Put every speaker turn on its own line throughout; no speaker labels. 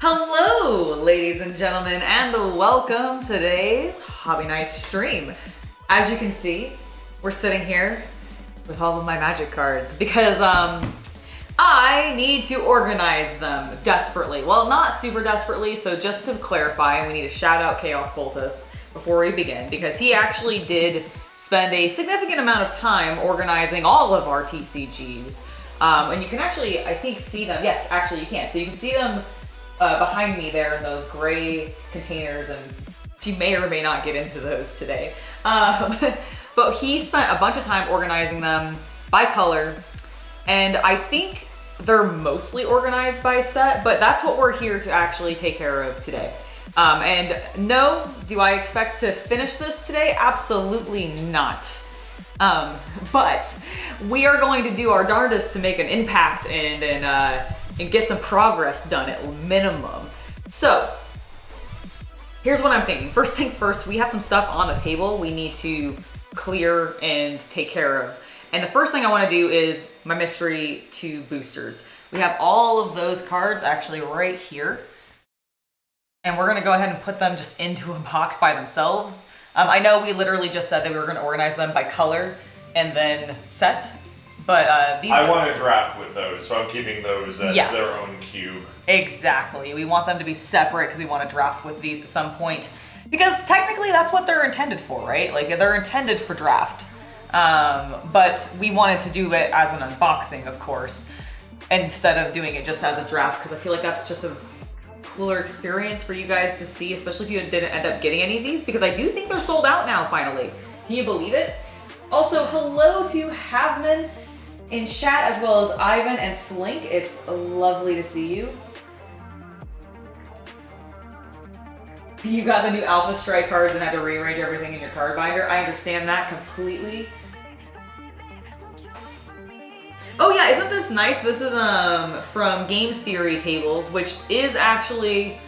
Hello, ladies and gentlemen, and welcome to today's Hobby Night stream. As you can see, we're sitting here with all of my magic cards because I need to organize them desperately. Well, not super desperately, so just to clarify, we need to shout out Chaos Cultist before we begin because he actually did spend a significant amount of time organizing all of our TCGs. And you can actually, I think, see them. Yes, actually you can. So you can see them behind me there in those gray containers, and you may or may not get into those today. But he spent a bunch of time organizing them by color, and I think they're mostly organized by set, but that's what we're here to actually take care of today. And no, do I expect to finish this today? Absolutely not. But we are going to do our darndest to make an impact and get some progress done at minimum. So here's what I'm thinking. First things first, we have some stuff on the table we need to clear and take care of. And the first thing I want to do is my mystery 2 boosters. We have all of those cards actually right here. And we're going to go ahead and put them just into a box by themselves. I know we literally just said that we were going to organize them by color and then set. But these
I want to draft with those, so I'm keeping those as their own cube.
Exactly. We want them to be separate because we want to draft with these at some point. Because technically that's what they're intended for, right? Like they're intended for draft. But we wanted to do it as an unboxing, of course, instead of doing it just as a draft, because I feel like that's just a cooler experience for you guys to see, especially if you didn't end up getting any of these, because I do think they're sold out now, finally. Can you believe it? Also, hello to Havman in chat, as well as Ivan and Slink. It's lovely to see you. You got the new Alpha Strike cards and had to rearrange everything in your card binder. I understand that completely. Oh yeah, isn't this nice? This is from Game Theory Tables, which is actually,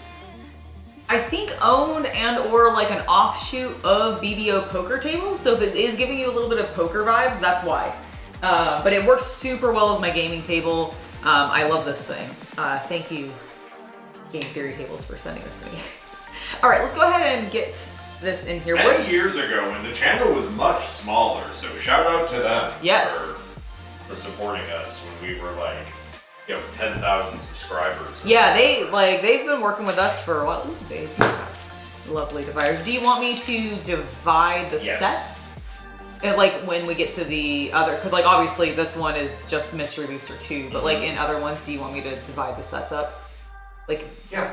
I think, owned and or like an offshoot of BBO Poker Tables. So if it is giving you a little bit of poker vibes, that's why. But it works super well as my gaming table. I love this thing. Thank you, Game Theory Tables, for sending this to me. All right, let's go ahead and get this in here.
Many years ago when the channel was much smaller, so shout out to them for supporting us when we were like, 10,000 subscribers.
Yeah, they've been working with us for a while. Ooh, they do have lovely dividers. Do you want me to divide the sets? And like when we get to the other, because like obviously this one is just Mystery Booster 2, but like in other ones, do you want me to divide the sets up? Like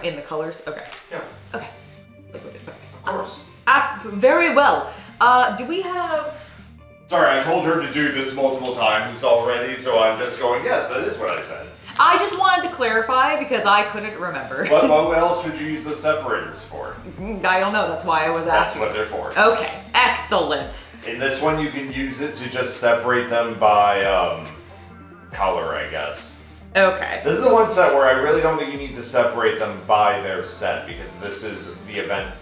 in the colors? Okay.
Yeah.
Okay.
Of course.
Very well. Do we have...
Sorry, I told her to do this multiple times already, so I'm just going, yes, that is what I said.
I just wanted to clarify because I couldn't remember.
What else would you use those separators for?
I don't know, that's why I was
That's
asking.
what they're for.
Okay, excellent.
In this one, you can use it to just separate them by color, I guess.
Okay.
This is the one set where I really don't think you need to separate them by their set, because this is the event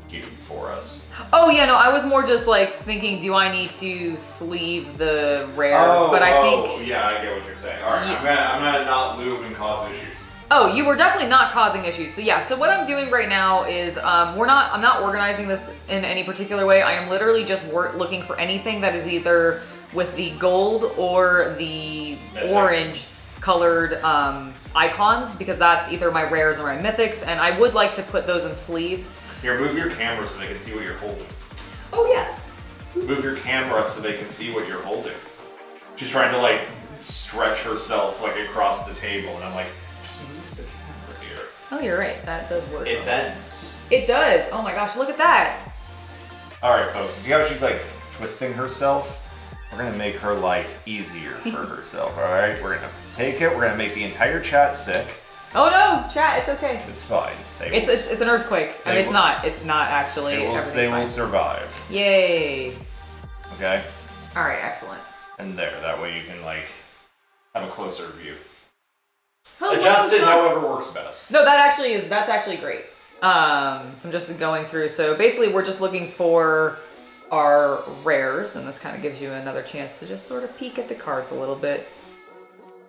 cube for us.
Oh yeah, no, I was more just like thinking, do I need to sleeve the rares? But I think.
Yeah, I get what you're saying. All right, I'm gonna not lube and cause issues.
Oh, you were definitely not causing issues. So yeah, so what I'm doing right now is I'm not organizing this in any particular way. I am literally just looking for anything that is either with the gold or the orange colored icons, because that's either my rares or my mythics, and I would like to put those in sleeves.
Here, move your camera so they can see what you're holding.
Oh yes.
Move your camera so they can see what you're holding. She's trying to like stretch herself like across the table, and I'm like, just move the camera here.
Oh, you're right. That does work.
It bends.
It does. Oh my gosh, look at that.
All right, folks. See how she's like twisting herself? We're gonna make her life easier for herself. All right, we're gonna take it. We're gonna make the entire chat sick.
Oh no, chat, it's okay.
It's fine.
It's an earthquake. I mean, it's not actually.
They will survive.
Yay.
Okay.
All right, excellent.
And there, that way you can like have a closer view.
Hello,
adjust it however works best.
No, that's actually great. So I'm just going through. So basically, we're just looking for our rares, and this kind of gives you another chance to just sort of peek at the cards a little bit.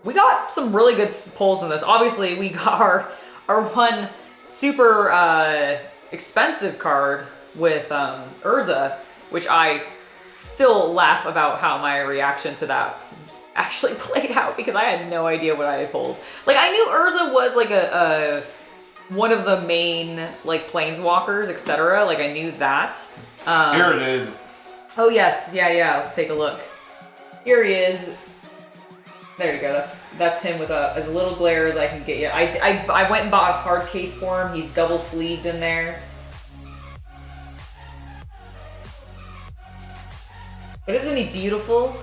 We got some really good pulls in this. Obviously, we got our one super expensive card with Urza, which I still laugh about how my reaction to that actually played out, because I had no idea what I had pulled. Like, I knew Urza was like a one of the main like planeswalkers, etc. Like, I knew that.
Here it is.
Oh yes, yeah. Let's take a look. Here he is. There you go. That's him with as little glare as I can get you. I went and bought a hard case for him. He's double sleeved in there. But isn't he beautiful?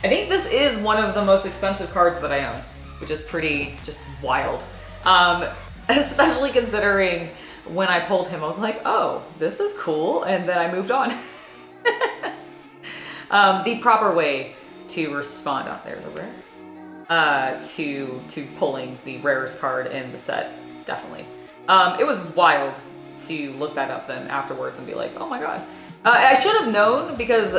I think this is one of the most expensive cards that I own, which is pretty just wild. Especially considering when I pulled him, I was like, oh, this is cool, and then I moved on. The proper way to respond, there's a rare, to pulling the rarest card in the set, definitely. It was wild to look that up then afterwards and be like, oh my god. I should have known, because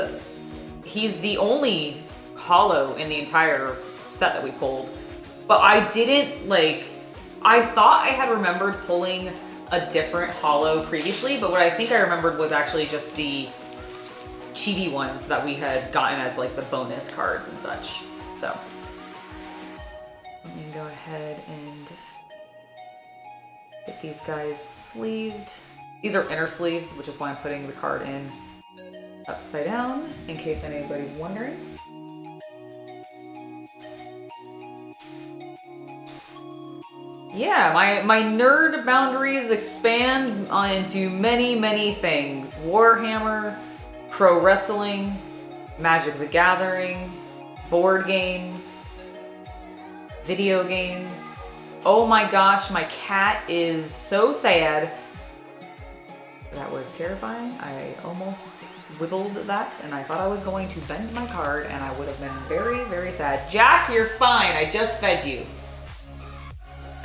he's the only holo in the entire set that we pulled, but I didn't I thought I had remembered pulling a different holo previously, but what I think I remembered was actually just the chibi ones that we had gotten as like the bonus cards and such. So let me go ahead and get these guys sleeved. These are inner sleeves, which is why I'm putting the card in upside down, in case anybody's wondering. Yeah, my nerd boundaries expand into many, many things. Warhammer, pro wrestling, Magic the Gathering, board games, video games. Oh my gosh, my cat is so sad. That was terrifying. I almost wiggled that, and I thought I was going to bend my card, and I would have been very, very sad. Jack, you're fine. I just fed you.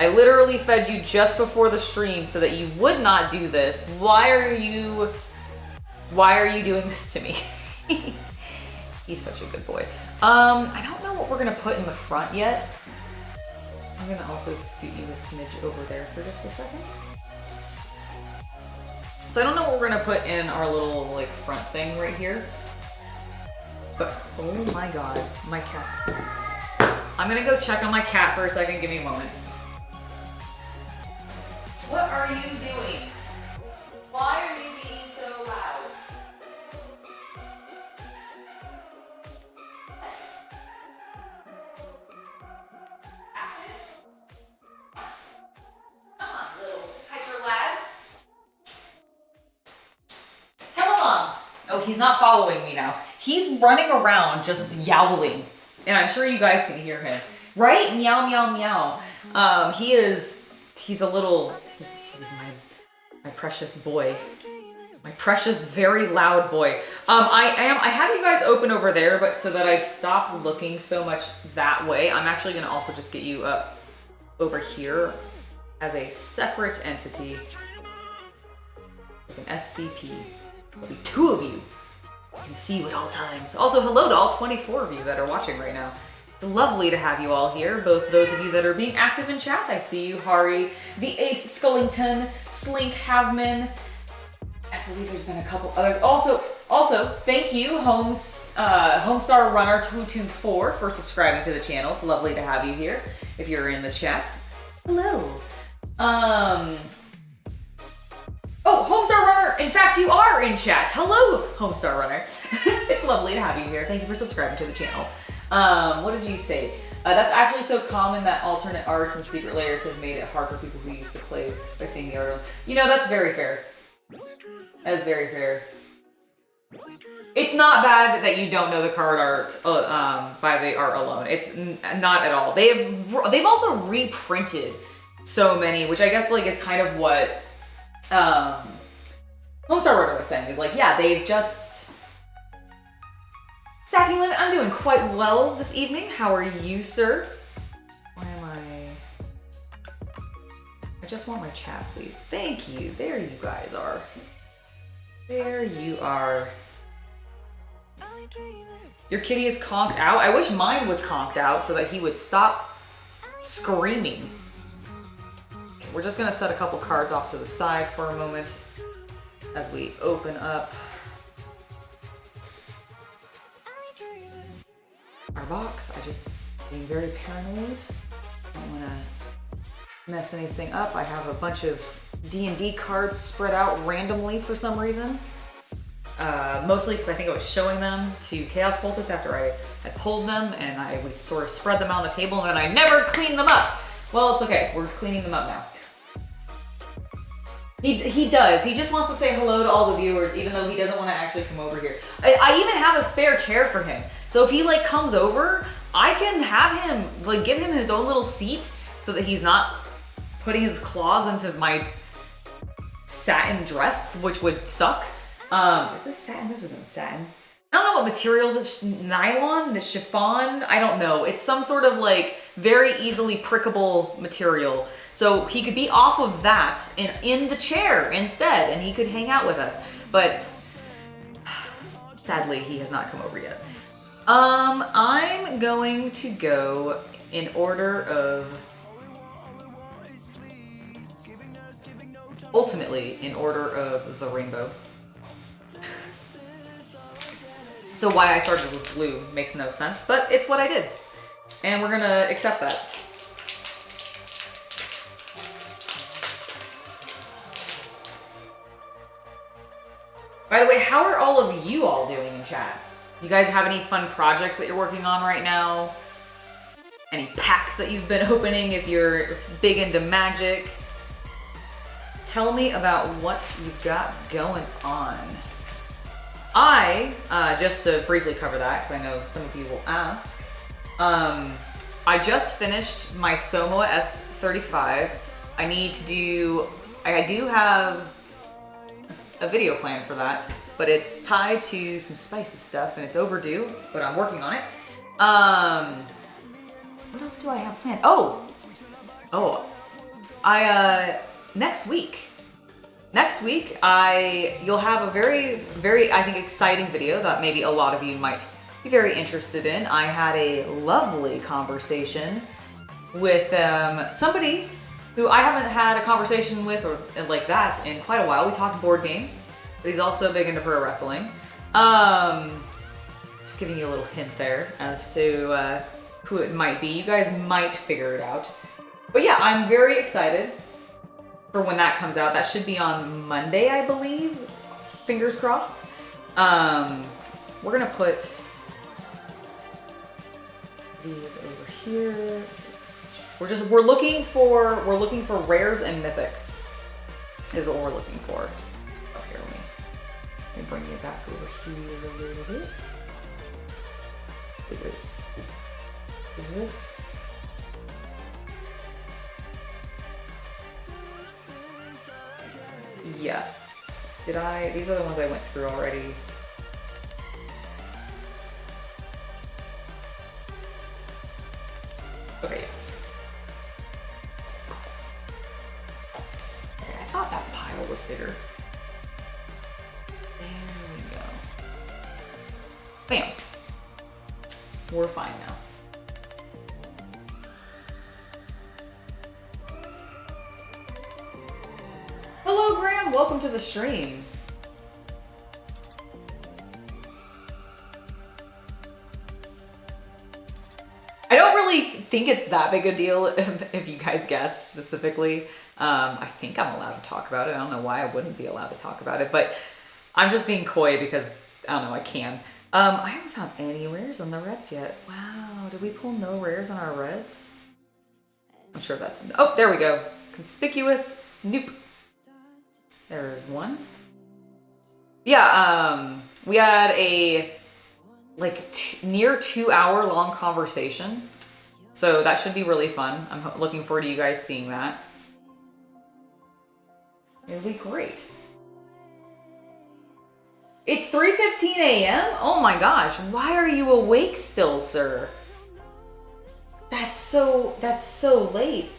I literally fed you just before the stream so that you would not do this. Why are you doing this to me? He's such a good boy. I don't know what we're gonna put in the front yet. I'm gonna also scoot you a smidge over there for just a second. So I don't know what we're gonna put in our little like front thing right here. But oh my god, my cat. I'm gonna go check on my cat for a second, give me a moment. What are you doing? Why are you being so loud? Come on, little hyper lad. Come on. Oh, he's not following me now. He's running around just yowling. And I'm sure you guys can hear him. Right? Meow, meow, meow. He's my precious boy. My precious, very loud boy. I have you guys open over there, but so that I stop looking so much that way, I'm actually gonna also just get you up over here as a separate entity. Like an SCP. There'll be 2 of you. You can see you at all times. Also, hello to all 24 of you that are watching right now. It's lovely to have you all here, both those of you that are being active in chat. I see you, Hari, the Ace Scullington, Slink Havman. I believe there's been a couple others. Also, thank you, Homestar Runner 224 for subscribing to the channel. It's lovely to have you here. If you're in the chat, hello. Oh, Homestar Runner, in fact, you are in chat. Hello, Homestar Runner. It's lovely to have you here. Thank you for subscribing to the channel. What did you say? That's actually so common that alternate arts and secret layers have made it hard for people who used to play by seeing the art. You know, that's very fair. That is very fair. It's not bad that you don't know the card art by the art alone. It's not at all. They've also reprinted so many, which I guess like is kind of what Homestar Runner was saying, is like, yeah, they've just... Stacking Limit, I'm doing quite well this evening. How are you, sir? Why am I just want my chat, please. Thank you. There you guys are. There you are. Your kitty is conked out? I wish mine was conked out so that he would stop screaming. We're just gonna set a couple cards off to the side for a moment as we open up our box. I just being very paranoid. Don't wanna mess anything up. I have a bunch of D&D cards spread out randomly for some reason. Mostly because I think I was showing them to Chaos Cultist after I had pulled them, and we sort of spread them out on the table, and then I never cleaned them up. Well, it's okay. We're cleaning them up now. He does. He just wants to say hello to all the viewers, even though he doesn't want to actually come over here. I even have a spare chair for him. So if he like comes over, I can have him, like give him his own little seat so that he's not putting his claws into my satin dress, which would suck. Is this satin? This isn't satin. I don't know what material this nylon, this chiffon, I don't know. It's some sort of like very easily prickable material. So he could be off of that and in the chair instead, and he could hang out with us. But sadly, he has not come over yet. I'm going to go in order of, ultimately in order of the rainbow. So why I started with blue makes no sense, but it's what I did. And we're gonna accept that. By the way, how are all of you all doing in chat? You guys have any fun projects that you're working on right now? Any packs that you've been opening if you're big into magic? Tell me about what you've got going on. Just to briefly cover that, because I know some of you will ask, I just finished my Somoa S35. I do have a video plan for that, but it's tied to some spicy stuff and it's overdue, but I'm working on it. What else do I have planned? Next week, you'll have a very, very, I think, exciting video that maybe a lot of you might be very interested in. I had a lovely conversation with somebody who I haven't had a conversation with or like that in quite a while. We talked board games, but he's also big into pro wrestling. Just giving you a little hint there as to who it might be. You guys might figure it out. But yeah, I'm very excited for when that comes out. That should be on Monday, I believe. Fingers crossed. We're gonna put these over here. We're looking for rares and mythics is what we're looking for. Oh, here, let me bring you back over here a little bit. Is this? Yes. Did I? These are the ones I went through already. Okay, yes. Okay, I thought that pile was bigger. There we go. Bam. We're fine now. Hello, Graham. Welcome to the stream. I don't really think it's that big a deal if you guys guess specifically. I think I'm allowed to talk about it. I don't know why I wouldn't be allowed to talk about it, but I'm just being coy because, I don't know, I can. I haven't found any rares on the reds yet. Wow, did we pull no rares on our reds? I'm sure that's... Oh, there we go. Conspicuous Snoop. There's one. Yeah, we had a near 2 hour long conversation. So that should be really fun. I'm looking forward to you guys seeing that. It'll be great. It's 3:15 a.m.? Oh my gosh, why are you awake still, sir? That's so late.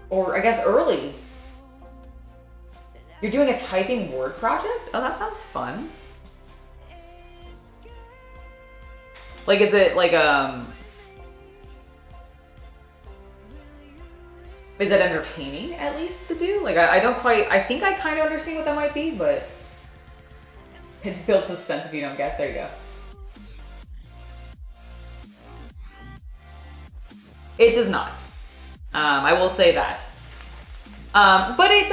Or I guess early. You're doing a typing word project? Oh, that sounds fun. Like, is it like, is it entertaining at least to do? Like, I don't quite, I think I kind of understand what that might be, but it's built suspense if you don't guess. There you go. It does not. I will say that. But it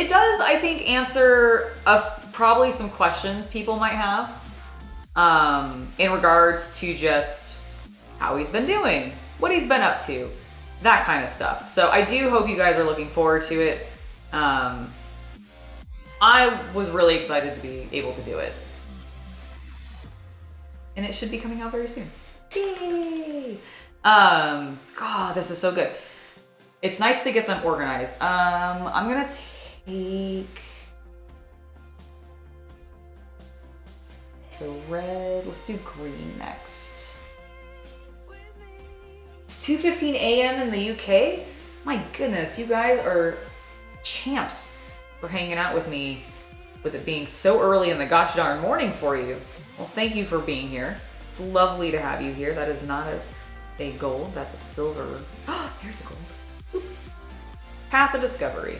does, I think, answer probably some questions people might have in regards to just how he's been doing, what he's been up to, that kind of stuff. So I do hope you guys are looking forward to it. I was really excited to be able to do it. And it should be coming out very soon. Yay! God, this is so good. It's nice to get them organized. I'm gonna take... So red, let's do green next. It's 2:15 a.m. in the UK? My goodness, you guys are champs for hanging out with me with it being so early in the gosh darn morning for you. Well, thank you for being here. It's lovely to have you here. That is not a gold, that's a silver. Here's a gold. Oop. Path of Discovery.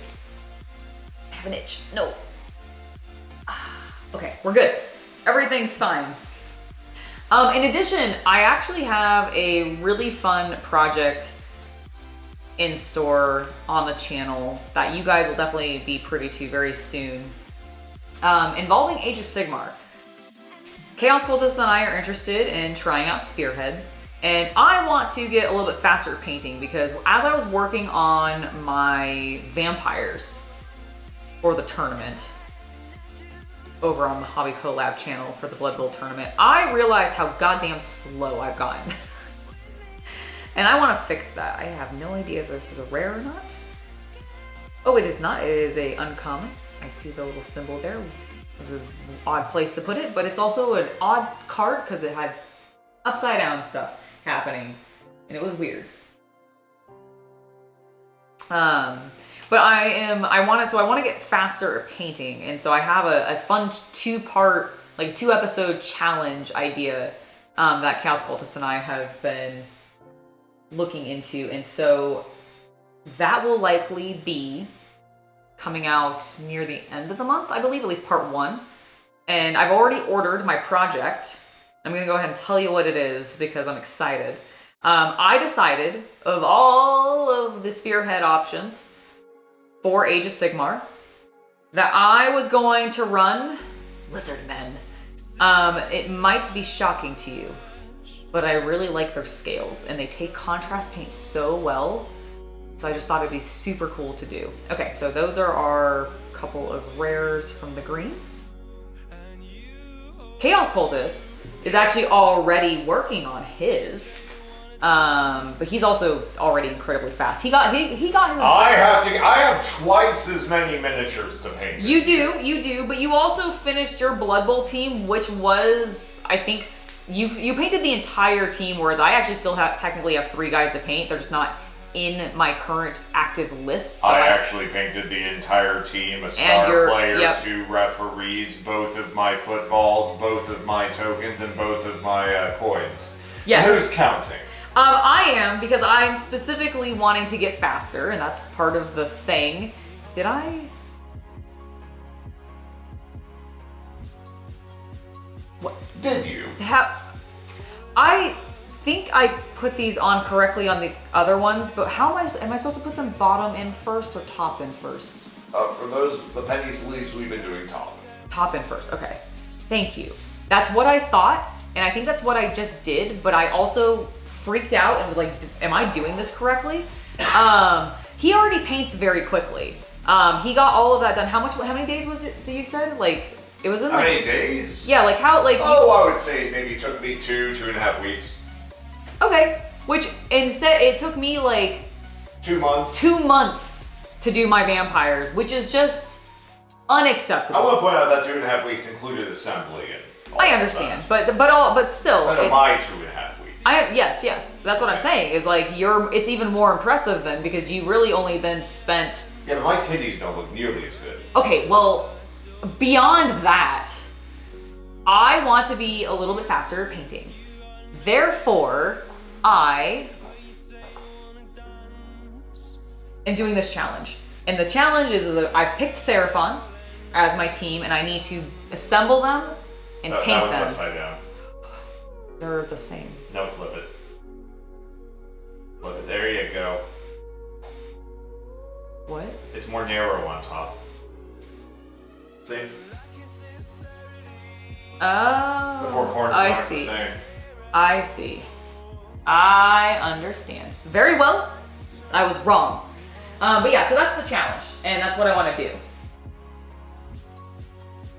I have an itch. No. Okay, we're good. Everything's fine. In addition, I actually have a really fun project in store on the channel that you guys will definitely be privy to very soon, involving Age of Sigmar. Chaos Cultist and I are interested in trying out Spearhead, and I want to get a little bit faster at painting because as I was working on my vampires for the tournament over on the Hobby Collab channel for the Blood Bowl tournament, I realized how goddamn slow I've gotten. And I want to fix that. I have no idea if this is a rare or not. Oh, it is not. It is a uncommon. I see the little symbol there. An odd place to put it, but it's also an odd card because it had upside down stuff happening and it was weird. But I want to get faster at painting, and so I have a fun two-part, like 2-episode challenge idea that Chaos Cultist and I have been looking into, and so that will likely be coming out near the end of the month, I believe, at least part 1. And I've already ordered my project. I'm gonna go ahead and tell you what it is because I'm excited. I decided, of all of the Spearhead options for Age of Sigmar, that I was going to run Lizardmen. It might be shocking to you, but I really like their scales and they take contrast paint so well. So I just thought it'd be super cool to do. Okay, so those are our couple of rares from the green. Chaos Cultist is actually already working on his.
Mm-hmm.
But he's also already incredibly fast. He got his.
I have twice as many miniatures to paint.
You do, but you also finished your Blood Bowl team, which was, I think, you painted the entire team, whereas I actually still technically have 3 guys to paint. They're just not in my current active list. So
I actually painted the entire team, a star player, 2 referees, both of my footballs, both of my tokens, and both of my coins.
Yes.
Who's counting?
I am, because I'm specifically wanting to get faster, and that's part of the thing. Did I? What?
Did you?
I think I put these on correctly on the other ones, but am I supposed to put them bottom in first or top in first?
For the penny sleeves, we've been doing top.
Top in first, okay. Thank you. That's what I thought, and I think that's what I just did, but I also freaked out and was like, am I doing this correctly? He already paints very quickly. He got all of that done. How many days was it that you said? Like, it was in
How many days?
Yeah, like how, like...
I would say it maybe took me 2.5 weeks.
Okay, which instead, it took me like...
2 months.
2 months to do my vampires, which is just unacceptable.
I want to point out that 2.5 weeks included assembly and
I understand, but still...
my 2.5 weeks.
Yes, that's what I'm saying, is like, it's even more impressive then, because you really only then spent...
Yeah, but my titties don't look nearly as good.
Okay, well, beyond that, I want to be a little bit faster at painting. Therefore, I am doing this challenge. And the challenge is that I've picked Seraphon as my team, and I need to assemble them and paint
that one's
them.
Upside down.
They're the same.
No, flip it. Flip it. There you go.
What?
It's more narrow on top. See?
Oh.
The 4 corners aren't the same.
I see. I understand. Very well. I was wrong. But yeah, so that's the challenge, and that's what I want to do.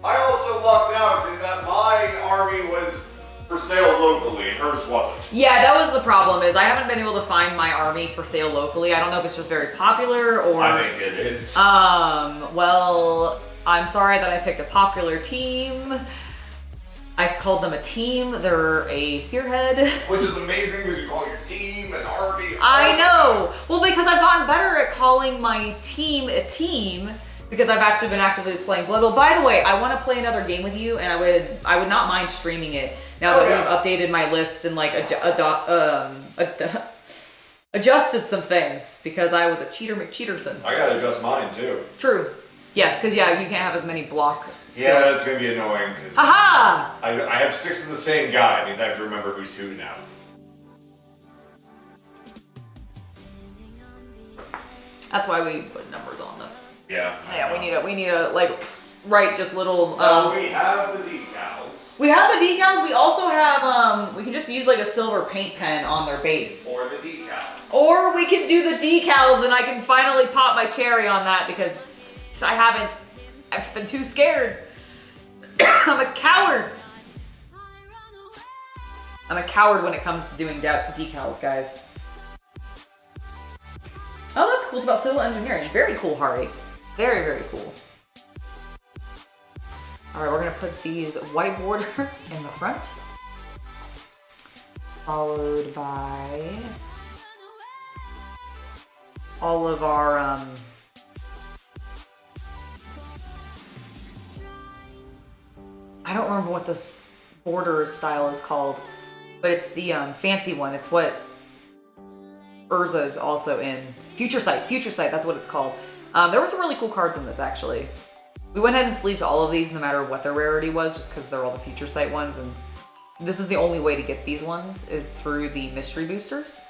I also lucked out in that my army was for sale locally and hers wasn't.
Yeah, that was the problem, is I haven't been able to find my army for sale locally. I don't know if it's just very popular or...
I think it is.
Well, I'm sorry that I picked a popular team. I called them a team. They're a spearhead.
Which is amazing because you call your team an army.
I know. Well, because I've gotten better at calling my team a team, because I've actually been actively playing Blood Bowl. By the way, I want to play another game with you, and I would not mind streaming it now that we've updated my list and like adjusted some things, because I was a cheater McCheaterson.
I gotta adjust mine too.
True. Yes, because you can't have as many block skills.
Yeah, that's gonna be annoying.
Haha!
I have 6 of the same guy. It means I have to remember who's who now.
That's why we put numbers on them.
Yeah.
Yeah, we need to like write just little.
We have the decals.
We have the decals. We also have we can just use like a silver paint pen on their base.
Or the decals.
Or we can do the decals, and I can finally pop my cherry on that, because I've been too scared. I'm a coward. I'm a coward when it comes to doing decals, guys. Oh, that's cool. It's about civil engineering. Very cool, Hari. Very, very cool. All right, we're gonna put these white border in the front, followed by all of our I don't remember what this border style is called, but it's the fancy one. It's what Urza is also in. Future Sight, that's what it's called. There were some really cool cards in this, actually. We went ahead and sleeved all of these no matter what their rarity was, just because they're all the Future Sight ones, and this is the only way to get these ones, is through the mystery boosters.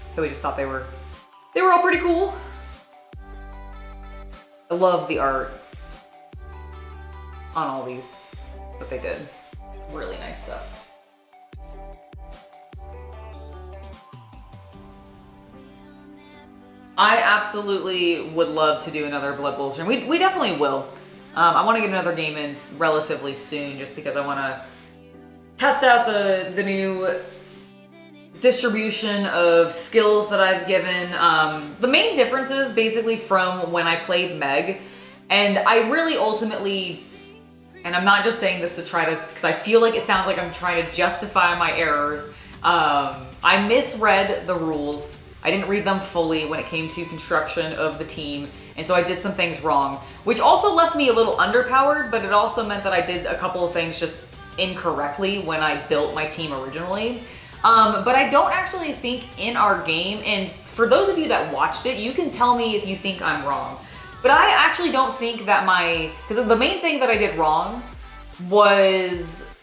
So we just thought they were all pretty cool. I love the art on all these that they did. Really nice stuff. I absolutely would love to do another Blood Bowl stream. We definitely will. I want to get another game in relatively soon, just because I want to test out the new distribution of skills that I've given. The main differences basically from when I played Meg, and I really ultimately, and I'm not just saying this to try to, because I feel like it sounds like I'm trying to justify my errors. I misread the rules. I didn't read them fully when it came to construction of the team, and so I did some things wrong, which also left me a little underpowered, but it also meant that I did a couple of things just incorrectly when I built my team originally. But I don't actually think in our game, and for those of you that watched it, you can tell me if you think I'm wrong, but I actually don't think that because the main thing that I did wrong was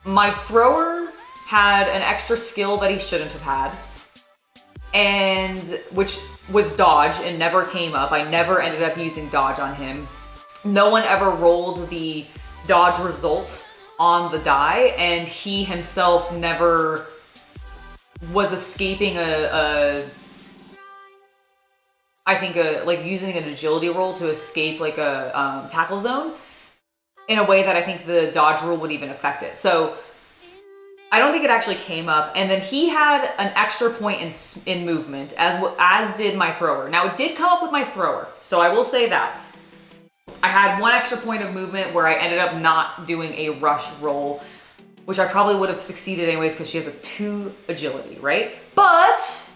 my thrower had an extra skill that he shouldn't have had, and which was dodge and never came up. I never ended up using dodge on him. No one ever rolled the dodge result on the die, and he himself never was escaping like using an agility roll to escape like a tackle zone in a way that I think the dodge rule would even affect it. So I don't think it actually came up. And then he had an extra point in movement, as did my thrower. Now it did come up with my thrower, so I will say that. I had one extra point of movement where I ended up not doing a rush roll, which I probably would have succeeded anyways because she has a 2 agility, right? But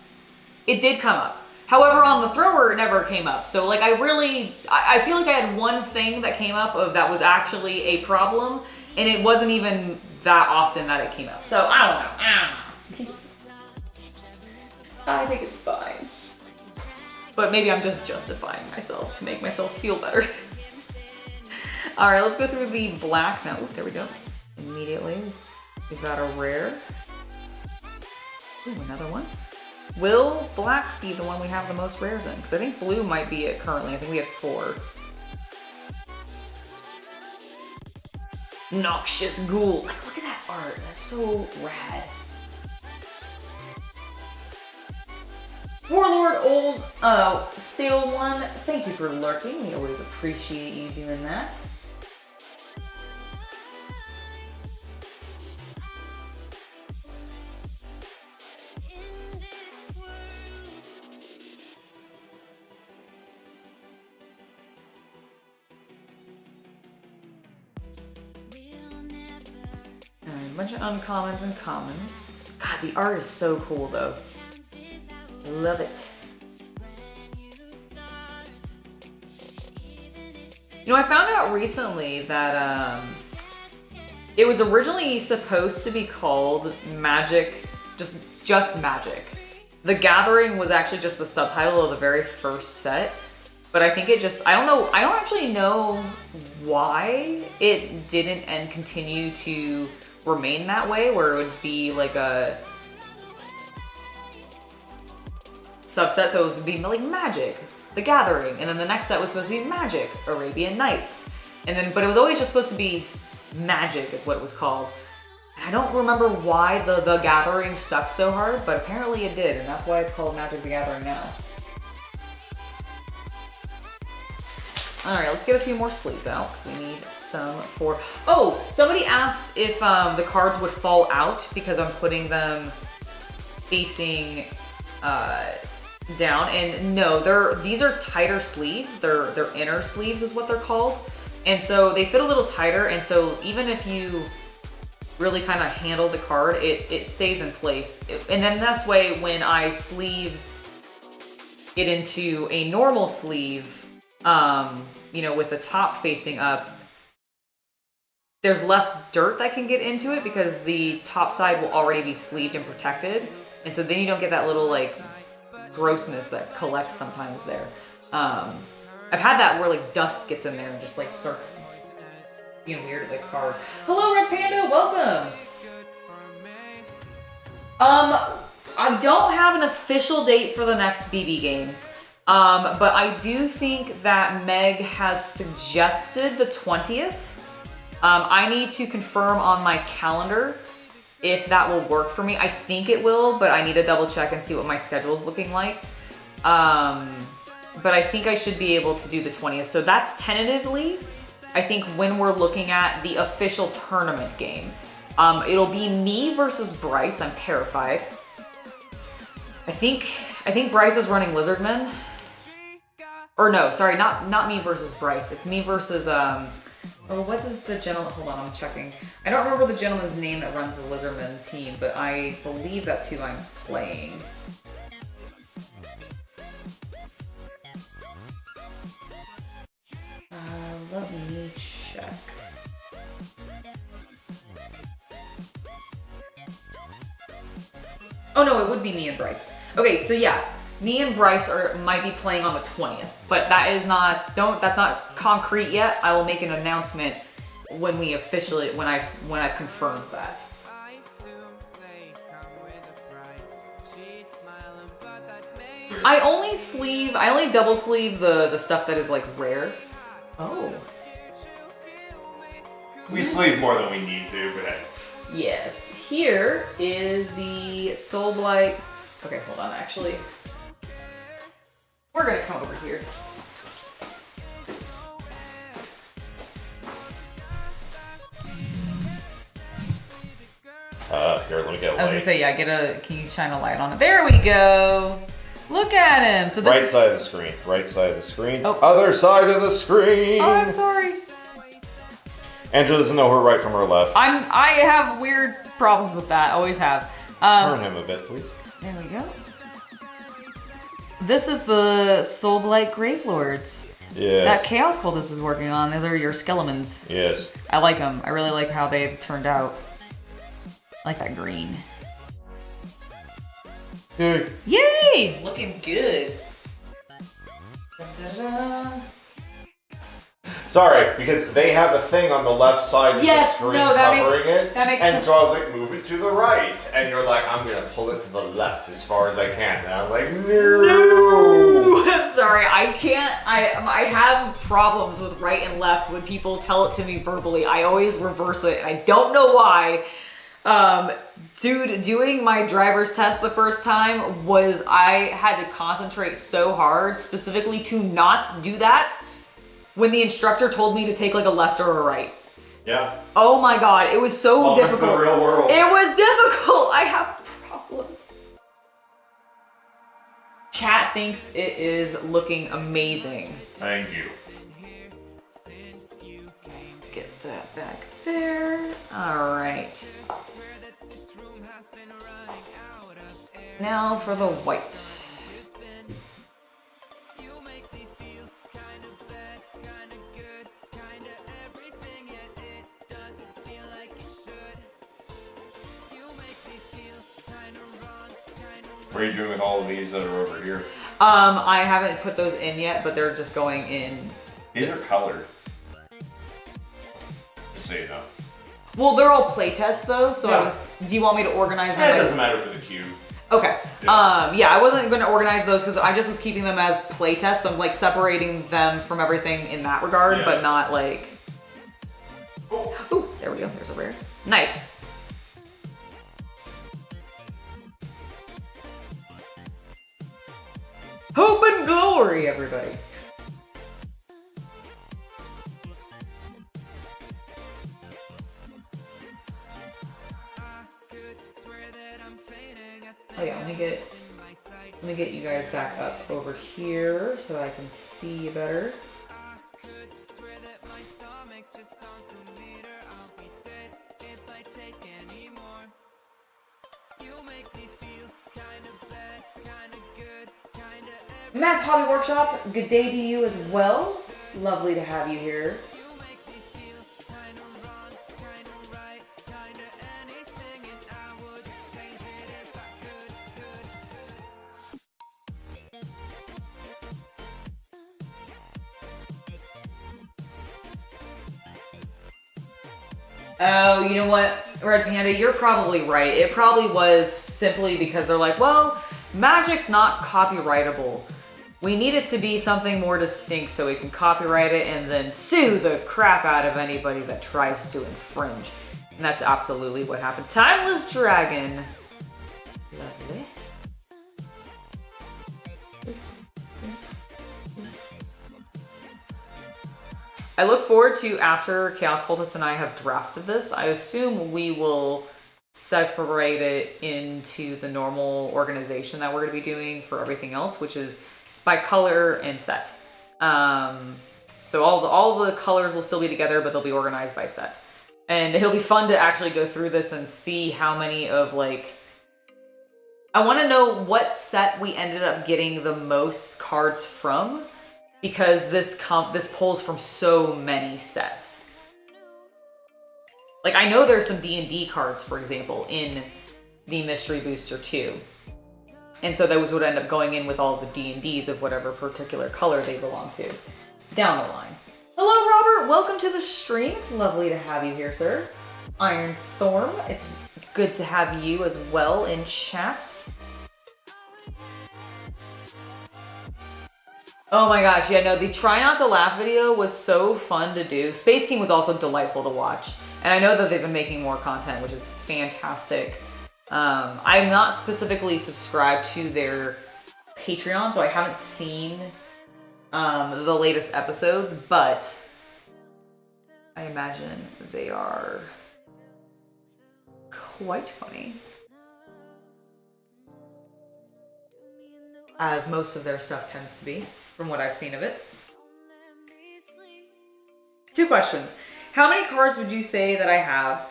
it did come up. However, on the thrower, it never came up. So like I feel like I had one thing that came up that was actually a problem, and it wasn't even that often that it came up. So I don't know. I think it's fine. But maybe I'm just justifying myself to make myself feel better. All right, let's go through the blacks now. Ooh, there we go. Immediately, we've got a rare. Ooh, another one. Will black be the one we have the most rares in? Because I think blue might be it currently. I think we have 4. Noxious Ghoul. Like, look at that art. That's so rad. Warlord Old Stale One, thank you for lurking. We always appreciate you doing that. A bunch of uncommons and commons. God, the art is so cool though. Love it. You know, I found out recently that it was originally supposed to be called Magic, just Magic. The Gathering was actually just the subtitle of the very first set, but I think it just, I don't actually know why it didn't and continue to remain that way, where it would be like a subset. So it would be like Magic, The Gathering, and then the next set was supposed to be Magic, Arabian Nights, and then, but it was always just supposed to be Magic is what it was called. And I don't remember why the Gathering stuck so hard, but apparently it did, and that's why it's called Magic the Gathering now. All right, let's get a few more sleeves out because we need some for. Oh, somebody asked if the cards would fall out because I'm putting them facing down, and no, these are tighter sleeves. They're inner sleeves is what they're called, and so they fit a little tighter. And so even if you really kind of handle the card, it stays in place. And then that's way when I sleeve it into a normal sleeve. You know, with the top facing up, there's less dirt that can get into it because the top side will already be sleeved and protected. And so then you don't get that little like grossness that collects sometimes there. I've had that where like dust gets in there and just like starts being weird at the card. Hello, Red Panda, welcome. I don't have an official date for the next BB game. But I do think that Meg has suggested the 20th. I need to confirm on my calendar if that will work for me. I think it will, but I need to double check and see what my schedule is looking like. But I think I should be able to do the 20th. So that's tentatively, I think, when we're looking at the official tournament game. It'll be me versus Bryce. I'm terrified. I think Bryce is running Lizardman. Or no, sorry, not me versus Bryce. It's me versus oh, what is the gentleman? Hold on, I'm checking. I don't remember the gentleman's name that runs the Lizardman team, but I believe that's who I'm playing. Let me check. Oh no, it would be me and Bryce. Okay, so yeah, me and Bryce might be playing on the 20th, but that is not that's not concrete yet. I will make an announcement when we officially when I've confirmed that. I only double sleeve the stuff that is like rare. Oh.
We sleeve more than we need to, but hey.
Yes. Here is the Soul Blight. Okay, hold on, actually. We're gonna come over here.
Here, let me get a light.
I was gonna say, yeah, can you shine a light on it? There we go. Look at him. So this
right side of the screen. Right side of the screen.
Oh.
Other side of the screen.
Oh, I'm sorry.
Andrew doesn't know her right from her left.
I have weird problems with that. Always have.
Turn him a bit, please.
There we go. This is the Soul Blight Gravelords.
Yes.
That Chaos Cultist is working on. Those are your skeletons.
Yes.
I like them. I really like how they've turned out. I like that green.
Good.
Yay! Looking good. Da-da-da.
Sorry, because they have a thing on the left side of the screen covering it.
That makes
and
sense.
so I was like, move it to the right. And you're like, I'm going to pull it to the left as far as I can. And I'm like, no!
I'm sorry, I can't. I have problems with right and left when people tell it to me verbally. I always reverse it. I don't know why. Dude, doing my driver's test the first time I had to concentrate so hard, specifically to not do that, when the instructor told me to take like a left or a right.
Yeah.
Oh my god, it was so difficult.
To the real world.
It was difficult. I have problems. Chat thinks it is looking amazing.
Thank you.
Let's get that back there. All right. Now for the white.
What are you doing with all of these that are over here?
I haven't put those in yet, but they're just going in.
These are colored. Just so you know.
Well, they're all playtests though, so
Yeah.
do you want me to organize them?
It doesn't matter for the cube.
Okay.
Yeah.
Yeah, I wasn't going to organize those because I just was keeping them as playtests, so I'm like separating them from everything in that regard, but not like.
Oh.
Ooh, there we go. There's a rare. Nice. Hope and glory, everybody. Oh yeah, let me get you guys back up over here so I can see you better. Matt's Hobby Workshop, good day to you as well. Lovely to have you here. Oh, you know what, Red Panda, you're probably right. It probably was simply because they're like, well, magic's not copyrightable. We need it to be something more distinct so we can copyright it and then sue the crap out of anybody that tries to infringe. And that's absolutely what happened. Timeless Dragon. Lovely. I look forward to, after Chaos Cultist and I have drafted this, I assume we will separate it into the normal organization that we're going to be doing for everything else, which is by color and set. So all the colors will still be together, but they'll be organized by set. And it'll be fun to actually go through this and see how many of, like, I want to know what set we ended up getting the most cards from, because this pulls from so many sets. Like, I know there's some D&D cards, for example, in the Mystery Booster 2. And so those would end up going in with all the D&Ds of whatever particular color they belong to down the line. Hello, Robert. Welcome to the stream. It's lovely to have you here, sir. Iron Thorn, it's good to have you as well in chat. Oh my gosh, yeah, no, the Try Not to Laugh video was so fun to do. Space King was also delightful to watch. And I know that they've been making more content, which is fantastic. I'm not specifically subscribed to their Patreon, so I haven't seen the latest episodes, but I imagine they are quite funny, as most of their stuff tends to be, from what I've seen of it. 2 questions. How many cards would you say that I have?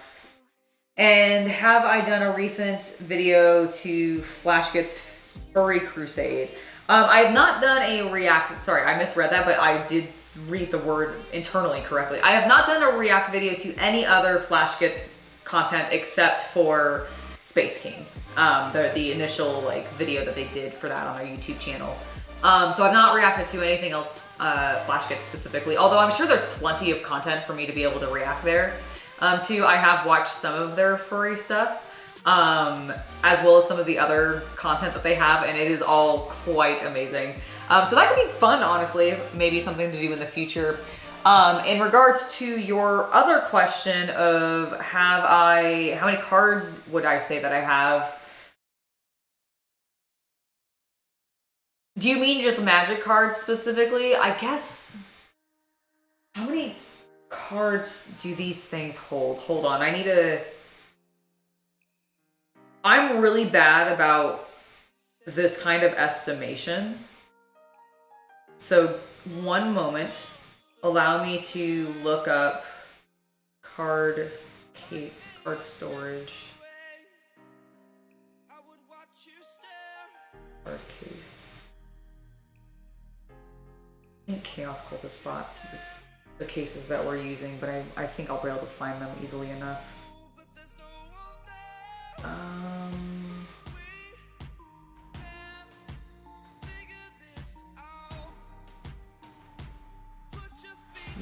And have I done a recent video to Flashget's Furry Crusade? I have not done a react, sorry, I misread that, but I did read the word internally correctly. I have not done a react video to any other Flashget's content except for Space King, the initial like video that they did for that on their YouTube channel. So I've not reacted to anything else Flashget specifically, although I'm sure there's plenty of content for me to be able to react there to. I have watched some of their furry stuff, as well as some of the other content that they have, and it is all quite amazing. So that could be fun, honestly, maybe something to do in the future. In regards to your other question of how many cards would I say that I have? Do you mean just Magic cards specifically? I guess, how many cards do these things hold? Hold on, I'm really bad about this kind of estimation. So one moment, allow me to look up card storage. Card case. I think Chaos Cultist bought the cases that we're using, but I think I'll be able to find them easily enough.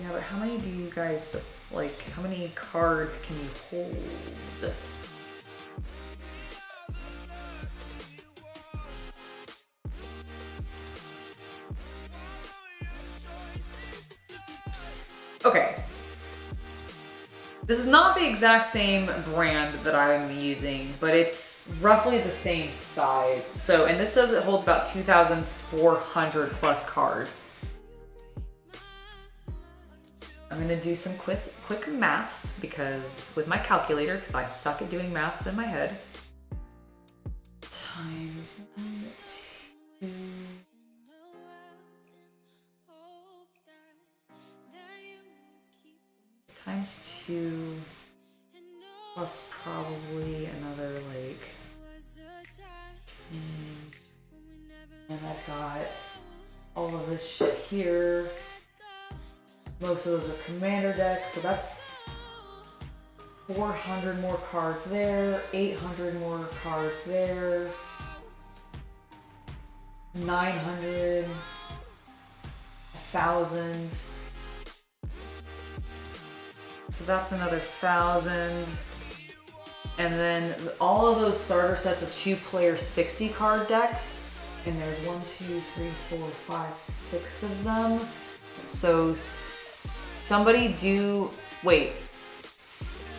Yeah, but how many do you guys, like, how many cards can you hold? Okay. This is not the exact same brand that I'm using, but it's roughly the same size. So, and this says it holds about 2,400 plus cards. I'm gonna do some quick maths with my calculator, because I suck at doing maths in my head. Times 1, 2. Times 2 plus probably another like 10. And I've got all of this shit here. Most of those are commander decks, so that's 400 more cards there, 800 more cards there, 900, 1,000. So that's another 1,000. And then all of those starter sets of 2-player 60 card decks. And there's 1, 2, 3, 4, 5, 6 of them. So somebody do, wait, is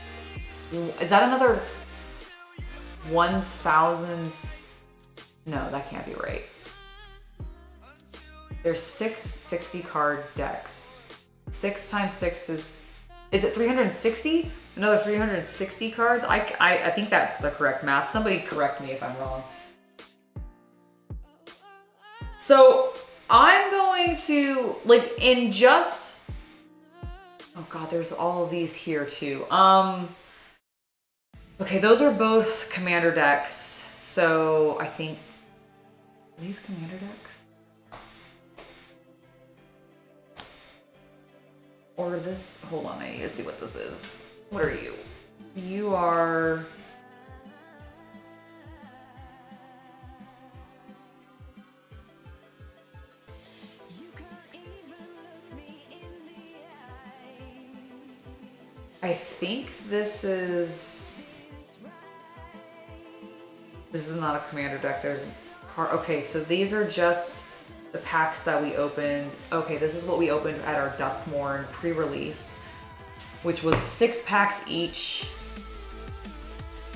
that another 1,000? No, that can't be right. There's 6 60 card decks. 6 times 6 is it 360? Another 360 cards? I think that's the correct math. Somebody correct me if I'm wrong. So I'm going to, like, in just, oh God, there's all of these here too. Okay, those are both commander decks. So I think, are these commander decks? Or this, hold on, I need to see what this is. What are you? You are... I think this is not a commander deck. There's a card. Okay, so these are just the packs that we opened. Okay, this is what we opened at our Duskmorn pre-release, which was 6 packs each.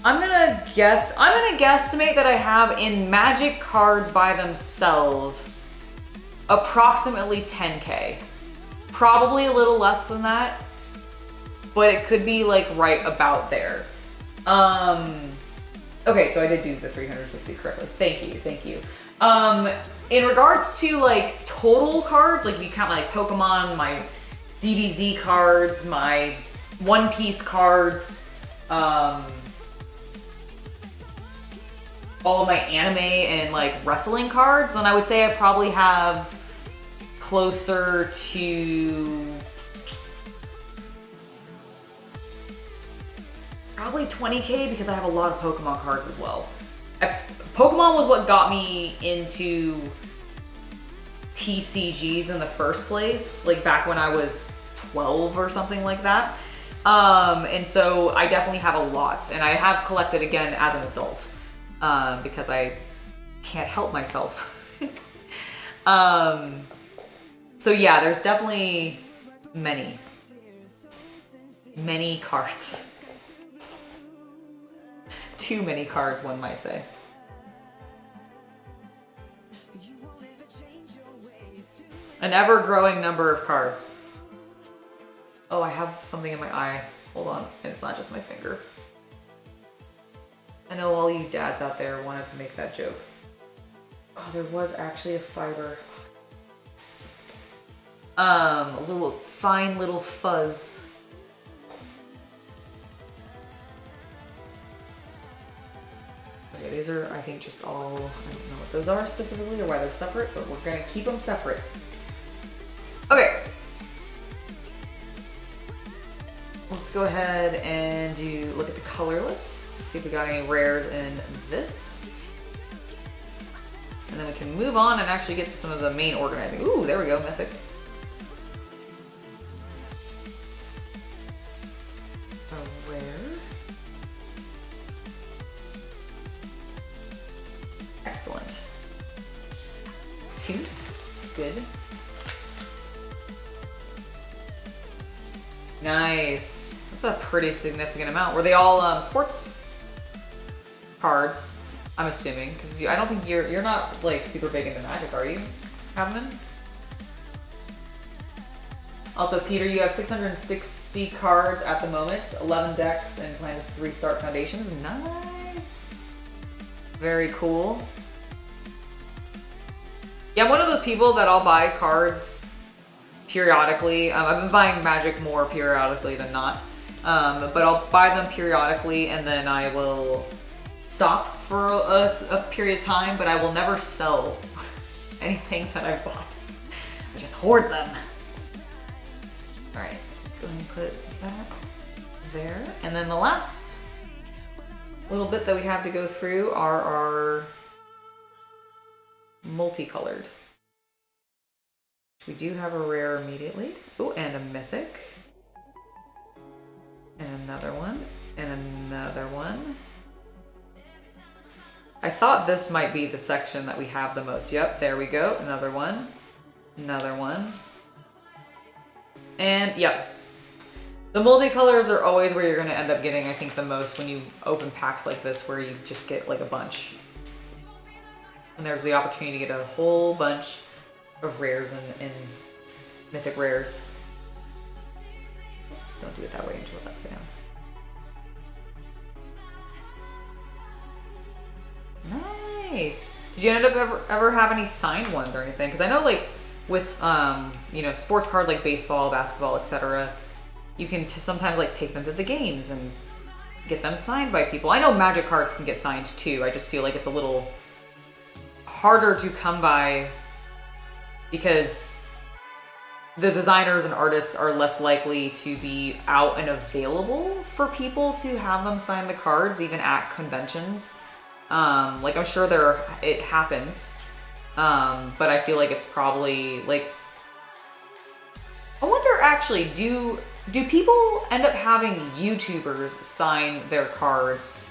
I'm gonna guesstimate that I have in Magic cards by themselves approximately 10K. Probably a little less than that, but it could be like right about there. Okay, so I did do the 360 correctly. Thank you. In regards to like total cards, like if you count like Pokemon, my DBZ cards, my One Piece cards, all of my anime and like wrestling cards, then I would say I probably have closer to probably 20K because I have a lot of Pokemon cards as well. Pokemon was what got me into TCGs in the first place, like back when I was 12 or something like that. And so I definitely have a lot, and I have collected again as an adult because I can't help myself. So yeah, there's definitely many cards. Too many cards, one might say. An ever-growing number of cards. Oh, I have something in my eye. Hold on, and it's not just my finger. I know all you dads out there wanted to make that joke. Oh, there was actually a fiber. A little fine little fuzz. Okay, these are, I think, just all, I don't know what those are specifically or why they're separate, but we're gonna keep them separate. Okay. Let's go ahead and look at the colorless. See if we got any rares in this. And then we can move on and actually get to some of the main organizing. Ooh, there we go, Mythic. A rare. Excellent. 2. Good. Nice. That's a pretty significant amount. Were they all sports cards? I'm assuming, because I don't think you're not like super big into Magic, are you, Havman? Also, Peter, you have 660 cards at the moment, 11 decks, and plan to restart Foundations. Nice. Very cool. Yeah, I'm one of those people that I'll buy cards periodically. I've been buying Magic more periodically than not, but I'll buy them periodically and then I will stop for a period of time, but I will never sell anything that I've bought. I just hoard them. All right, let's go ahead and put that there. And then the last little bit that we have to go through are our multicolored. We do have a rare immediately. Oh, and a mythic. And another one. And another one. I thought this might be the section that we have the most. Yep, there we go. Another one. Another one. And yep. The multicolors are always where you're going to end up getting, I think, the most when you open packs like this where you just get like a bunch. And there's the opportunity to get a whole bunch of rares and mythic rares. do it that way and tilt it upside down. Nice. Did you end up ever have any signed ones or anything? Because I know like with you know, sports card like baseball, basketball, etc., you can sometimes like take them to the games and get them signed by people. I know Magic cards can get signed too. I just feel like it's a little harder to come by because the designers and artists are less likely to be out and available for people to have them sign the cards, even at conventions. Like I'm sure it happens, but I feel like it's probably like, I wonder actually, do people end up having YouTubers sign their cards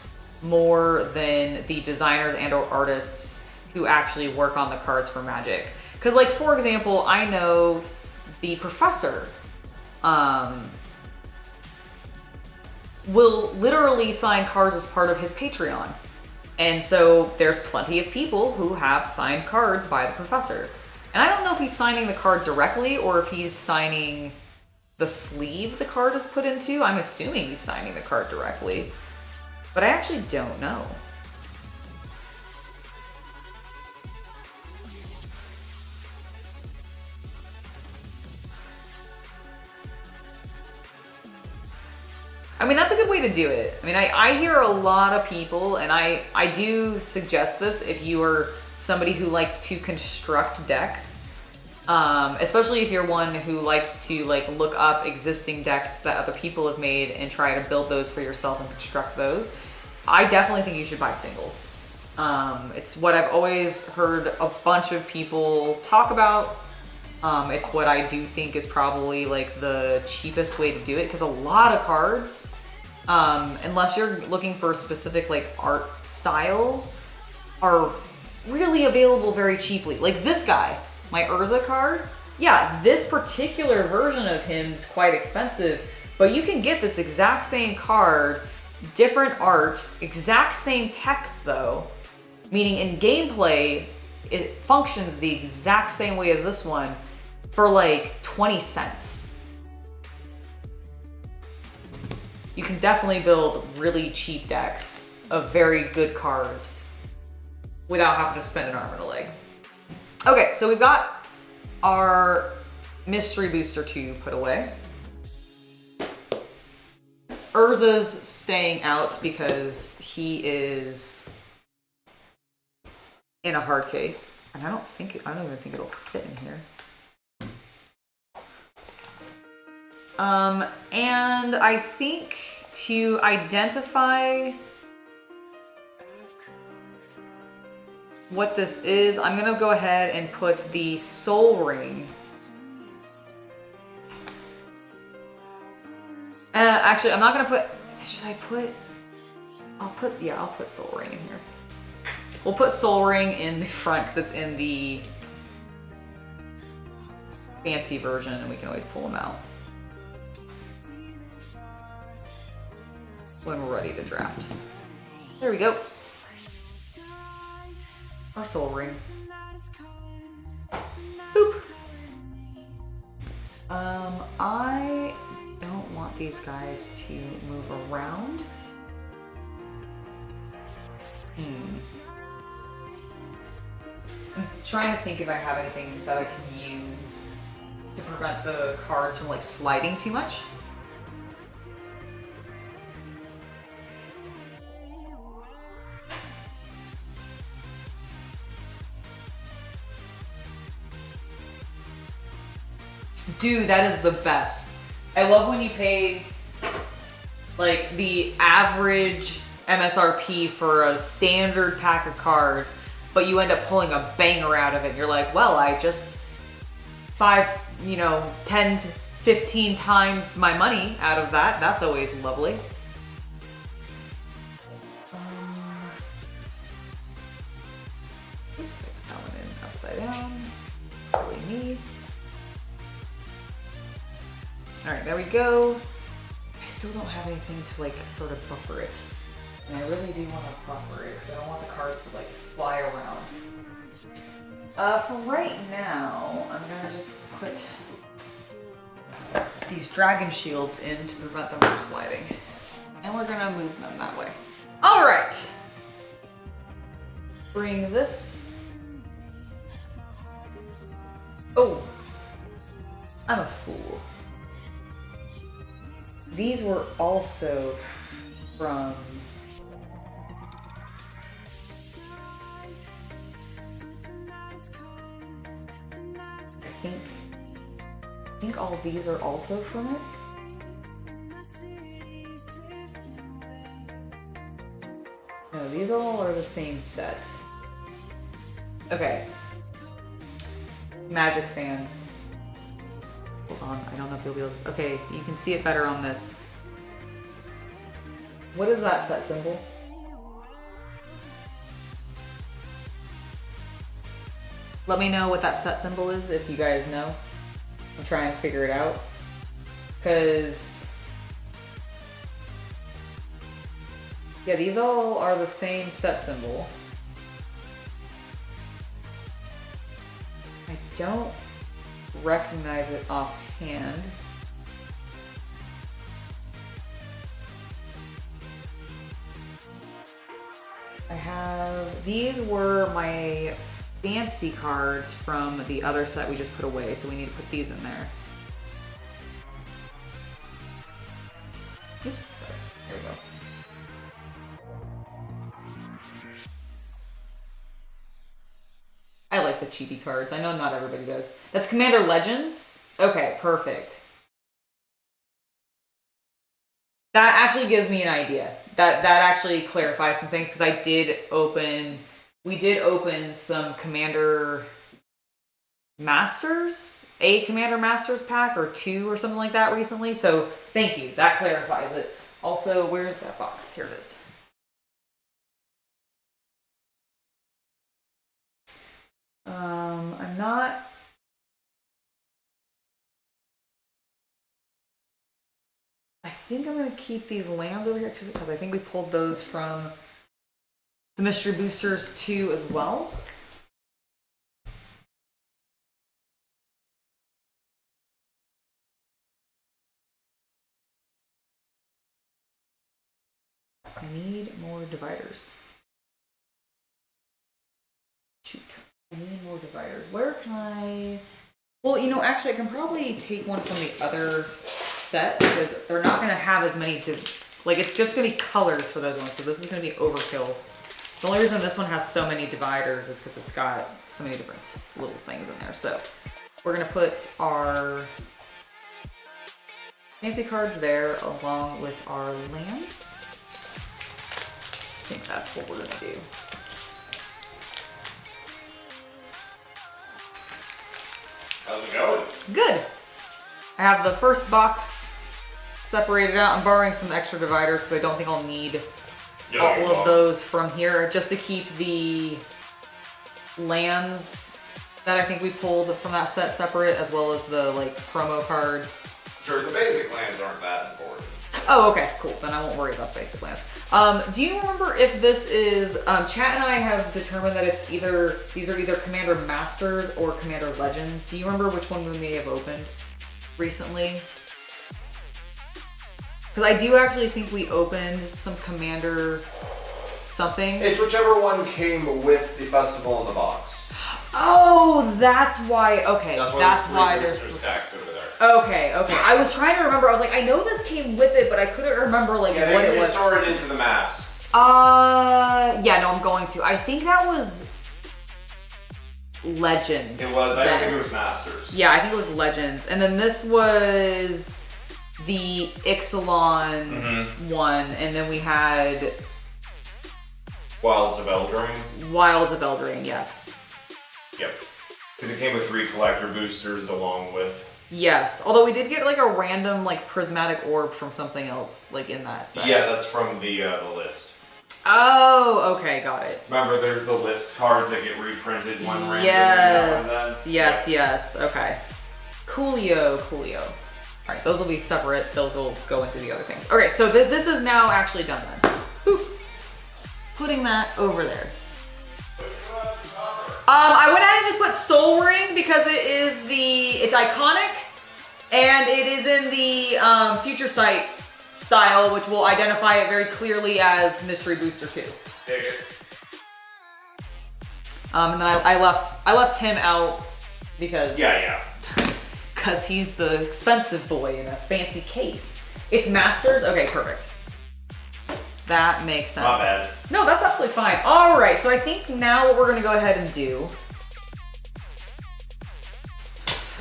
more than the designers and or artists who actually work on the cards for Magic? Because like, for example, I know the professor will literally sign cards as part of his Patreon. And so there's plenty of people who have signed cards by the professor. And I don't know if he's signing the card directly or if he's signing the sleeve the card is put into. I'm assuming he's signing the card directly, but I actually don't know. I mean, that's a good way to do it. I mean, I hear a lot of people, and I do suggest this if you are somebody who likes to construct decks, especially if you're one who likes to like look up existing decks that other people have made and try to build those for yourself and construct those. I definitely think you should buy singles. It's what I've always heard a bunch of people talk about. It's what I do think is probably like the cheapest way to do it, because a lot of cards, unless you're looking for a specific like art style, are really available very cheaply. Like this guy, my Urza card, yeah, this particular version of him is quite expensive, but you can get this exact same card, different art, exact same text though, meaning in gameplay, it functions the exact same way as this one for like 20 cents. You can definitely build really cheap decks of very good cards without having to spend an arm and a leg. Okay, so we've got our Mystery Booster 2 put away. Urza's staying out because he is in a hard case. And I don't even think it'll fit in here. And I think to identify what this is, I'm gonna go ahead and put the Soul Ring. Actually, I'm not gonna put, should I put, I'll put Soul Ring in here. We'll put Soul Ring in the front because it's in the fancy version and we can always pull them out when we're ready to draft. There we go. Our Soul Ring. Boop. I don't want these guys to move around. I'm trying to think if I have anything that I can use to prevent the cards from like sliding too much. Dude, that is the best. I love when you pay like the average MSRP for a standard pack of cards, but you end up pulling a banger out of it. You're like, well, I just 10 to 15 times my money out of that. That's always lovely. Oops, I put that one in upside down. Silly me. All right, there we go. I still don't have anything to like sort of buffer it. And I really do want to buffer it because I don't want the cards to like fly around. For right now, I'm gonna just put these dragon shields in to prevent them from sliding. And we're gonna move them that way. All right. Bring this. Oh, I'm a fool. These were also from I think all of these are also from it. No, these all are the same set. Okay. Magic fans. Hold on, I don't know if you'll be able to... Okay, you can see it better on this. What is that set symbol? Let me know what that set symbol is if you guys know. I'm trying to figure it out. Because... yeah, these all are the same set symbol. I don't recognize it offhand. I have... these were my fancy cards from the other set we just put away, so we need to put these in there. Oops, sorry. Here we go. I like the chibi cards. I know not everybody does. That's Commander Legends? Okay, perfect. That actually gives me an idea. That actually clarifies some things, because we did open some Commander Masters, a Commander Masters pack, or 2 or something like that recently, so thank you. That clarifies it. Also, where's that box? Here it is. I'm not... I think I'm going to keep these lands over here because I think we pulled those from the Mystery Boosters 2 as well. I need more dividers. Shoot. I need more dividers. Where can I... well, you know, actually I can probably take one from the other set because they're not going to have as many... like, it's just going to be colors for those ones, so this is going to be overkill. The only reason this one has so many dividers is because it's got so many different little things in there. So we're going to put our fancy cards there along with our lands. I think that's what we're going to do.
How's it going?
Good. I have the first box separated out. I'm borrowing some extra dividers because I don't think I'll need all of those from here, just to keep the lands that I think we pulled from that set separate, as well as the like promo cards.
Sure, the basic lands aren't that important.
Oh, okay, cool. Then I won't worry about basic lands. Do you remember if this is... Chat and I have determined that it's either... these are either Commander Masters or Commander Legends. Do you remember which one we may have opened recently? Because I do actually think we opened some Commander something.
It's whichever one came with the festival in the box.
Oh, that's why. Okay,
that's why there's stacks over there.
Okay. I was trying to remember. I was like, I know this came with it, but I couldn't remember like what it was.
Store it into the mask.
Yeah, no, I'm going to. I think that was Legends.
It was. I don't think it was Masters.
Yeah, I think it was Legends, and then this was the Ixalan one, and then we had
Wilds of Eldraine.
Wilds of Eldraine, yes.
Yep. Because it came with 3 collector boosters along with...
yes, although we did get like a random like prismatic orb from something else like in that set.
Yeah, that's from the list.
Oh, okay, got it.
Remember, there's the list cards that get reprinted one randomly
yes,
now and then?
Yes, okay. Coolio. Alright, those will be separate. Those will go into the other things. Okay, so this is now actually done then. Whew. Putting that over there. I went ahead and just put Soul Ring because it's iconic. And it is in the Future Sight style, which will identify it very clearly as Mystery Booster 2.
Dig it.
And then I left him out because because he's the expensive boy in a fancy case. It's Masters. Okay, perfect. That makes sense.
Not bad.
No, that's absolutely fine. All right, so I think now what we're gonna go ahead and do.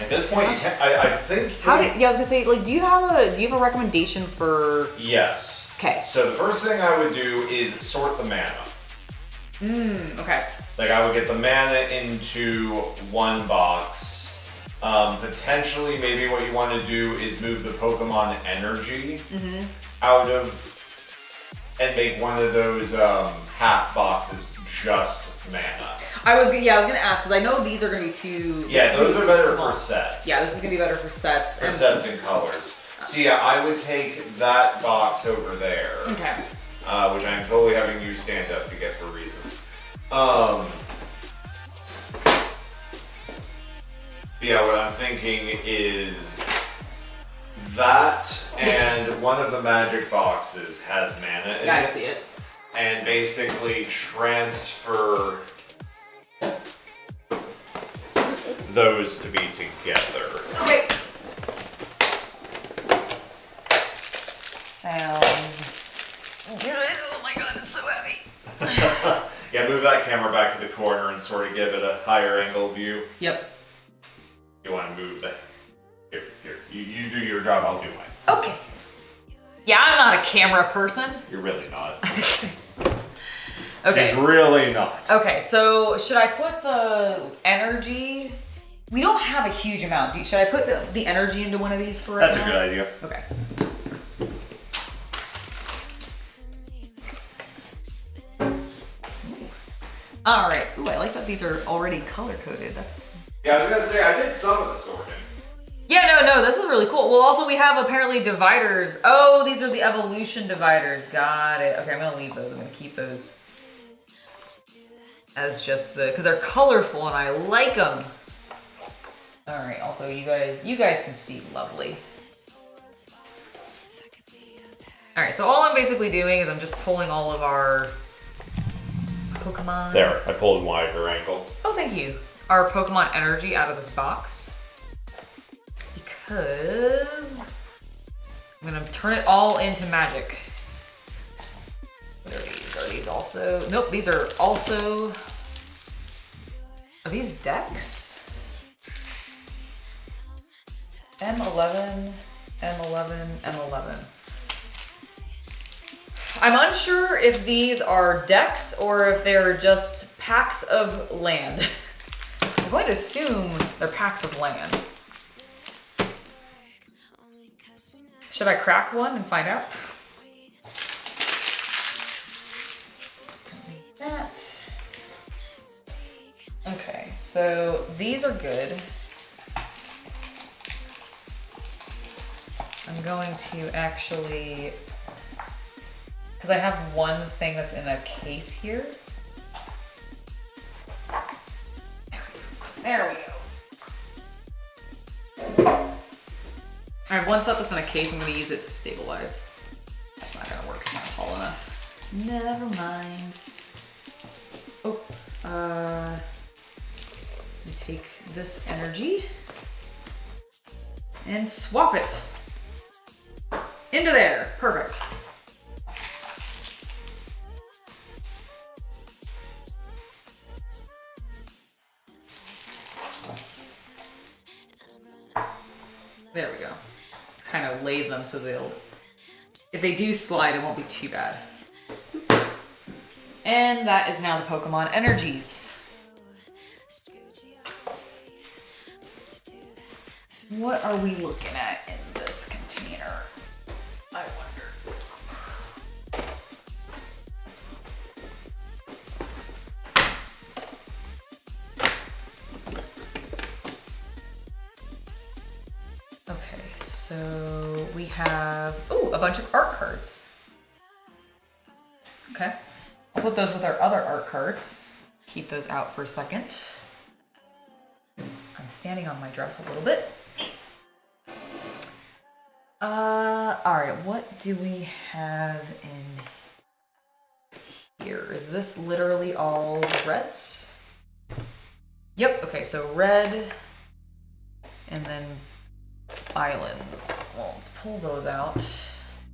At this point, I think.
I was gonna say, like, do you have a recommendation for?
Yes.
Okay.
So the first thing I would do is sort the mana.
Okay.
Like I would get the mana into one box. Potentially, maybe what you want to do is move the Pokemon energy out of, and make one of those half boxes just mana.
I was gonna ask because I know these are gonna be too.
Yeah, those are better for sets.
Yeah, this is gonna be better for sets.
For sets and colors. So yeah, I would take that box over there.
Okay.
Which I am totally having you stand up to get for reasons. Yeah, what I'm thinking is that, and one of the magic boxes has mana in it.
Yeah, I see it.
And basically transfer those to be together.
Okay. Sounds good. Oh my god, it's so heavy.
Yeah, move that camera back to the corner and sort of give it a higher angle view.
Yep.
You want to move that. Here. You do your job, I'll do mine.
Okay. Yeah, I'm not a camera person.
You're really not.
Okay.
She's really not.
Okay, so should I put the energy? We don't have a huge amount. Should I put the energy into one of these for right
That's
now?
a good idea.
Okay. All right. Ooh, I like that these are already color-coded. That's...
Yeah, I was gonna say, I did some of the sorting.
Yeah, no, this is really cool. Well, also we have apparently dividers. Oh, these are the evolution dividers. Got it. Okay, I'm gonna leave those. I'm gonna keep those as just because they're colorful and I like them. All right. Also, you guys can see lovely. All right. So all I'm basically doing is I'm just pulling all of our Pokemon.
There, I pulled wider angle.
Oh, thank you. Our Pokemon energy out of this box. Because I'm gonna turn it all into magic. What are these? Are these also? Nope, these are also. Are these decks? M11, M11, M11. I'm unsure if these are decks or if they're just packs of land. I'm going to assume they're packs of land. Should I crack one and find out? That. Okay, so these are good. I'm going to actually, because I have one thing that's in a case here. There we go. I have one set that's in a case. I'm going to use it to stabilize. That's not going to work. It's not tall enough. Never mind. Oh, let me take this energy and swap it into there. Perfect. There we go. Kind of lay them so they'll, if they do slide, it won't be too bad. And that is now the Pokemon energies. What are we looking at in this container? I wonder. Okay, so we have, a bunch of art cards. Okay, I'll put those with our other art cards. Keep those out for a second. I'm standing on my dress a little bit. Alright, what do we have in here? Is this literally all reds? Yep, okay, so red, and then islands. Well, let's pull those out.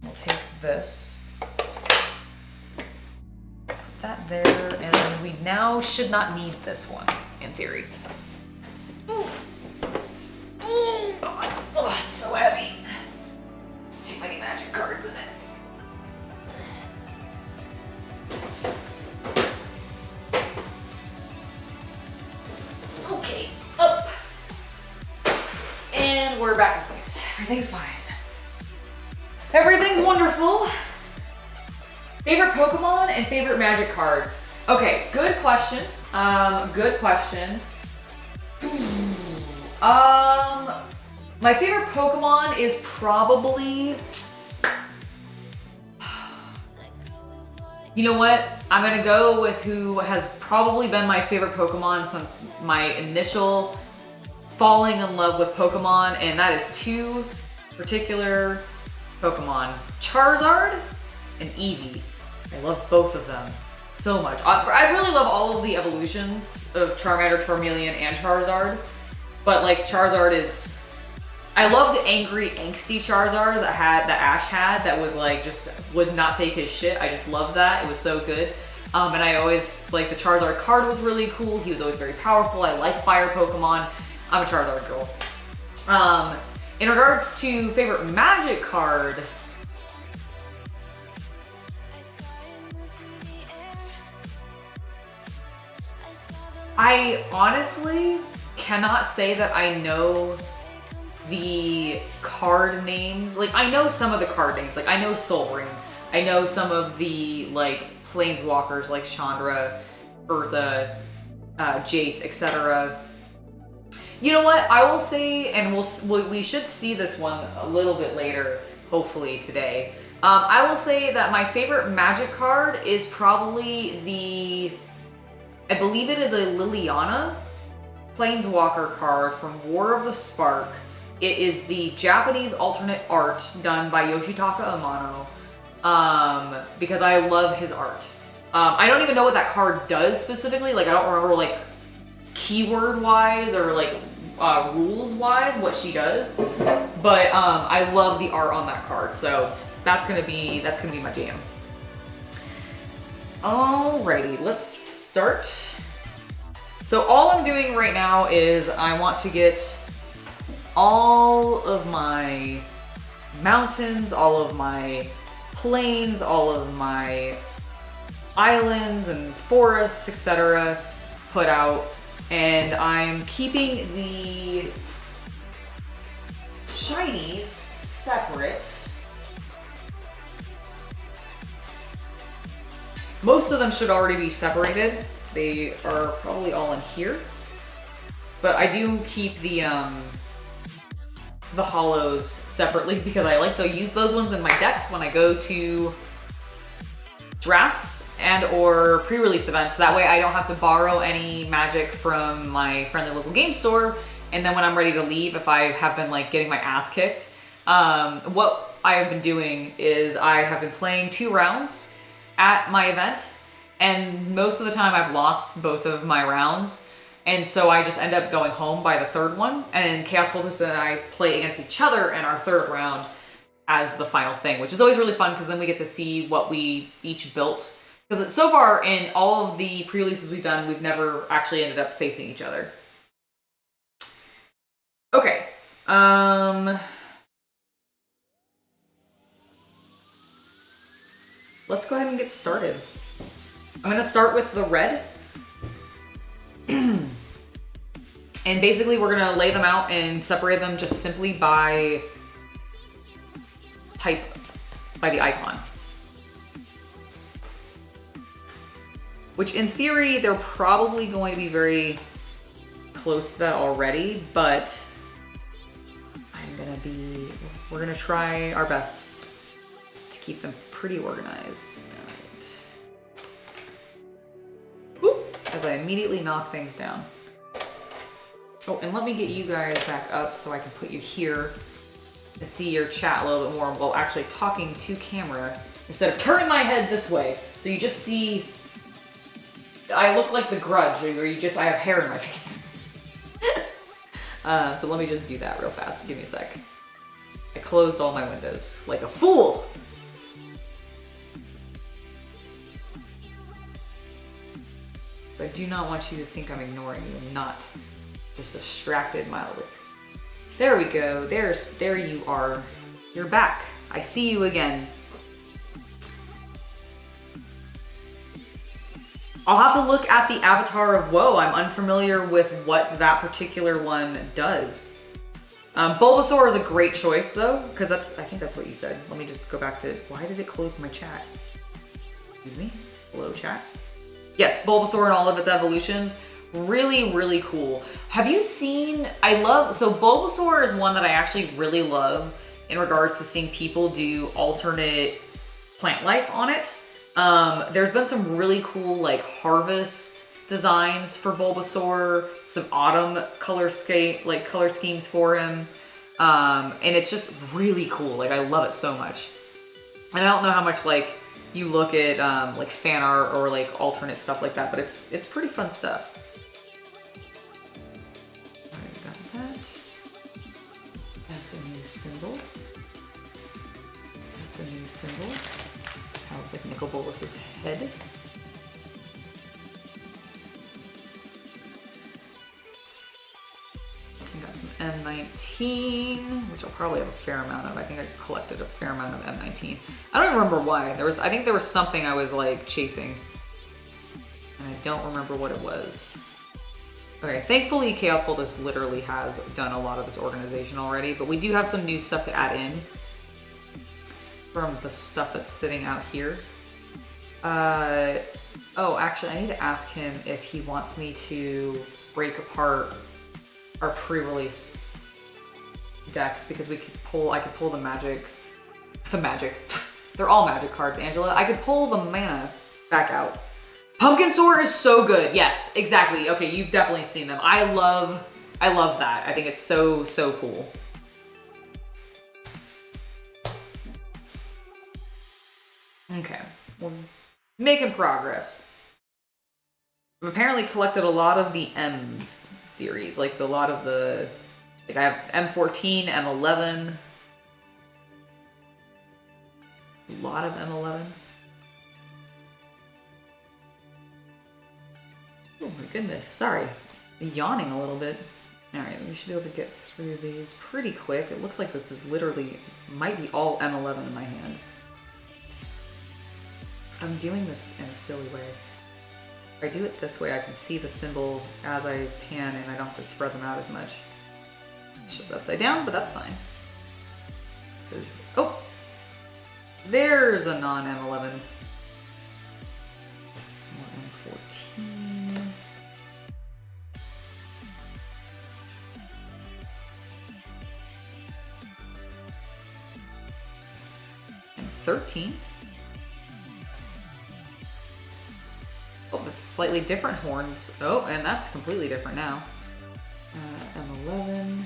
We'll take this, put that there, and then we now should not need this one, in theory. Oof. Oh, God. Oh, it's so heavy. It's too many magic cards in it. Okay, up. And we're back in place. Everything's fine. Everything's wonderful. Favorite Pokemon and favorite Magic card. Okay, good question. Good question. My favorite Pokemon is probably... You know what? I'm gonna go with who has probably been my favorite Pokemon since my initial falling in love with Pokemon, and that is two particular Pokemon. Charizard and Eevee. I love both of them so much. I really love all of the evolutions of Charmander, Charmeleon, and Charizard, but like Charizard is... I loved angry, angsty Charizard that Ash had, that was like, just would not take his shit. I just loved that. It was so good. And I always, like, the Charizard card was really cool. He was always very powerful. I like fire Pokemon. I'm a Charizard girl. In regards to favorite Magic card, I honestly cannot say that I know the card names. Like, I know some of the card names. Like, I know Soul Ring. I know some of the, like, Planeswalkers, like Chandra, Urza, Jace, etc. You know what? I will say, and we should see this one a little bit later, hopefully today. I will say that my favorite Magic card is probably the... I believe it is a Liliana Planeswalker card from War of the Spark. It is the Japanese alternate art done by Yoshitaka Amano, because I love his art. I don't even know what that card does specifically. Like, I don't remember, like, keyword-wise or, like, rules-wise what she does. But I love the art on that card, so that's gonna be my jam. Alrighty, let's start. So all I'm doing right now is I want to get all of my mountains, all of my plains, all of my islands and forests, etc. put out, and I'm keeping the shinies separate. Most of them should already be separated. They are probably all in here. But I do keep the hollows separately because I like to use those ones in my decks when I go to drafts and or pre-release events. That way I don't have to borrow any magic from my friendly local game store, and then when I'm ready to leave, if I have been like getting my ass kicked, what I have been doing is I have been playing 2 rounds at my event, and most of the time I've lost both of my rounds, and so I just end up going home by the 3rd one, and Chaos Cultist and I play against each other in our 3rd round as the final thing, which is always really fun because then we get to see what we each built. Because so far in all of the pre-releases we've done, we've never actually ended up facing each other. Okay. Let's go ahead and get started. I'm gonna start with the red. And basically we're gonna lay them out and separate them just simply by type, by the icon. Which in theory, they're probably going to be very close to that already, but we're gonna try our best to keep them pretty organized. As I immediately knock things down. Oh, and let me get you guys back up so I can put you here. to see your chat a little bit more while actually talking to camera instead of turning my head this way. So you just see, I look like the Grudge, or I have hair in my face. So let me just do that real fast. Give me a sec. I closed all my windows like a fool. I do not want you to think I'm ignoring you. I'm not. Just distracted mildly. There we go. There you are. You're back. I see you again. I'll have to look at the avatar of Woe. I'm unfamiliar with what that particular one does. Bulbasaur is a great choice though, because I think that's what you said. Let me just go back to, why did it close my chat? Excuse me? Hello, chat? Yes, Bulbasaur and all of its evolutions. Really, really cool. Have you seen, so Bulbasaur is one that I actually really love in regards to seeing people do alternate plant life on it. There's been some really cool like harvest designs for Bulbasaur, some autumn color schemes for him. And it's just really cool. Like, I love it so much. And I don't know how much like you look at like fan art or like alternate stuff like that, but it's pretty fun stuff. Alright, got that. That's a new symbol. That's a new symbol. That looks like Nicol Bolas's head. We got some M19, which I'll probably have a fair amount of. I think I collected a fair amount of M19. I don't remember why. I think there was something I was like chasing, and I don't remember what it was. Okay, thankfully Chaos Cultist literally has done a lot of this organization already, but we do have some new stuff to add in from the stuff that's sitting out here. Oh, actually, I need to ask him if he wants me to break apart our pre-release decks, because I could pull the magic. They're all magic cards, Angela. I could pull the mana back out. Pumpkinsaur is so good. Yes, exactly. Okay, you've definitely seen them. I love that. I think it's so cool. Okay, we're making progress. I've apparently collected a lot of the M's series, like I have M14, M11. A lot of M11. Oh my goodness, sorry. I'm yawning a little bit. Alright, we should be able to get through these pretty quick. It looks like this is literally, might be all M11 in my hand. I'm doing this in a silly way. If I do it this way, I can see the symbol as I pan and I don't have to spread them out as much. It's just upside down, but that's fine. Oh! There's a non-M11. Some more M14. M13. Oh, that's slightly different horns. Oh, and that's completely different now. M11.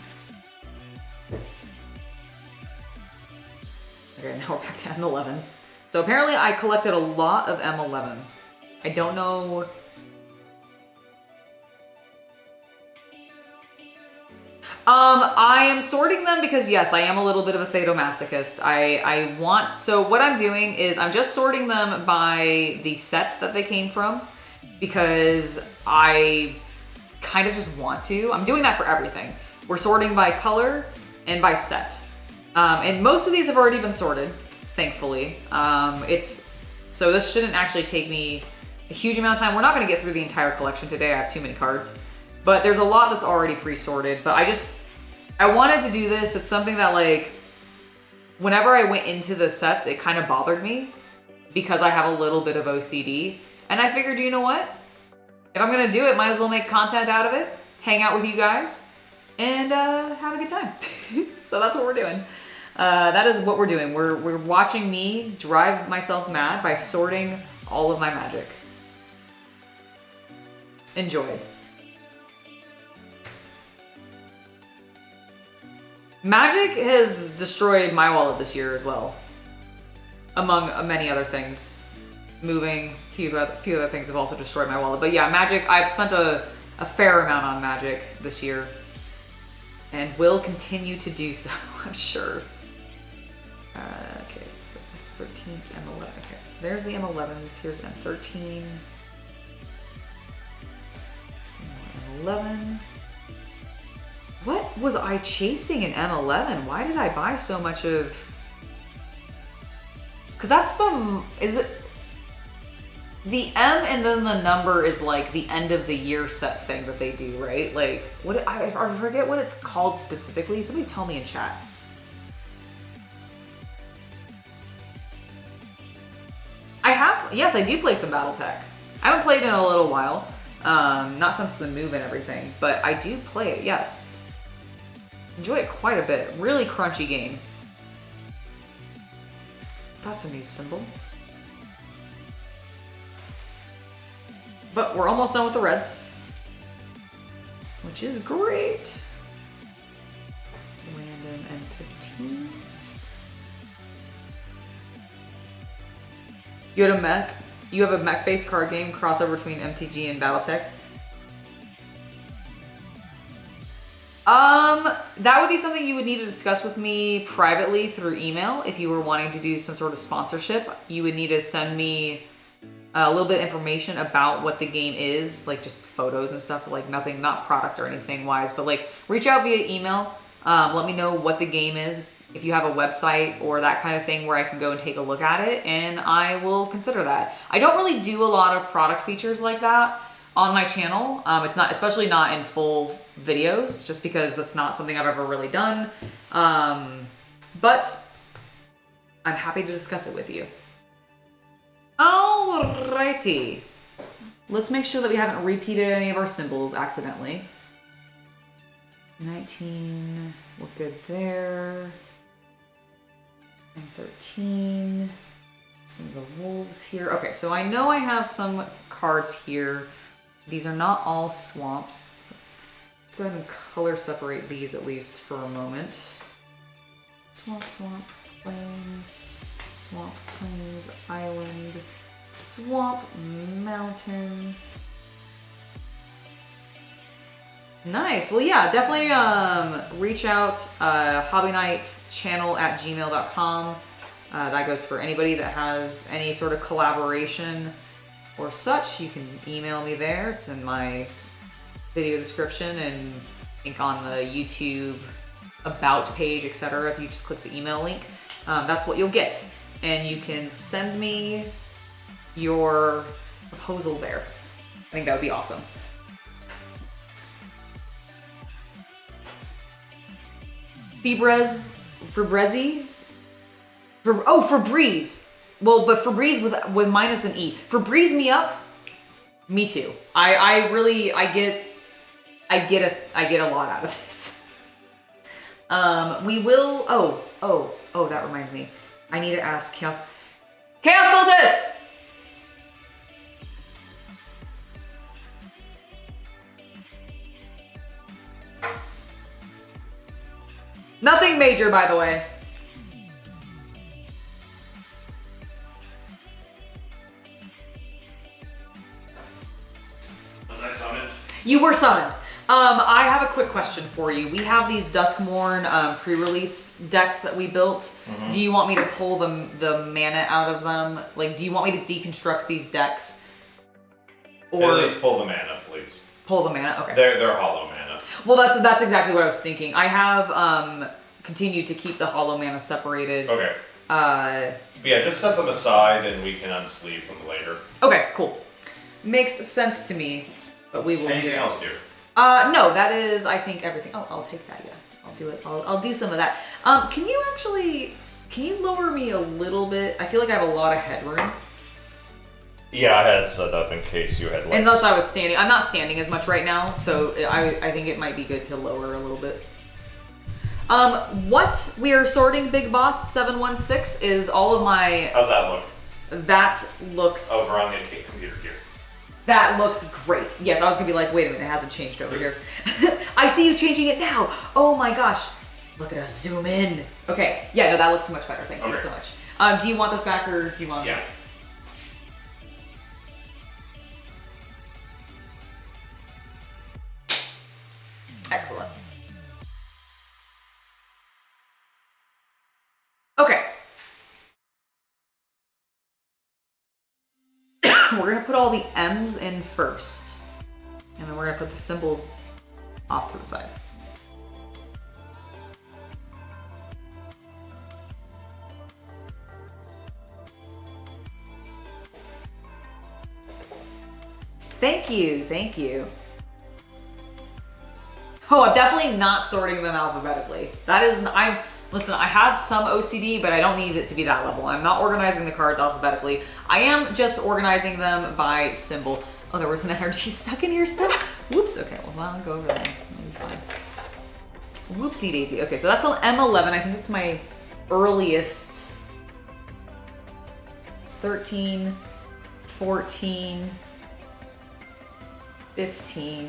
Okay, now we're back to M11s. So apparently I collected a lot of M11. I don't know... I am sorting them because yes, I am a little bit of a sadomasochist. So what I'm doing is I'm just sorting them by the set that they came from, because I kind of just want to. I'm doing that for everything. We're sorting by color and by set. And most of these have already been sorted, thankfully. So this shouldn't actually take me a huge amount of time. We're not gonna get through the entire collection today. I have too many cards. But there's a lot that's already pre-sorted. But I wanted to do this. It's something that like, whenever I went into the sets, it kind of bothered me because I have a little bit of OCD. And I figured, you know what? If I'm gonna do it, might as well make content out of it, hang out with you guys, and have a good time. So that's what we're doing. That is what we're doing. We're watching me drive myself mad by sorting all of my magic. Enjoy. Magic has destroyed my wallet this year as well. Among many other things. Moving, few other things have also destroyed my wallet. But yeah, Magic, I've spent a fair amount on Magic this year. And will continue to do so, I'm sure. Okay, so that's 13, M11. Okay, so there's the M11s. Here's M13. Some more M11. What was I chasing in M11? Why did I buy so much of... Because that's the... Is it... The M and then the number is like the end of the year set thing that they do, right? Like, what I forget what it's called specifically. Somebody tell me in chat. Yes, I do play some BattleTech. I haven't played in a little while. Not since the move and everything, but I do play it, yes. Enjoy it quite a bit. Really crunchy game. That's a new symbol. But we're almost done with the reds, which is great. Random M15s. You have a mech-based card game crossover between MTG and BattleTech. That would be something you would need to discuss with me privately through email. If you were wanting to do some sort of sponsorship, you would need to send me a little bit of information about what the game is, like just photos and stuff, like nothing, not product or anything wise, but like reach out via email. Let me know what the game is, if you have a website or that kind of thing where I can go and take a look at it, and I will consider that. I don't really do a lot of product features like that on my channel. It's not, especially not in full videos, just because that's not something I've ever really done. But I'm happy to discuss it with you. Alrighty. Let's make sure that we haven't repeated any of our symbols accidentally. 19, we're good there. And 13. Some of the wolves here. Okay, so I know I have some cards here. These are not all swamps. Let's go ahead and color separate these at least for a moment. Swamp, plains, swamp, plains, island, swamp, mountain. Nice. Well, yeah, definitely reach out, hobbynightchannel@gmail.com. That goes for anybody that has any sort of collaboration or such. You can email me there. It's in my video description and I think on the YouTube about page, etc. If you just click the email link, that's what you'll get. And you can send me your proposal there. I think that would be awesome. Febreze? Febreze. Well, but Febreze with minus an E. Febreze me up. Me too. I really get a lot out of this. We will. Oh, that reminds me. I need to ask Chaos Cultist. Nothing major, by the way.
Was I summoned?
You were summoned. I have a quick question for you. We have these Duskmourn pre-release decks that we built. Mm-hmm. Do you want me to pull the mana out of them? Like, do you want me to deconstruct these decks? Or
at least pull the mana, please.
Pull the mana? Okay.
They're hollow mana.
Well, that's exactly what I was thinking. I have continued to keep the hollow mana separated.
Okay. Yeah, just set them aside and we can unsleeve them later.
Okay, cool. Makes sense to me, but we will
Anything else, dude?
No, that is, I think, everything. Oh, I'll take that, yeah. I'll do it. I'll do some of that. Can you lower me a little bit? I feel like I have a lot of headroom.
Yeah, I had set up in case you had like...
Unless I was standing. I'm not standing as much right now, so I think it might be good to lower a little bit. What we are sorting, Big Boss 716, is all of my...
How's that look?
That looks...
Over on the computer here.
That looks great. Yes, I was gonna be like, wait a minute, it hasn't changed over here. I see you changing it now. Oh my gosh. Look at us zoom in. Okay, yeah, no, that looks much better. Thank you so much. Do you want this back or do you want?
Yeah.
Excellent. Okay. We're gonna put all the M's in first, and then we're gonna put the symbols off to the side. Thank you, thank you. Oh, I'm definitely not sorting them alphabetically. Listen, I have some OCD, but I don't need it to be that level. I'm not organizing the cards alphabetically. I am just organizing them by symbol. Oh, there was an energy stuck in here still? Whoops, okay, well, I'll go over there. It'll be fine. Whoopsie daisy. Okay, so that's an M11. I think it's my earliest. 13, 14, 15.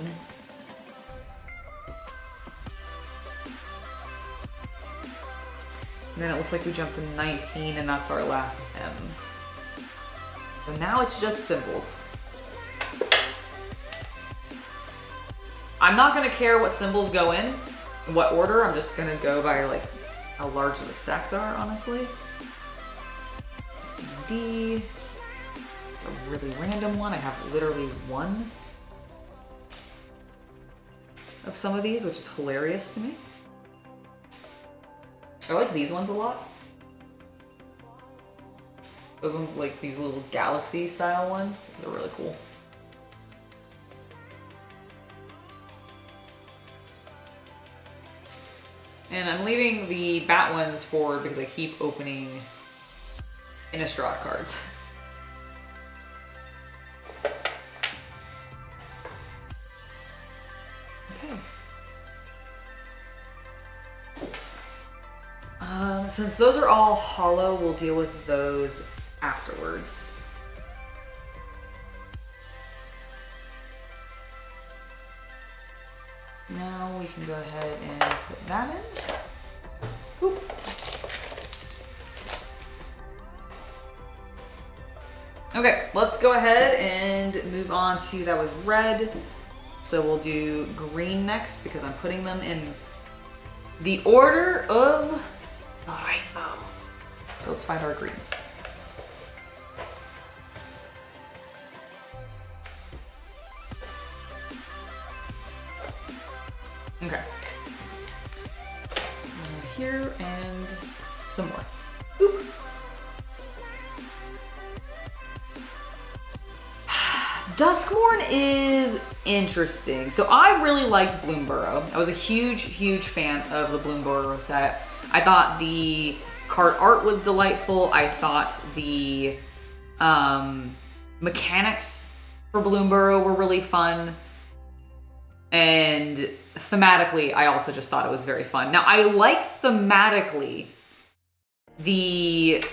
And then it looks like we jumped to 19 and that's our last M. So now it's just symbols. I'm not gonna care what symbols go in what order. I'm just gonna go by like how large the stacks are, honestly. D. It's a really random one. I have literally one of some of these, which is hilarious to me. I like these ones a lot. Those ones, like these little galaxy style ones, they're really cool. And I'm leaving the bat ones for because I keep opening Innistrad cards. Since those are all hollow, we'll deal with those afterwards. Now we can go ahead and put that in. Oop. Okay, let's go ahead and move on to, that was red. So we'll do green next because I'm putting them in the order of the rainbow. So let's find our greens. Okay. Here and some more. Oop. Duskmorn is interesting. So I really liked Bloomburrow. I was a huge fan of the Bloomburrow set. I thought the card art was delightful. I thought the mechanics for Bloomburrow were really fun. And thematically, I also just thought it was very fun. Now, I like thematically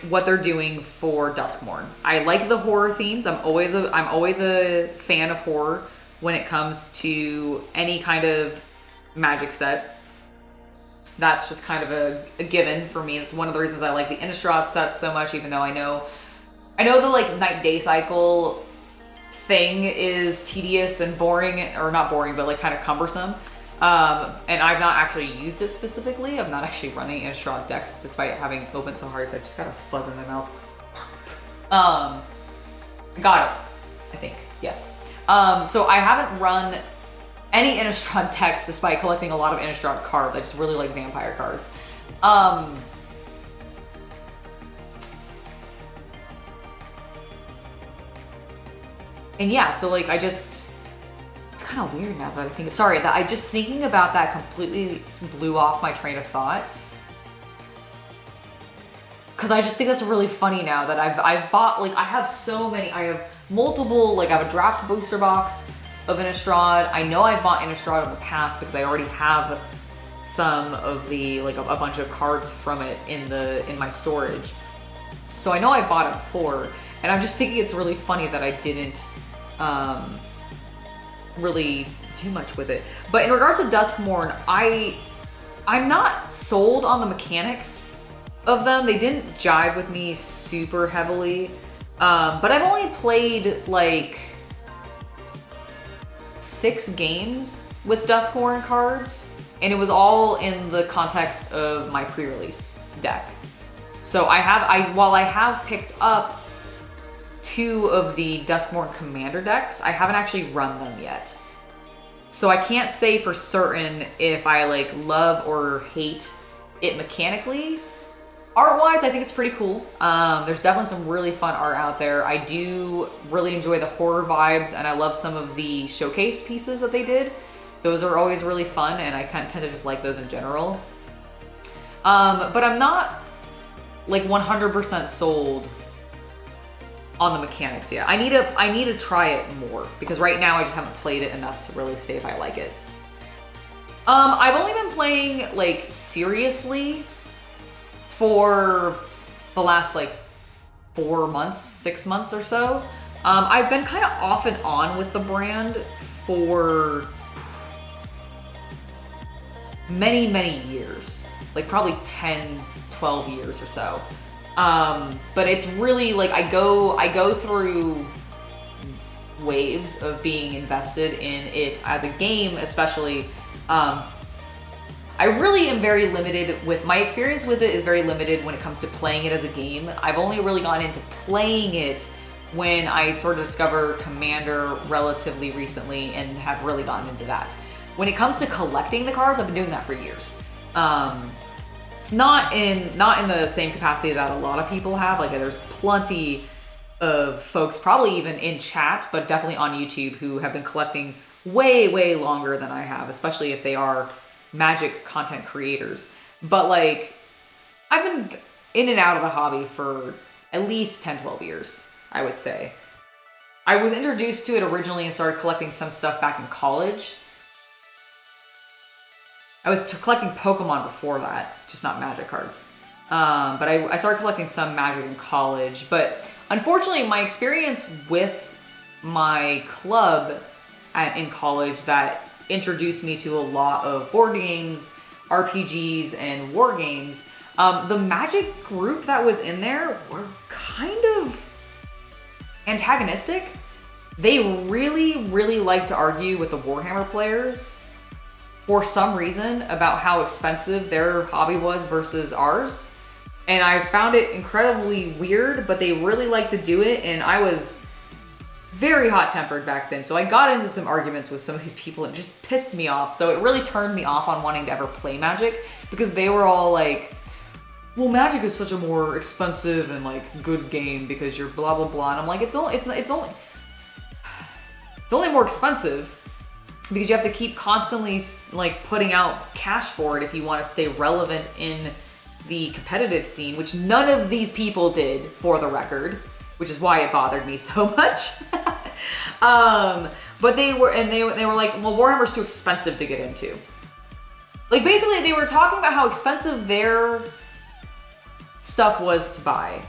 what they're doing for Duskmorn. I like the horror themes. I'm always a fan of horror when it comes to any kind of Magic set. That's just kind of a given for me. It's one of the reasons I like the Innistrad sets so much, even though I know the like night-day cycle thing is tedious and boring, or not boring, but like kind of cumbersome. And I've not actually used it specifically. I'm not actually running Innistrad decks despite having opened so hard, so I just got a fuzz in my mouth. Got it, I think, yes. So I haven't run any Innistrad decks despite collecting a lot of Innistrad cards. I just really like vampire cards. And yeah, so like it's kind of weird now that I think that I just thinking about that completely blew off my train of thought. Cause I just think that's really funny now that I've bought, like I have multiple, like I have a draft booster box of Innistrad. I know I've bought Innistrad in the past because I already have some of the, like a bunch of cards from it in my storage. So I know I bought it before, and I'm just thinking it's really funny that I didn't really do much with it. But in regards to Duskmorn, I'm not sold on the mechanics of them. They didn't jive with me super heavily. But I've only played like 6 games with Duskhorn cards, and it was all in the context of my pre-release deck. So while I have picked up 2 of the Duskhorn Commander decks, I haven't actually run them yet. So I can't say for certain if I like love or hate it mechanically. Art-wise, I think it's pretty cool. There's definitely some really fun art out there. I do really enjoy the horror vibes, and I love some of the showcase pieces that they did. Those are always really fun, and I kind of tend to just like those in general. But I'm not like 100% sold on the mechanics yet. I need to try it more, because right now I just haven't played it enough to really say if I like it. I've only been playing like seriously for the last like 4 months, 6 months or so. I've been kind of off and on with the brand for many, many years, like probably 10, 12 years or so. But it's really like I go through waves of being invested in it as a game, especially. I really am very limited with my experience with it is very limited when it comes to playing it as a game. I've only really gotten into playing it when I sort of discovered Commander relatively recently and have really gotten into that. When it comes to collecting the cards, I've been doing that for years. Not in the same capacity that a lot of people have. Like there's plenty of folks, probably even in chat, but definitely on YouTube, who have been collecting way, way longer than I have, especially if they are Magic content creators. But like, I've been in and out of the hobby for at least 10, 12 years, I would say. I was introduced to it originally and started collecting some stuff back in college. I was collecting Pokemon before that, just not Magic cards. But I started collecting some Magic in college. But unfortunately, my experience with my club in college that introduced me to a lot of board games, RPGs, and war games. The Magic group that was in there were kind of antagonistic. They really, really like to argue with the Warhammer players for some reason about how expensive their hobby was versus ours. And I found it incredibly weird, but they really like to do it, and I was very hot-tempered back then, so I got into some arguments with some of these people and it just pissed me off. So it really turned me off on wanting to ever play Magic, because they were all like, well, Magic is such a more expensive and like good game because you're blah blah blah. And I'm like, it's only more expensive because you have to keep constantly like putting out cash for it if you want to stay relevant in the competitive scene, which none of these people did, for the record, which is why it bothered me so much. But they were like, well, Warhammer's too expensive to get into. Like basically they were talking about how expensive their stuff was to buy,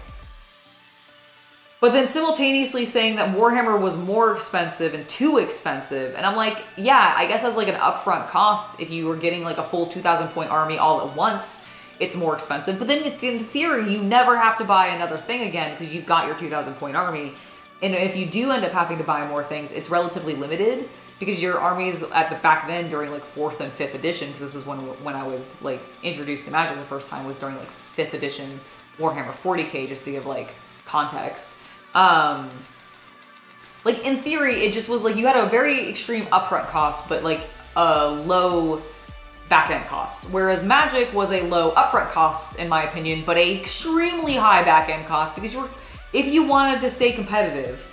but then simultaneously saying that Warhammer was more expensive and too expensive. And I'm like, yeah, I guess as like an upfront cost, if you were getting like a full 2,000 point army all at once, it's more expensive. But then in theory, you never have to buy another thing again because you've got your 2,000 point army. And if you do end up having to buy more things, it's relatively limited because your armies at the back then during like 4th and 5th edition, because this is when I was like introduced to Magic the first time, was during like 5th edition Warhammer 40k, just to give like context. Like in theory, it just was like you had a very extreme upfront cost, but like a low back-end cost. Whereas Magic was a low upfront cost, in my opinion, but a extremely high back-end cost because if you wanted to stay competitive,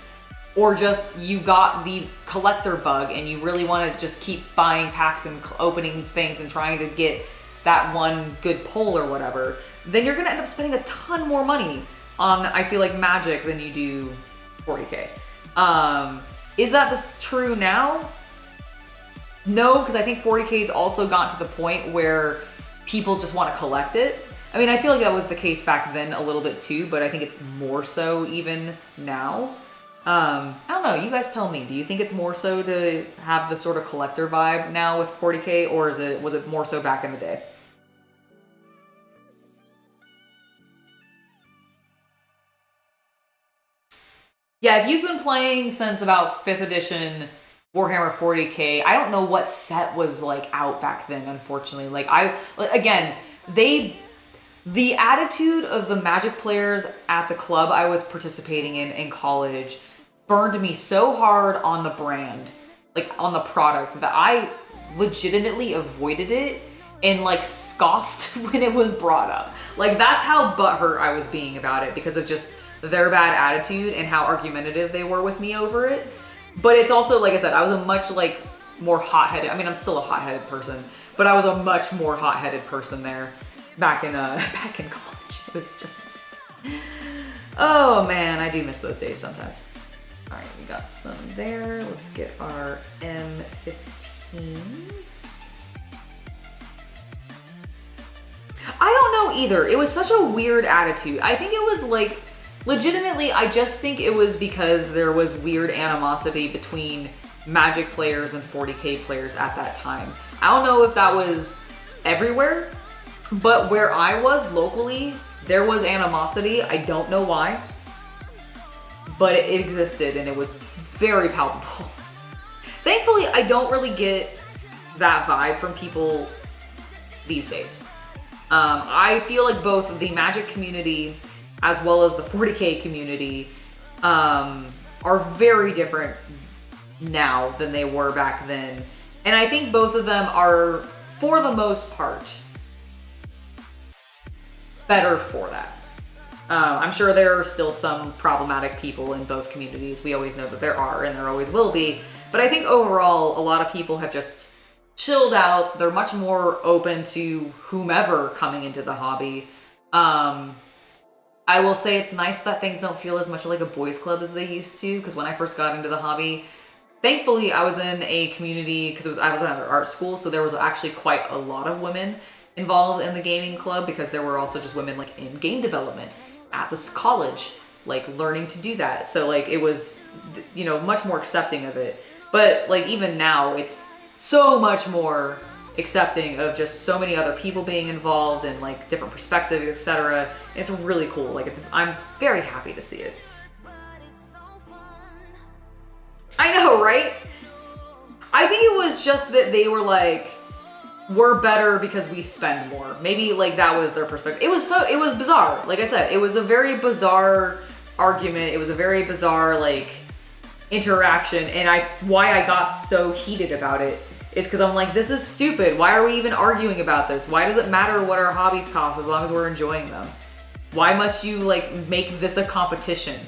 or just you got the collector bug and you really want to just keep buying packs and opening things and trying to get that one good pull or whatever, then you're going to end up spending a ton more money on, I feel like, Magic than you do 40k. Is that true now? No, because I think 40k's also gotten to the point where people just want to collect it. I mean, I feel like that was the case back then a little bit too, but I think it's more so even now. I don't know, you guys tell me. Do you think it's more so to have the sort of collector vibe now with 40k, or was it more so back in the day? Yeah, if you've been playing since about 5th edition Warhammer 40k, I don't know what set was like out back then, unfortunately. Again, the attitude of the Magic players at the club I was participating in college burned me so hard on the brand, like on the product, that I legitimately avoided it and like scoffed when it was brought up. Like that's how butthurt I was being about it because of just their bad attitude and how argumentative they were with me over it. But it's also, like I said, I was a much like more hot-headed, I mean, I'm still a hot-headed person, but I was a much more hot-headed person there back in college. It was just, oh man, I do miss those days sometimes. All right, we got some there. Let's get our M15s. I don't know either. It was such a weird attitude. I think it was like, legitimately, I just think it was because there was weird animosity between Magic players and 40k players at that time. I don't know if that was everywhere, but where I was locally, there was animosity. I don't know why, but it existed and it was very palpable. Thankfully, I don't really get that vibe from people these days. I feel like both the Magic community as well as the 40k community are very different now than they were back then. And I think both of them are, for the most part, better for that. I'm sure there are still some problematic people in both communities. We always know that there are, and there always will be. But I think overall, a lot of people have just chilled out. They're much more open to whomever coming into the hobby. I will say it's nice that things don't feel as much like a boys club as they used to, because when I first got into the hobby, thankfully I was in a community, because I was at an art school, so there was actually quite a lot of women involved in the gaming club, because there were also just women like in game development at this college, like learning to do that. So like it was, you know, much more accepting of it. But like even now, it's so much more accepting of just so many other people being involved and like different perspectives, etc. It's really cool. Like I'm very happy to see it. I know, right? I think it was just that they were like, we're better because we spend more. Maybe like that was their perspective. It was bizarre. Like I said, it was a very bizarre argument. It was a very bizarre like interaction, and why I got so heated about it is because I'm like, this is stupid. Why are we even arguing about this? Why does it matter what our hobbies cost as long as we're enjoying them? Why must you like make this a competition?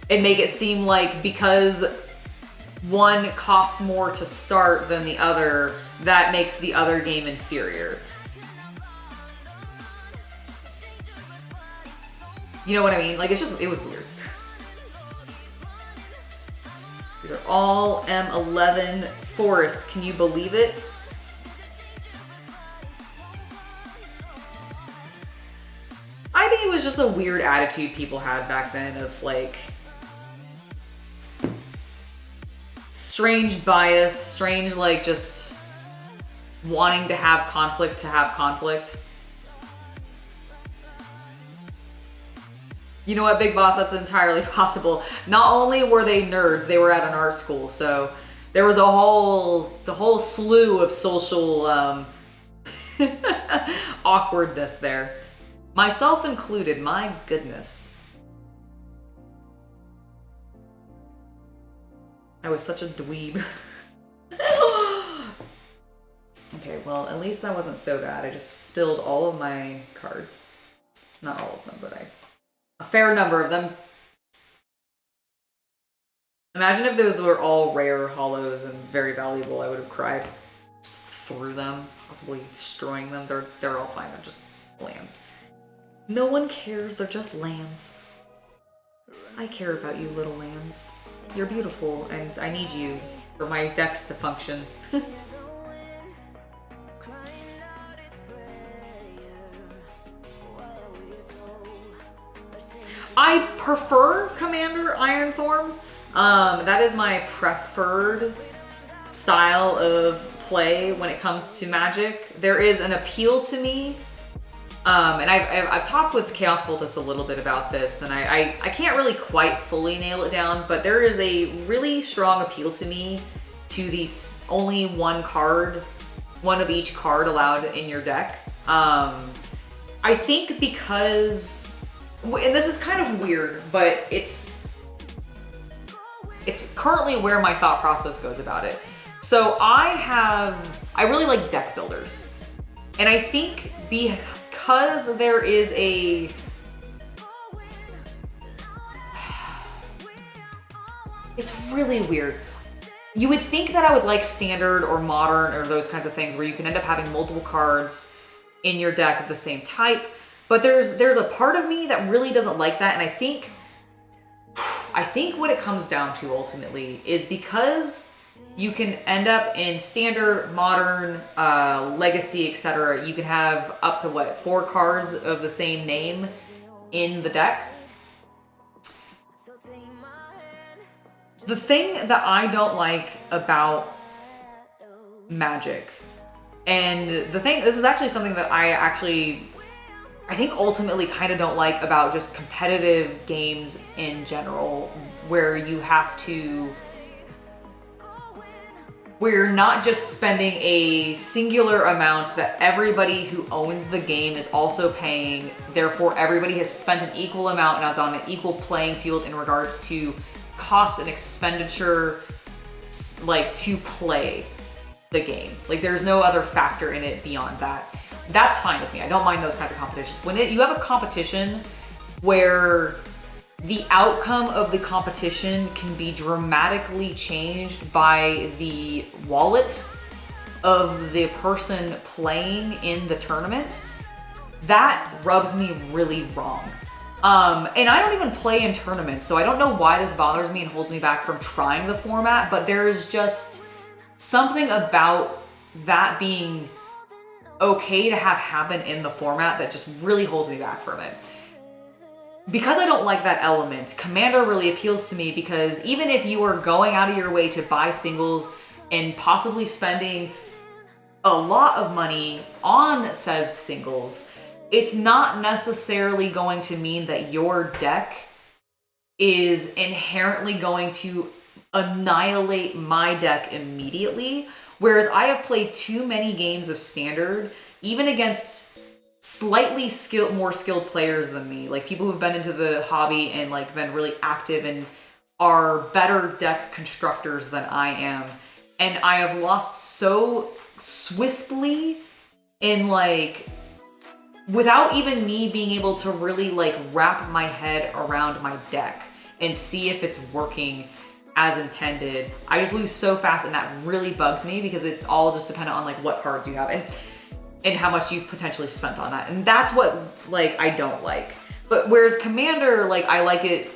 And make it seem like because one costs more to start than the other, that makes the other game inferior. You know what I mean? Like it was weird. These are all M11 forests. Can you believe it? I think it was just a weird attitude people had back then of like strange bias, strange like just wanting to have conflict to have conflict. You know what, Big Boss, that's entirely possible. Not only were they nerds, they were at an art school, so there was the whole slew of social awkwardness there. Myself included, my goodness. I was such a dweeb. Okay, well, at least that wasn't so bad. I just spilled all of my cards. Not all of them, but a fair number of them. Imagine if those were all rare hollows and very valuable. I would have cried. Just threw them, possibly destroying them. They're all fine. They're just lands. No one cares. They're just lands. I care about you, little lands. You're beautiful, and I need you for my decks to function. I prefer Commander Ironthorn. That is my preferred style of play when it comes to Magic. There is an appeal to me And I've talked with Chaos Cultist a little bit about this, and I can't really quite fully nail it down, but there is a really strong appeal to me to these only one of each card allowed in your deck. I think because, and this is kind of weird, but it's currently where my thought process goes about it. So I really like deck builders. And I think because there is it's really weird. You would think that I would like standard or modern or those kinds of things where you can end up having multiple cards in your deck of the same type. But there's a part of me that really doesn't like that. And I think what it comes down to ultimately is because you can end up in standard, modern, legacy, etc. You can have up to 4 cards of the same name in the deck. The thing that I don't like about Magic, and this is actually something that I think ultimately kind of don't like about just competitive games in general, where you're not just spending a singular amount that everybody who owns the game is also paying, therefore everybody has spent an equal amount and is on an equal playing field in regards to cost and expenditure, like, to play the game. Like, there's no other factor in it beyond that. That's fine with me. I don't mind those kinds of competitions. When you have a competition where the outcome of the competition can be dramatically changed by the wallet of the person playing in the tournament, that rubs me really wrong. And I don't even play in tournaments, so I don't know why this bothers me and holds me back from trying the format, but there's just something about that being okay to have happen in the format that just really holds me back from it. Because I don't like that element, Commander really appeals to me, because even if you are going out of your way to buy singles and possibly spending a lot of money on said singles, it's not necessarily going to mean that your deck is inherently going to annihilate my deck immediately. Whereas I have played too many games of Standard, even against slightly more skilled players than me, like people who've been into the hobby and like been really active and are better deck constructors than I am. And I have lost so swiftly in like, without even me being able to really like wrap my head around my deck and see if it's working as intended. I just lose so fast, and that really bugs me because it's all just dependent on like what cards you have and how much you've potentially spent on that. And that's what like I don't like. But whereas Commander, like I like it,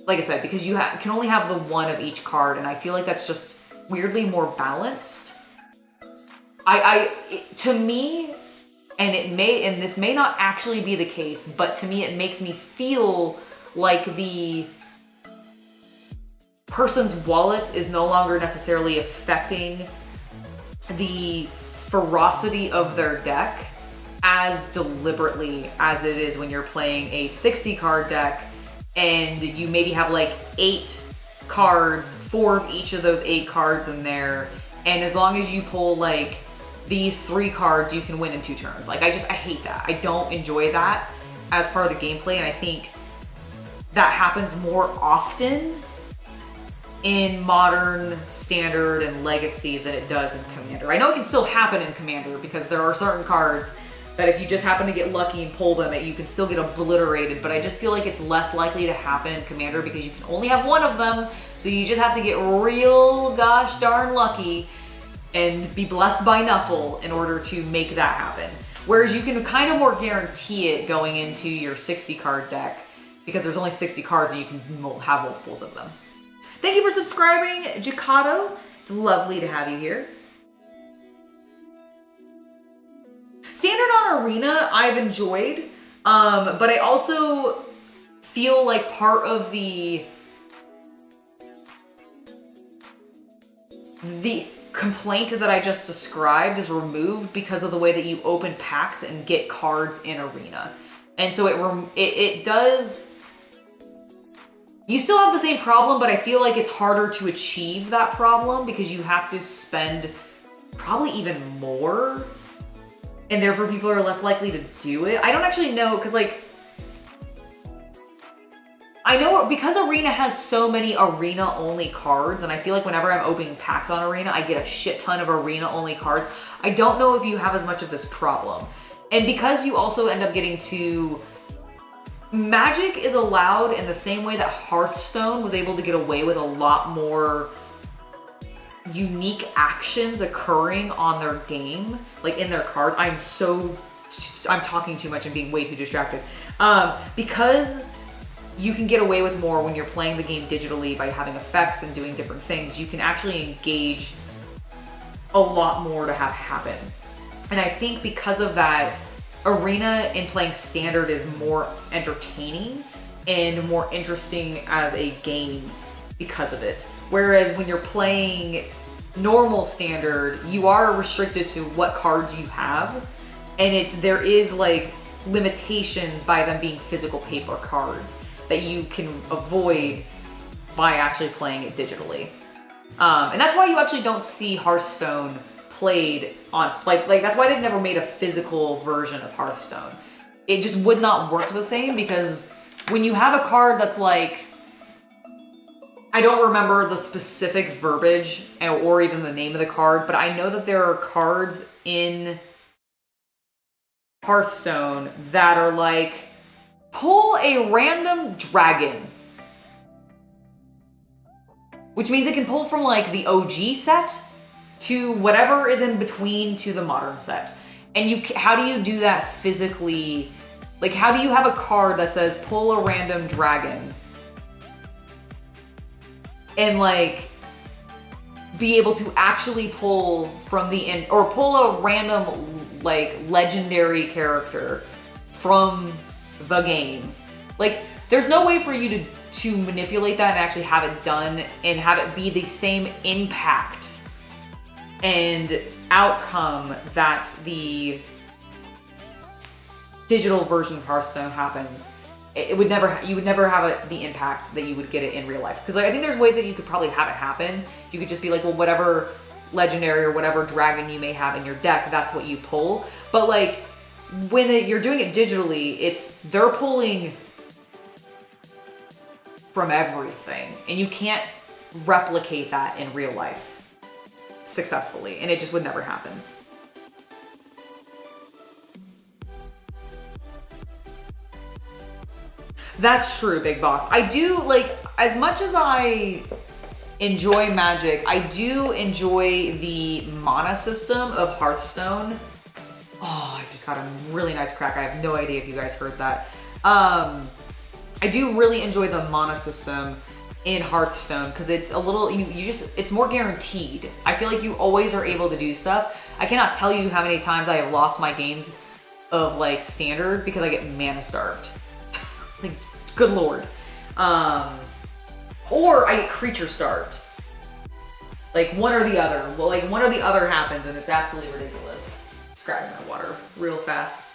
like I said, because you can only have the one of each card, and I feel like that's just weirdly more balanced. To me, and this may not actually be the case, but to me it makes me feel like the person's wallet is no longer necessarily affecting the ferocity of their deck as deliberately as it is when you're playing a 60 card deck and you maybe have like 8 cards, 4 of each of those 8 cards in there, and as long as you pull like these 3 cards, you can win in 2 turns. Like I hate that. I don't enjoy that as part of the gameplay, and I think that happens more often in Modern, Standard, and Legacy than it does in Commander. I know it can still happen in Commander because there are certain cards that if you just happen to get lucky and pull them, you can still get obliterated, but I just feel like it's less likely to happen in Commander because you can only have one of them, so you just have to get real gosh darn lucky and be blessed by Nuffle in order to make that happen. Whereas you can kind of more guarantee it going into your 60 card deck because there's only 60 cards and you can have multiples of them. Thank you for subscribing, Jacato. It's lovely to have you here. Standard on Arena, I've enjoyed, but I also feel like part of complaint that I just described is removed because of the way that you open packs and get cards in Arena. And so it does... You still have the same problem, but I feel like it's harder to achieve that problem because you have to spend probably even more, and therefore people are less likely to do it. I don't actually know, because like, I know because Arena has so many Arena-only cards, and I feel like whenever I'm opening packs on Arena, I get a shit ton of Arena-only cards. I don't know if you have as much of this problem. And because you also end up getting to... Magic is allowed in the same way that Hearthstone was able to get away with a lot more unique actions occurring on their game, like in their cards. I'm talking too much and being way too distracted. Because you can get away with more when you're playing the game digitally by having effects and doing different things. You can actually engage a lot more to have happen. And I think because of that, Arena in playing Standard is more entertaining and more interesting as a game because of it. Whereas when you're playing normal Standard, you are restricted to what cards you have, and there is like limitations by them being physical paper cards that you can avoid by actually playing it digitally. And that's why you actually don't see Hearthstone played on, like that's why they've never made a physical version of Hearthstone. It just would not work the same, because when you have a card that's like, I don't remember the specific verbiage or even the name of the card, but I know that there are cards in Hearthstone that are like, pull a random dragon. Which means it can pull from like the OG set to whatever is in between to the modern set. And how do you do that physically? Like, how do you have a card that says pull a random dragon and like be able to actually pull from or pull a random like legendary character from the game? Like, there's no way for you to manipulate that and actually have it done and have it be the same impact and outcome that the digital version of Hearthstone happens. You would never have the impact that you would get it in real life. Because like, I think there's ways that you could probably have it happen. You could just be like, well, whatever legendary or whatever dragon you may have in your deck, that's what you pull. But like, when you're doing it digitally, they're pulling from everything, and you can't replicate that in real life successfully, and it just would never happen. That's true, Big Boss. I do, like, as much as I enjoy Magic, I do enjoy the mana system of Hearthstone. Oh, I just got a really nice crack. I have no idea if you guys heard that. I do really enjoy the mana system in Hearthstone because it's a little, it's more guaranteed. I feel like you always are able to do stuff. I cannot tell you how many times I have lost my games of like Standard because I get mana starved. Like, good lord. Or I get creature starved. Like, one or the other. Well, like, one or the other happens and it's absolutely ridiculous. Just grabbing my water real fast.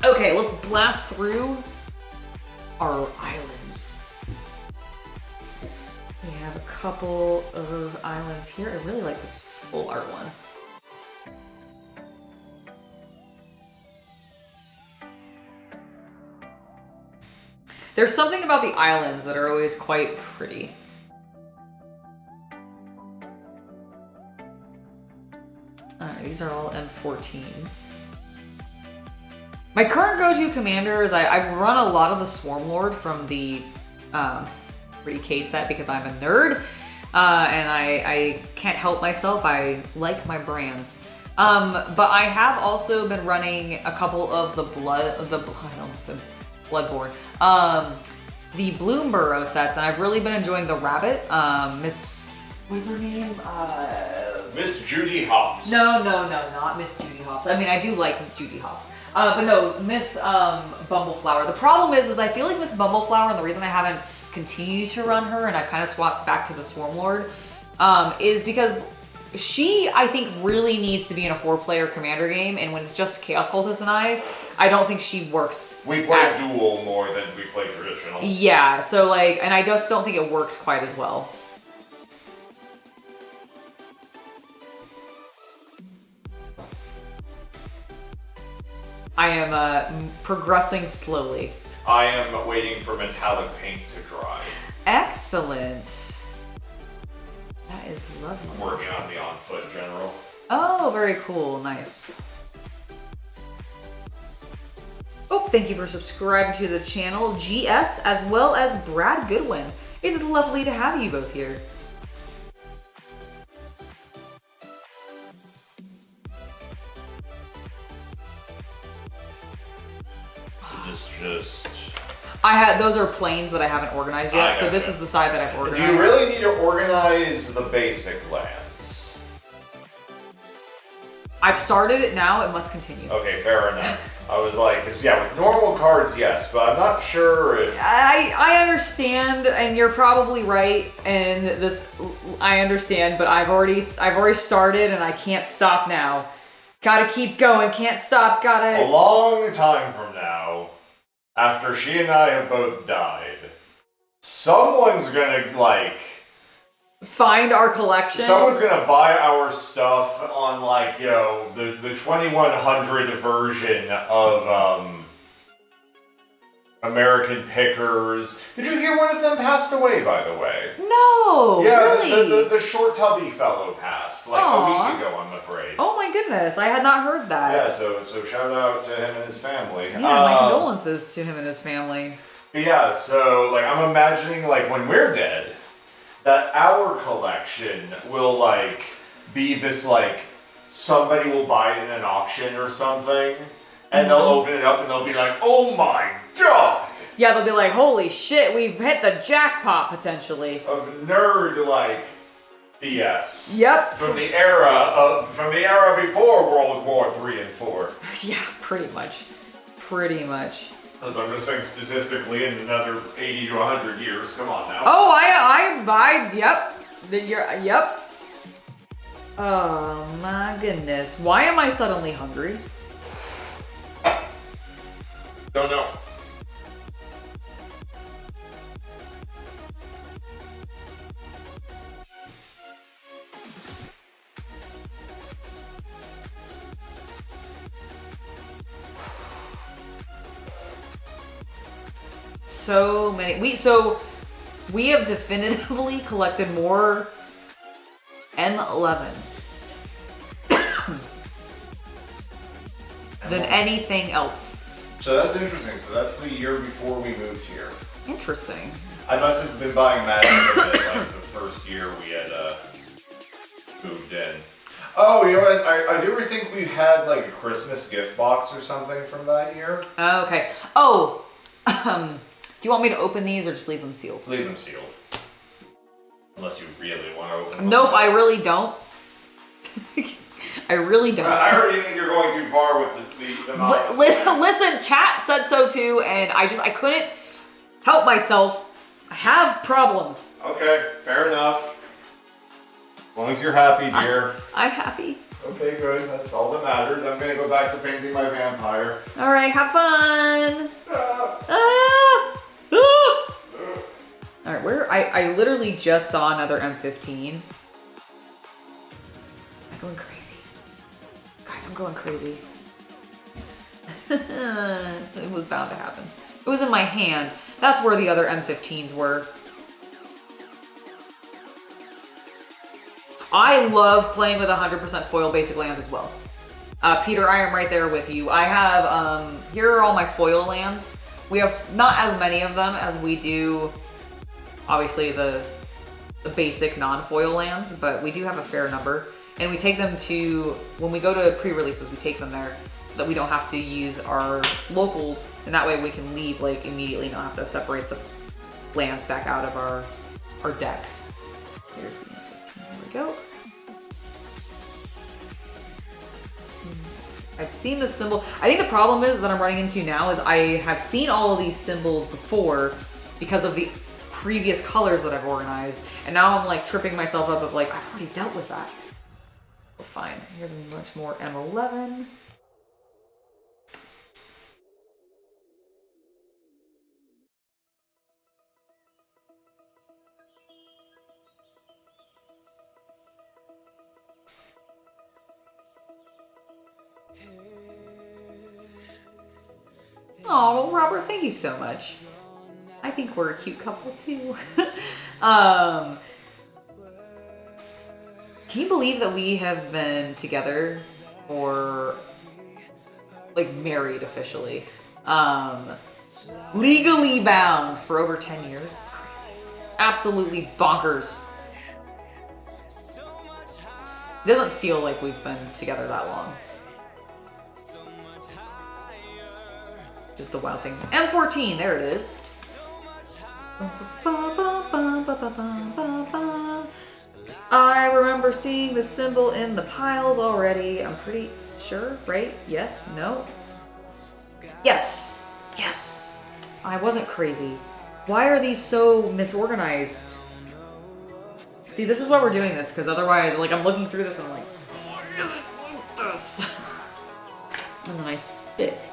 Okay, let's blast through our islands. We have a couple of islands here. I really like this full art one. There's something about the islands that are always quite pretty. Alright, these are all M14s. My current go-to commander is I've run a lot of the Swarmlord from the 3K set because I'm a nerd, and I can't help myself. I like my brands. But I have also been running a couple of I almost said Bloodborne. The Bloomburrow sets, and I've really been enjoying the rabbit. What's her name?
Miss Judy Hopps.
No, not Miss Judy Hopps. I mean, I do like Judy Hopps. But no, Miss Bumbleflower. The problem is I feel like Miss Bumbleflower, and the reason I haven't continue to run her, and I kind of swapped back to the Swarmlord, is because she, I think, really needs to be in a 4-player commander game, and when it's just Chaos Cultist and I don't think she works.
We play dual more than we play traditional.
Yeah, so like, and I just don't think it works quite as well. I am progressing slowly.
I am waiting for metallic paint to dry.
Excellent. That is lovely.
Working on the on-foot general.
Oh, very cool. Nice. Oh, thank you for subscribing to the channel, GS, as well as Brad Goodwin. It is lovely to have you both here.
Is this just...
Those are planes that I haven't organized yet, so this is the side that I've organized.
Do you really need to organize the basic lands?
I've started it now, it must continue.
Okay, fair enough. I was like, 'cause, yeah, with normal cards, yes, but I'm not sure if...
I understand, and you're probably right, and I understand, but I've already started, and I can't stop now. Gotta keep going, can't stop, gotta...
A long time from now, after she and I have both died, someone's gonna, like...
Find our collection?
Someone's gonna buy our stuff on, like, you know, the 2100 version of, American Pickers. Did you hear one of them passed away, by the way?
No,
yeah,
really?
the short tubby fellow passed, like, a week ago, I'm afraid.
Oh my goodness, I had not heard that.
Yeah, so shout out to him and his family.
Yeah, my condolences to him and his family.
Yeah, so, like, I'm imagining, like, when we're dead, that our collection will, like, be this, like, somebody will buy it in an auction or something, and they'll open it up and they'll be like, oh my god!
Yeah, they'll be like, holy shit, we've hit the jackpot, potentially.
Of nerd, like, BS.
Yep.
From the era before World War 3 and 4.
Yeah, pretty much. Pretty much.
As I'm just saying, statistically, in another 80 to 100 years, come on now.
Oh, yep. Yep. Oh my goodness. Why am I suddenly hungry?
Don't know.
So many. We have definitively collected more M11 than anything else.
So that's interesting. So that's the year before we moved here.
Interesting.
I must have been buying Magic a bit, like the first year we had moved in. Oh, you know what? I do think we had like a Christmas gift box or something from that year.
Okay. Oh, do you want me to open these or just leave them sealed?
Leave them sealed. Unless you really want to open them.
Nope, I really don't. I really don't.
I already think you're going too far with the
Listen, chat said so too, and I couldn't help myself. I have problems.
Okay, fair enough. As long as you're happy, dear.
I'm happy.
Okay, good. That's all that matters. I'm gonna go back to painting my vampire.
All right, have fun. All right, I literally just saw another M15. I'm going crazy. Guys, I'm going crazy. So it was bound to happen. It was in my hand. That's where the other M15s were. I love playing with 100% foil basic lands as well. Peter, I am right there with you. I have, here are all my foil lands. We have not as many of them as we do, obviously, the basic non-foil lands, but we do have a fair number. And we take them to, when we go to pre-releases, we take them there so that we don't have to use our locals, and that way we can leave like immediately and not have to separate the lands back out of our decks. Here's the M15, there we go. I've seen the symbol. I think the problem is that I'm running into now is I have seen all of these symbols before because of the previous colors that I've organized, and now I'm like tripping myself up of like, I've already dealt with that. Well, fine, here's a much more M11. Oh, Robert, thank you so much. I think we're a cute couple too. Can you believe that we have been together for, like, married officially, legally bound for over 10 years? It's crazy. Absolutely bonkers. It doesn't feel like we've been together that long. Just the wild thing. M14, there it is. I remember seeing the symbol in the piles already. I'm pretty sure, right? Yes? No? Yes! Yes! I wasn't crazy. Why are these so misorganized? See, this is why we're doing this, because otherwise, like, I'm looking through this and I'm like, why is it like this? And then I spit.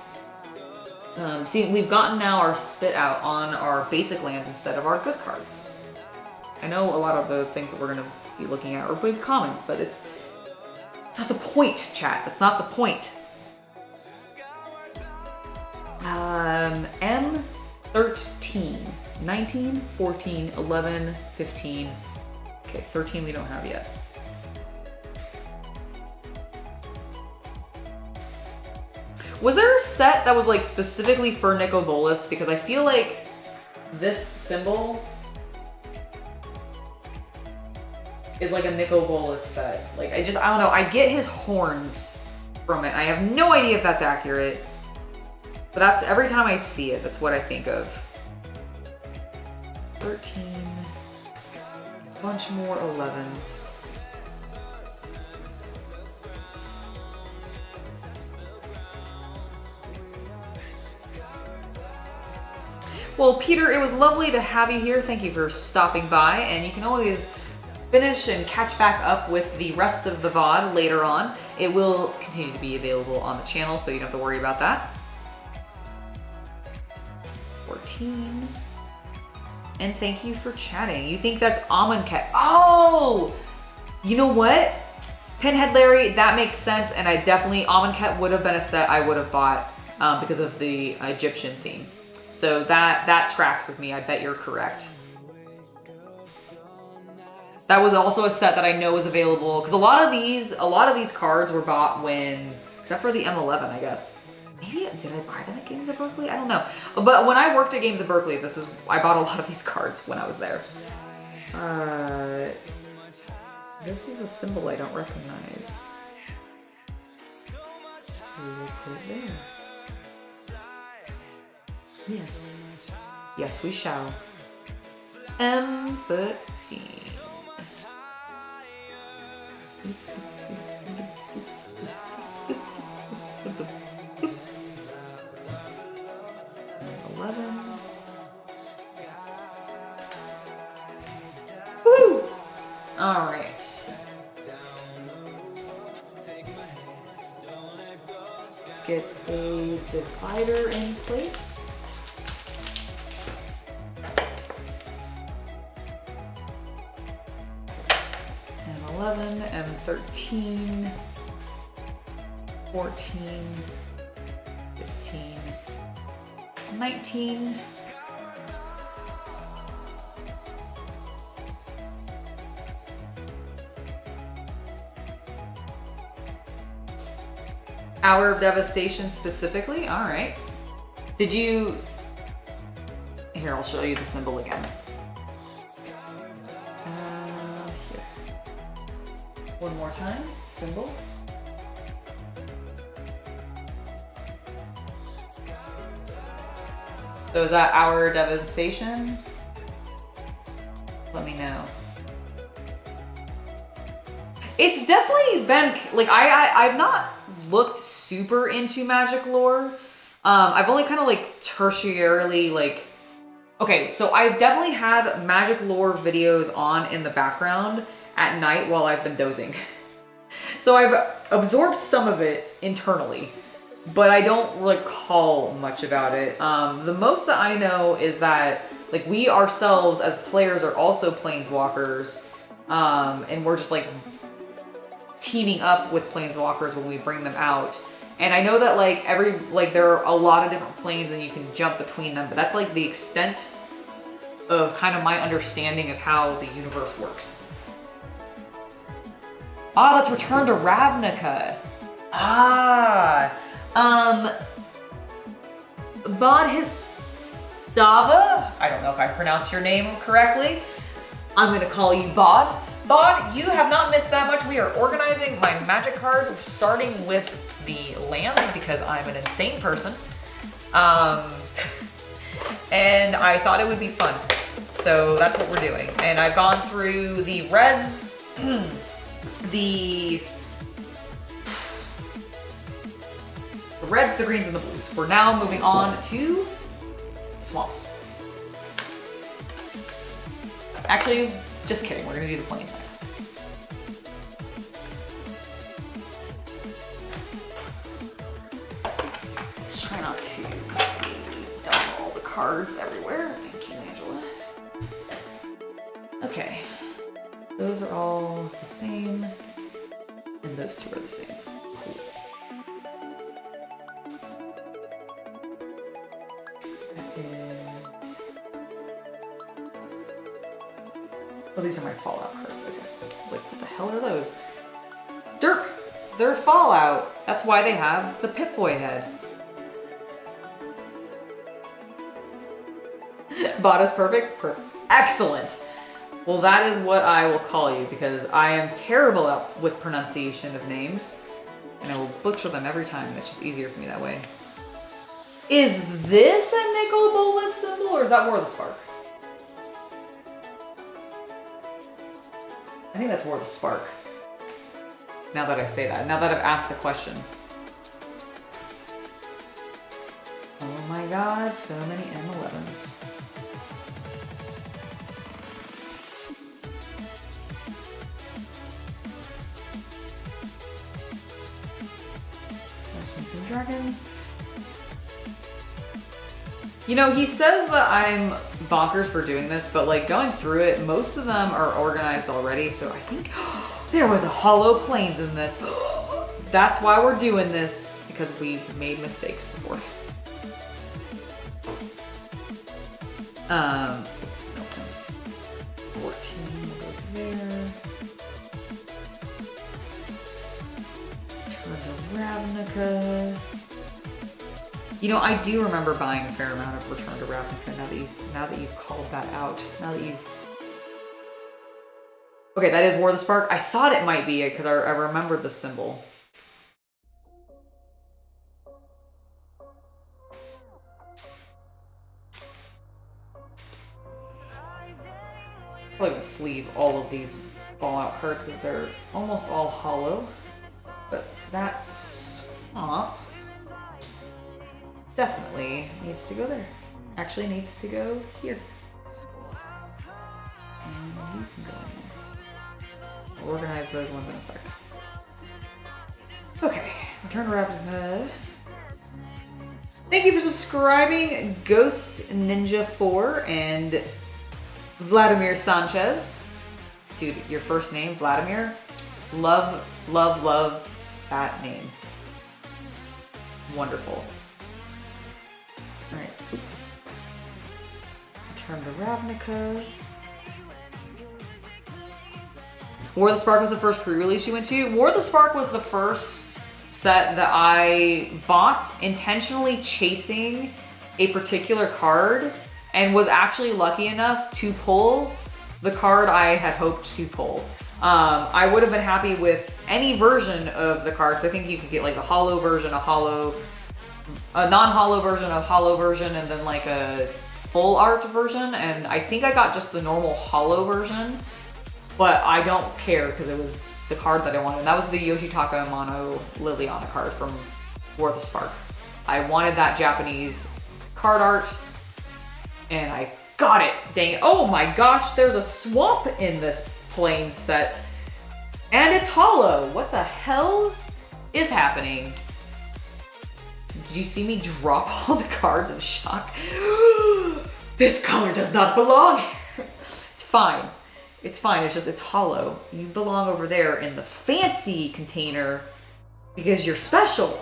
See, we've gotten now our spit out on our basic lands instead of our good cards. I know a lot of the things that we're going to be looking at are big commons, but it's not the point, chat. That's not the point. M13, 19, 14, 11, 15. Okay, 13 we don't have yet. Was there a set that was like specifically for Nico Bolas? Because I feel like this symbol is like a Nico Bolas set. Like, I don't know. I get his horns from it. I have no idea if that's accurate. But that's, every time I see it, that's what I think of. 13. A bunch more 11s. Well, Peter, it was lovely to have you here. Thank you for stopping by, and you can always finish and catch back up with the rest of the VOD later on. It will continue to be available on the channel, so you don't have to worry about that. 14. And thank you for chatting. You think that's Amonkhet? Oh! You know what? Pinhead Larry, that makes sense, and I definitely, Amonkhet would have been a set I would have bought because of the Egyptian theme. So that tracks with me. I bet you're correct. That was also a set that I know is available because a lot of these cards were bought when, except for the M11, I guess. Maybe did I buy them at Games of Berkeley? I don't know. But when I worked at Games of Berkeley, I bought a lot of these cards when I was there. This is a symbol I don't recognize. So we'll put it there. Yes. Yes, we shall. M13. M11. Woo! All right. Get a divider in place. M11, M13, 14, 15, 19. Hour of Devastation specifically? All right. Did you... Here, I'll show you the symbol again. Here. One more time. Symbol. So is that Hour of Devastation? Let me know. It's definitely been... Like, I've not looked super into Magic lore. I've only kind of like tertiarily like Okay, so I've definitely had magic lore videos on in the background at night while I've been dozing. So I've absorbed some of it internally, but I don't recall much about it. The most that I know is that like we ourselves as players are also planeswalkers, and we're just like teaming up with planeswalkers when we bring them out. And I know that like there are a lot of different planes and you can jump between them, but that's like the extent of kind of my understanding of how the universe works. Ah, let's return to Ravnica. Bodhistava? I don't know if I pronounced your name correctly. I'm gonna call you Bod. Bod, you have not missed that much. We are organizing my magic cards, starting with the lands because I'm an insane person. And I thought it would be fun. So that's what we're doing. And I've gone through the reds, the reds, the greens, and the blues. We're now moving on to swamps. Actually, just kidding. We're gonna do the plains next. Let's try not to completely dump all the cards everywhere. Thank you, Angela. Okay. Those are all the same, and those two are the same. Cool. That is... Oh, these are my Fallout cards. Okay. I was like, what the hell are those? Derp! They're Fallout. That's why they have the Pip-Boy head. Bot is perfect? Excellent! Well, that is what I will call you because I am terrible with pronunciation of names and I will butcher them every time. It's just easier for me that way. Is this a nickel bolas symbol or is that War of the Spark? I think that's War of the Spark. Now that I say that, now that I've asked the question. Oh my god, so many M11s. Dragons. You know, he says that I'm bonkers for doing this, but like going through it, most of them are organized already, so I think there was a hollow plains in this. That's why we're doing this, because we made mistakes before. 14, we'll go there. Ravnica. You know, I do remember buying a fair amount of Return to Ravnica now that you've called that out. Now that you've... Okay, that is War of the Spark. I thought it might be it because I remembered the symbol. Probably gonna sleeve all of these Fallout cards because they're almost all hollow. But that swamp definitely needs to go there. Actually needs to go here. And you can go in there. I'll organize those ones in a second. Okay, Return to Ravnica. Thank you for subscribing, Ghost Ninja 4 and Vladimir Sanchez. Dude, your first name, Vladimir? Love, love, love that name. Wonderful. Alright. Return to Ravnica. War of the Spark was the first pre-release you went to? War of the Spark was the first set that I bought intentionally chasing a particular card and was actually lucky enough to pull the card I had hoped to pull. I would have been happy with any version of the cards. I think you could get like a hollow version, a non-hollow version, a hollow version, and then like a full art version. And I think I got just the normal hollow version, but I don't care because it was the card that I wanted. And that was the Yoshitaka Mono Liliana card from War of the Spark. I wanted that Japanese card art, and I got it. Dang it. Oh my gosh, there's a swamp in this plain set. And it's hollow. What the hell is happening? Did you see me drop all the cards in shock? This color does not belong here. It's fine. It's fine. It's just, it's hollow. You belong over there in the fancy container because you're special,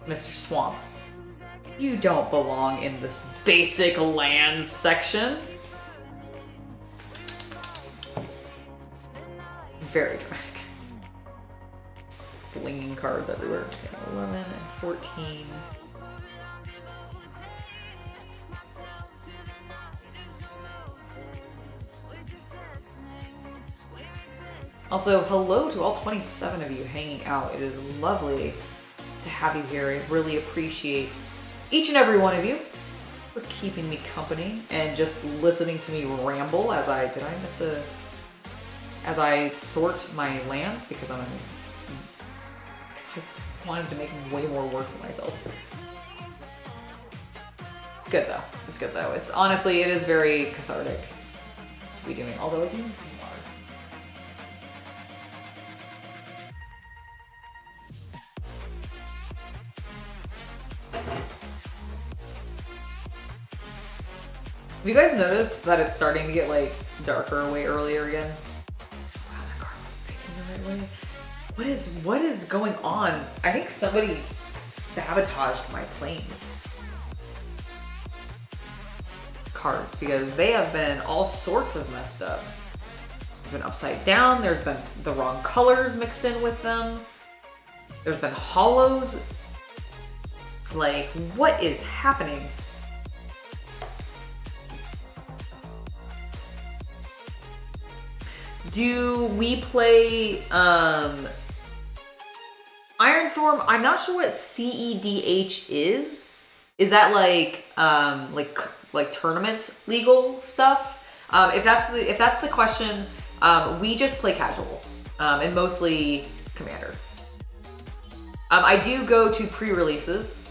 Mr. Swamp. You don't belong in this basic lands section. Very dramatic. Just flinging cards everywhere. Okay, 11 and 14. Also, hello to all 27 of you hanging out. It is lovely to have you here. I really appreciate each and every one of you for keeping me company and just listening to me ramble as I sort my lands because I wanted to make way more work for myself. It's good though. It's good though. It's honestly, it is very cathartic to be doing, although I do need some water. Have you guys noticed that it's starting to get like darker way earlier again? Wow, that card wasn't facing the right way. What is going on? I think somebody sabotaged my planes cards because they have been all sorts of messed up. They've been upside down, there's been the wrong colors mixed in with them. There's been hollows. Like, what is happening? Do we play Ironthorn? I'm not sure what CEDH is. Is that like tournament legal stuff? If that's the question, we just play casual and mostly Commander. I do go to pre-releases.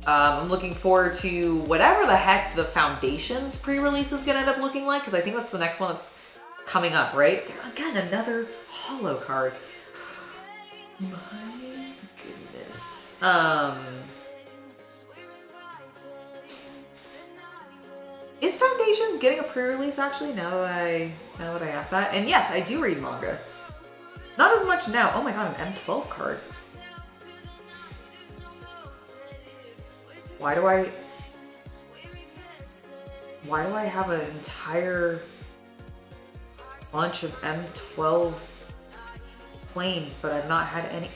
I'm looking forward to whatever the heck the Foundation's pre-release is gonna end up looking like, because I think that's the next one that's coming up, right? Again, another hollow card. My goodness. Is Foundations getting a pre-release actually? Now that I asked that, and yes, I do read manga. Not as much now. Oh my god, an M12 card. Why do I have an entire bunch of M12 planes, but I've not had any?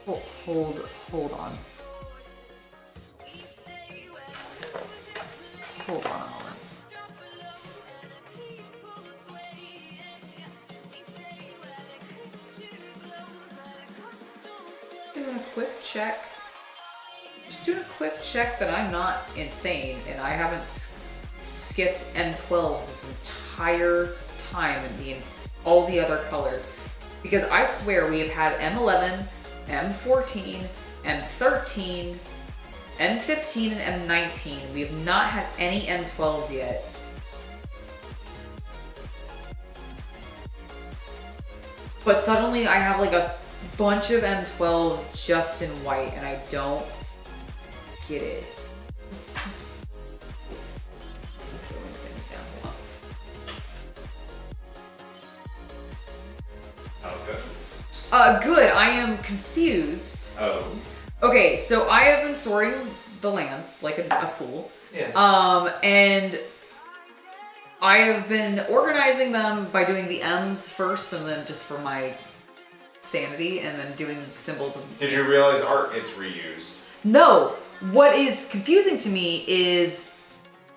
Hold on. Hold on a moment. Doing a quick check. Just doing a quick check that I'm not insane and I haven't skipped M12s this entire time and all the other colors. Because I swear we have had M11, M14, M13, M15, and M19. We have not had any M12s yet. But suddenly I have like a bunch of M12s just in white and I don't get it. Good. I am confused.
Oh.
Okay, so I have been sorting the lands like a fool.
Yes.
And I have been organizing them by doing the M's first, and then just for my sanity, and then doing symbols of.
Did you realize art gets reused?
No. What is confusing to me is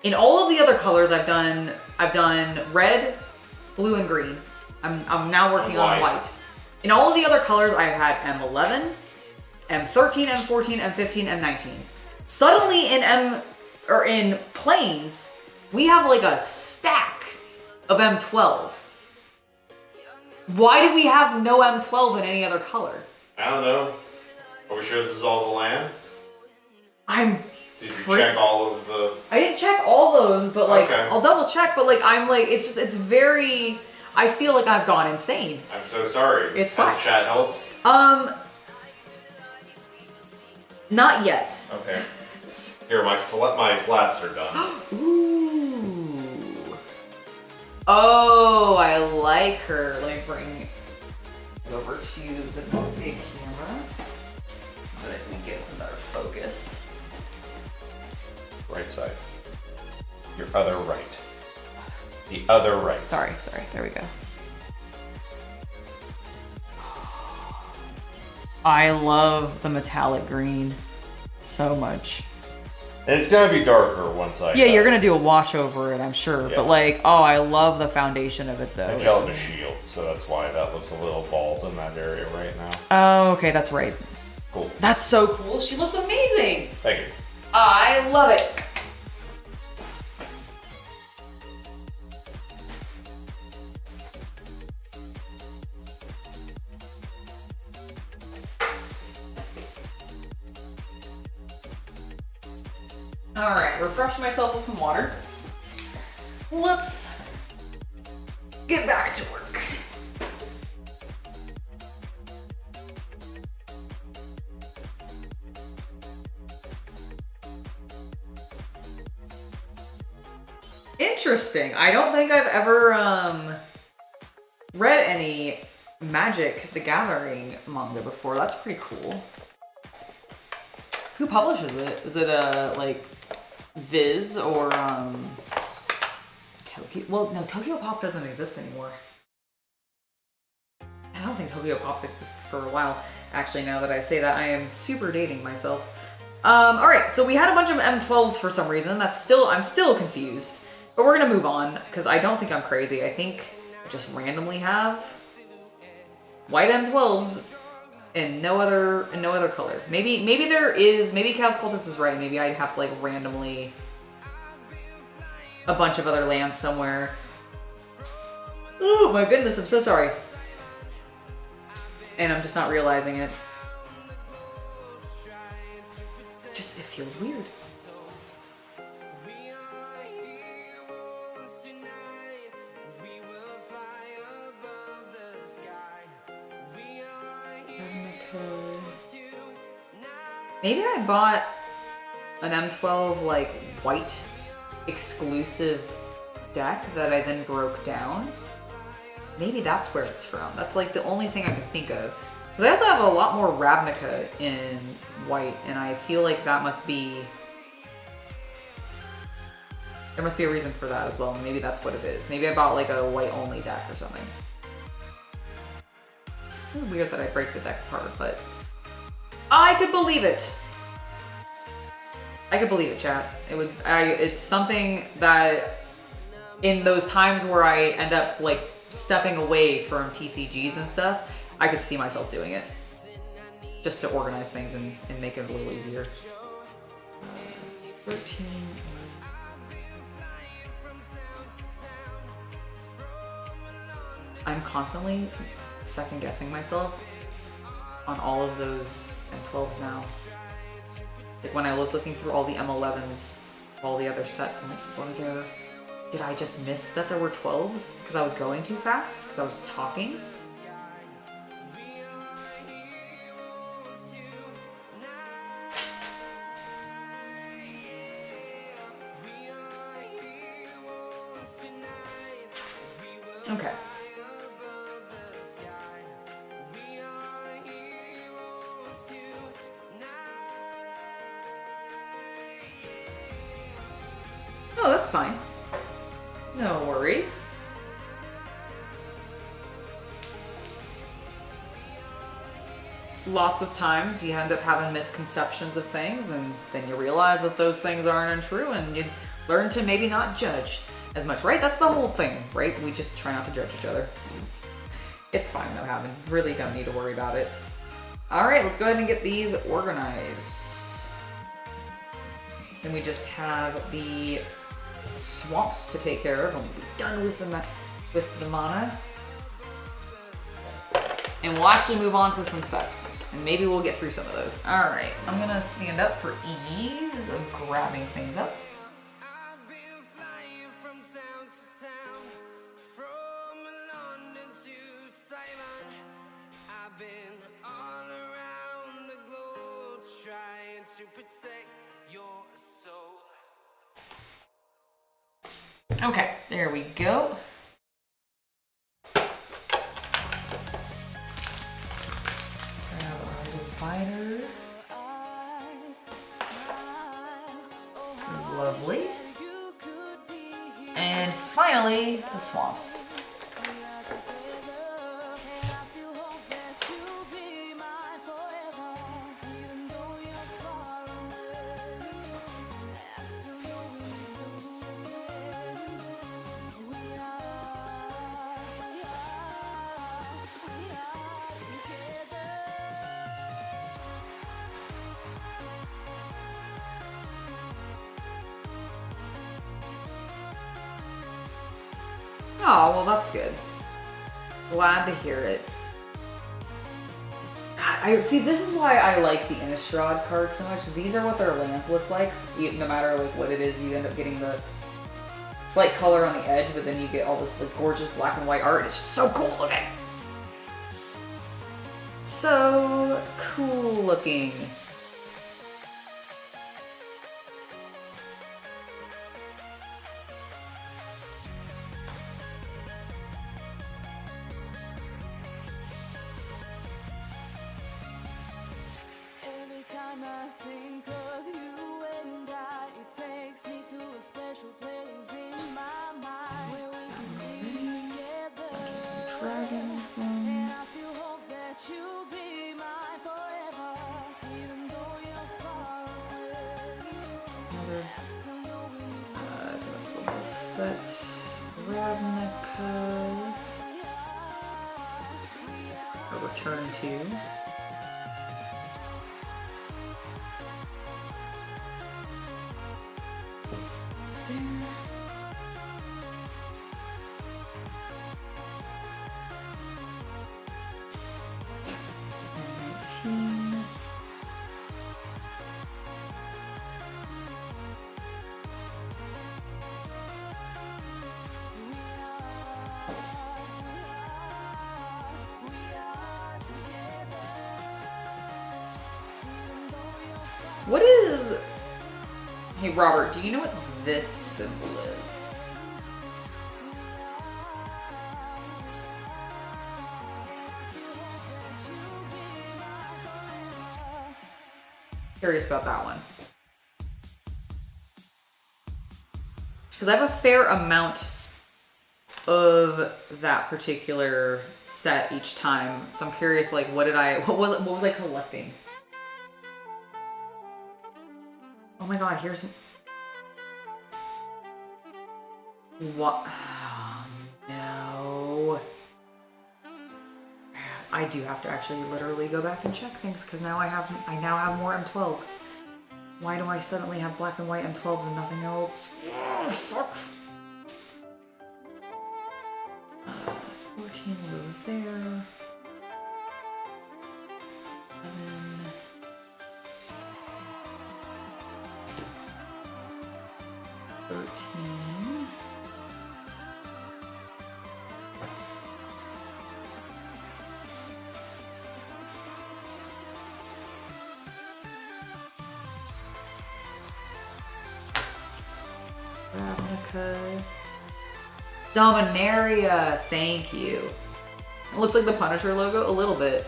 in all of the other colors I've done red, blue, and green. I'm now working on white. In all of the other colors, I've had M11, M13, M14, M15, M19. Suddenly in planes, we have like a stack of M12. Why do we have no M12 in any other color?
I don't know. Are we sure this is all the land?
Did
you check all of the...
I didn't check all those, but like,
okay.
I'll double check, but like, I'm like, it's very, I feel like I've gone insane.
I'm so sorry.
It's fine.
Has chat helped?
Not yet.
Okay. Here, my flats are done.
Ooh. Oh, I like her. Let me bring it over to the big camera so that we can get some better focus.
Right side. Your other right. The other right.
Sorry. There we go. I love the metallic green so much.
And it's gonna be darker once I...
Yeah, you're gonna do a wash over it, I'm sure.
Yeah.
But like, oh, I love the foundation of it though.
I gelled the shield, so that's why that looks a little bald in that area right now.
Oh, okay, that's right.
Cool.
That's so cool. She looks amazing.
Thank you.
I love it. All right, refresh myself with some water. Let's get back to work. Interesting. I don't think I've ever read any Magic the Gathering manga before. That's pretty cool. Who publishes it? Is it like Viz or Tokyo? Well, no, Tokyo Pop doesn't exist anymore. I don't think Tokyo Pop's existed for a while. Actually, now that I say that, I am super dating myself. All right, so we had a bunch of M12s for some reason. I'm still confused. But we're gonna move on, because I don't think I'm crazy. I think I just randomly have white M12s and no other color. Maybe there is, maybe Chaos Cultist is right. Maybe I'd have to like randomly a bunch of other lands somewhere. Oh my goodness, I'm so sorry. And I'm just not realizing it. It feels weird. Maybe I bought an M12 like white exclusive deck that I then broke down. Maybe that's where it's from. That's like the only thing I can think of. Because I also have a lot more Ravnica in white, and I feel like that must be... There must be a reason for that as well. Maybe that's what it is. Maybe I bought like a white only deck or something. It's weird that I break the deck apart, but I could believe it. I could believe it, chat. It's something that in those times where I end up like stepping away from TCGs and stuff, I could see myself doing it. Just to organize things and make it a little easier. 13. I'm constantly second guessing myself on all of those M12s now. Like when I was looking through all the M11s, all the other sets, I'm like, did I just miss that there were 12s? Because I was going too fast? Because I was talking? Okay. Oh, that's fine. No worries. Lots of times you end up having misconceptions of things, and then you realize that those things aren't untrue, and you learn to maybe not judge as much, right? That's the whole thing, right? We just try not to judge each other. It's fine though, Havin. Really don't need to worry about it. All right, let's go ahead and get these organized. Then we just have the swamps to take care of, and we'll be done with the mana. And we'll actually move on to some sets. And maybe we'll get through some of those. All right, I'm gonna stand up for ease of grabbing things up.
I've been flying from town to town, from London to Taiwan. I've been all around the globe trying to protect your soul.
Okay, there we go. Grab our divider. Lovely. And finally, the swamps. Oh, well, that's good. Glad to hear it. God, I see. This is why I like the Innistrad cards so much. These are what their lands look like. No matter like what it is, you end up getting the slight color on the edge, but then you get all this like gorgeous black and white art. It's just so cool looking. So cool looking.
Time I think of you and I, it takes me to a special place in my mind where we can be together.
Dragons
And I
ones.
still hope that you'll be mine forever, even though you're far away.
Another.
I still know we need to
I think that's the wolf set. Ravnica. A return to. What is... Hey, Robert, do you know what this symbol is? Curious about that one. Because I have a fair amount of that particular set each time. So I'm curious, like, what was I collecting? Oh my god, here's... What? Oh, no. I do have to actually literally go back and check things because now I now have more M12s. Why do I suddenly have black and white M12s and nothing else? Oh, fuck. 14 will go there. 11. 13. Ravnica. Dominaria, thank you. It looks like the Punisher logo a little bit.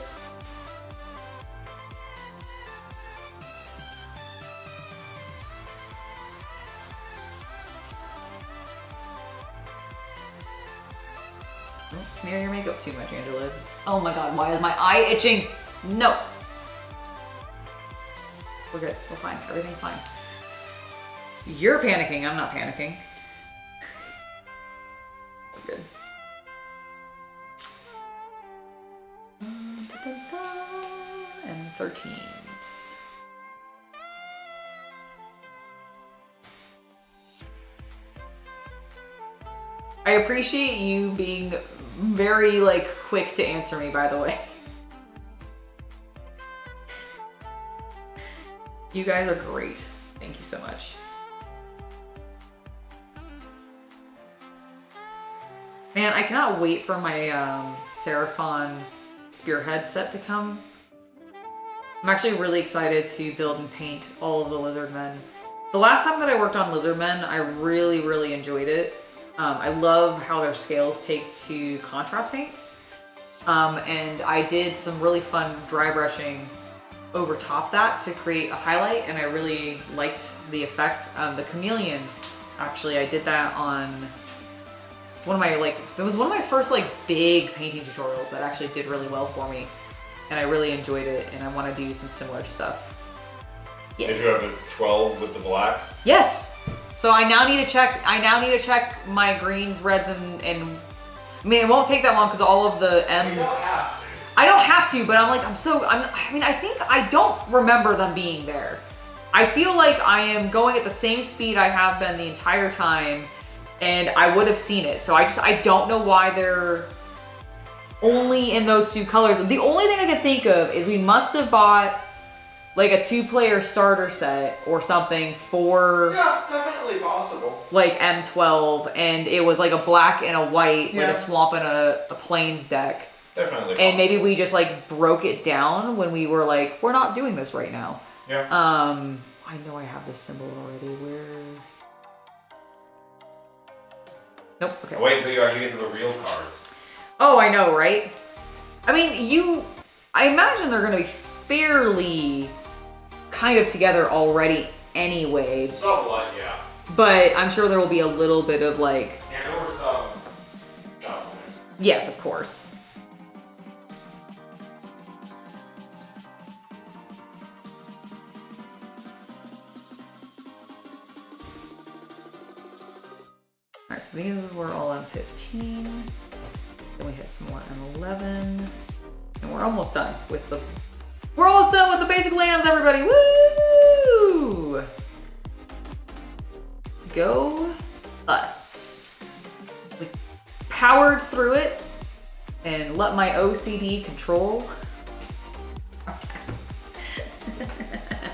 Don't smear your makeup too much, Angela. Oh my god, why is my eye itching? No. We're good. We're fine. Everything's fine. You're panicking. I'm not panicking. We're good. And 13s. I appreciate you being very, like, quick to answer me, by the way. You guys are great. Thank you so much. Man, I cannot wait for my Seraphon Spearhead set to come. I'm actually really excited to build and paint all of the Lizardmen. The last time that I worked on Lizardmen, I really, really enjoyed it. I love how their scales take to contrast paints. And I did some really fun dry brushing over top that to create a highlight, and I really liked the effect. The chameleon, actually, I did that on one of my, it was one of my first big painting tutorials that actually did really well for me, and I really enjoyed it, and I want to do some similar stuff. Yes.
Did you have a 12 with the black?
Yes. So I now need to check. My greens, reds, and I mean, it won't take that long because all of the M's.
You don't have to.
I don't have to, but I think I don't remember them being there. I feel like I am going at the same speed I have been the entire time, and I would have seen it. So I don't know why they're only in those two colors. The only thing I can think of is we must have bought like a 2-player starter set or something for
Yeah, definitely possible.
like M12, and it was like a black and a white, like
Yeah.
a swamp and a plains deck.
Definitely possible.
And maybe we just broke it down when we were like, we're not doing this right now.
Yeah.
I know I have this symbol already. Where? Nope. Okay.
Wait until you actually get to the real cards.
Oh, I know, right? I mean, I imagine they're gonna be fairly kind of together already anyway.
Somewhat, yeah.
But I'm sure there will be a little bit of
Yeah, there were some shuffling.
yes, of course. Alright, so these were all on 15. Then we hit some more on 11. And we're almost done with the basic lands, everybody! Woo! Go us. We powered through it and let my OCD control our tasks.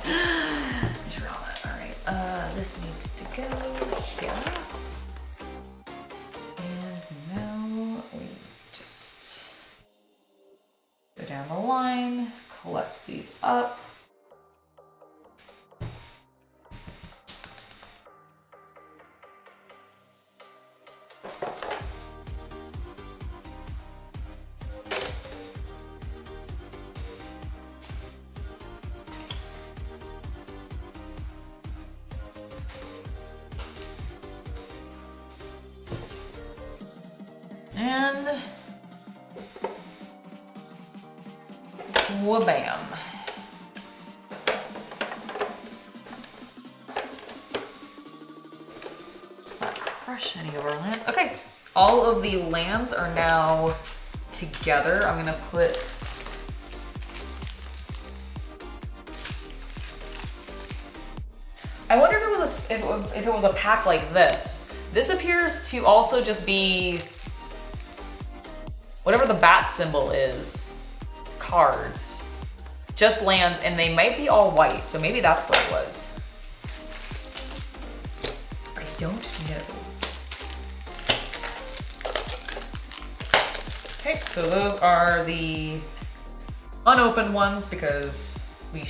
Draw that. Alright, this needs to go here. And now we just go down the line, collect these up. And wha-bam. Let's not crush any of our lands. Okay, all of the lands are now together. I'm gonna put I wonder if it was a pack like this. This appears to also just be whatever the bat symbol is, cards, just lands, and they might be all white, so maybe that's what it was. I don't know. Okay, so those are the unopened ones because we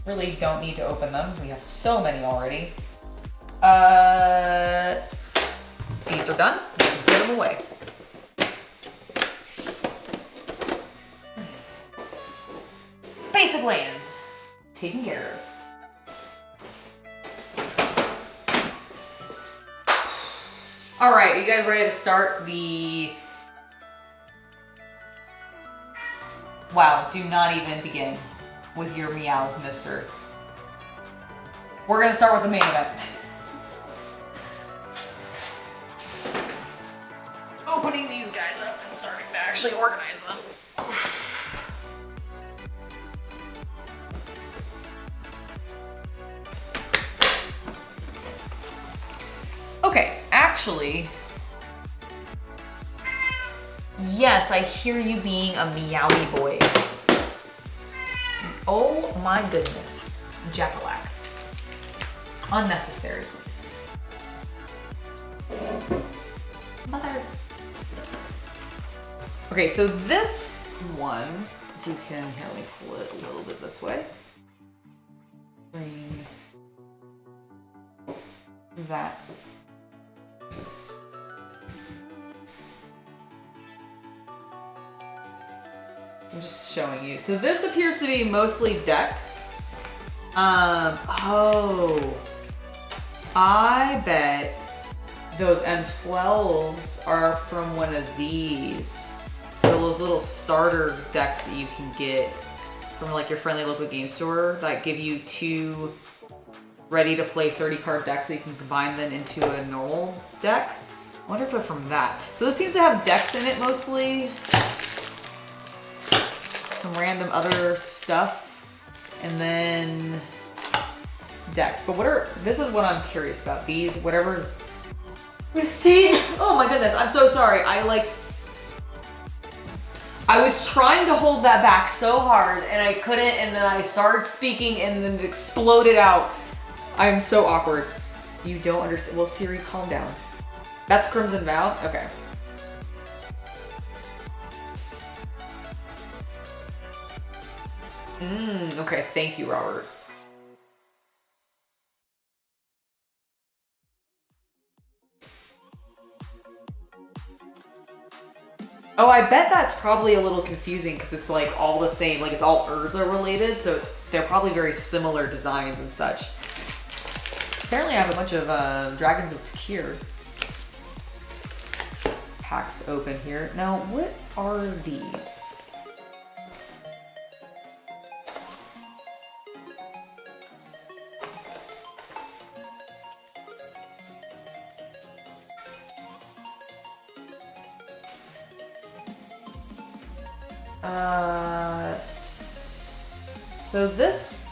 really don't need to open them. We have so many already. These are done. We can put them away. Basic lands, taken care of. All right, you guys ready to start the... Wow, do not even begin with your meows, mister. We're gonna start with the main event. Opening these guys up and starting to actually organize them. Okay, actually, yes, I hear you being a meowy boy. Oh my goodness, Jack-a-lack. Unnecessary, please. Mother. Okay, so this one, if you can, here, let me pull it a little bit this way. Bring that. So I'm just showing you. So this appears to be mostly decks. Oh, I bet those M12s are from one of these. Those little starter decks that you can get from like your friendly local game store that give you 2 ready to play 30 card decks that you can combine them into a normal deck. I wonder if they're from that. So this seems to have decks in it mostly. Some random other stuff. And then decks. But this is what I'm curious about. These, whatever. Oh my goodness, I'm so sorry. I was trying to hold that back so hard and I couldn't, and then I started speaking and then it exploded out. I'm so awkward. You don't understand. Well, Siri, calm down. That's Crimson Vow? Okay. Okay, thank you, Robert. Oh, I bet that's probably a little confusing because it's like all the same, like it's all Urza related, so they're probably very similar designs and such. Apparently I have a bunch of Dragons of Takir packs open here. Now, what are these? So this,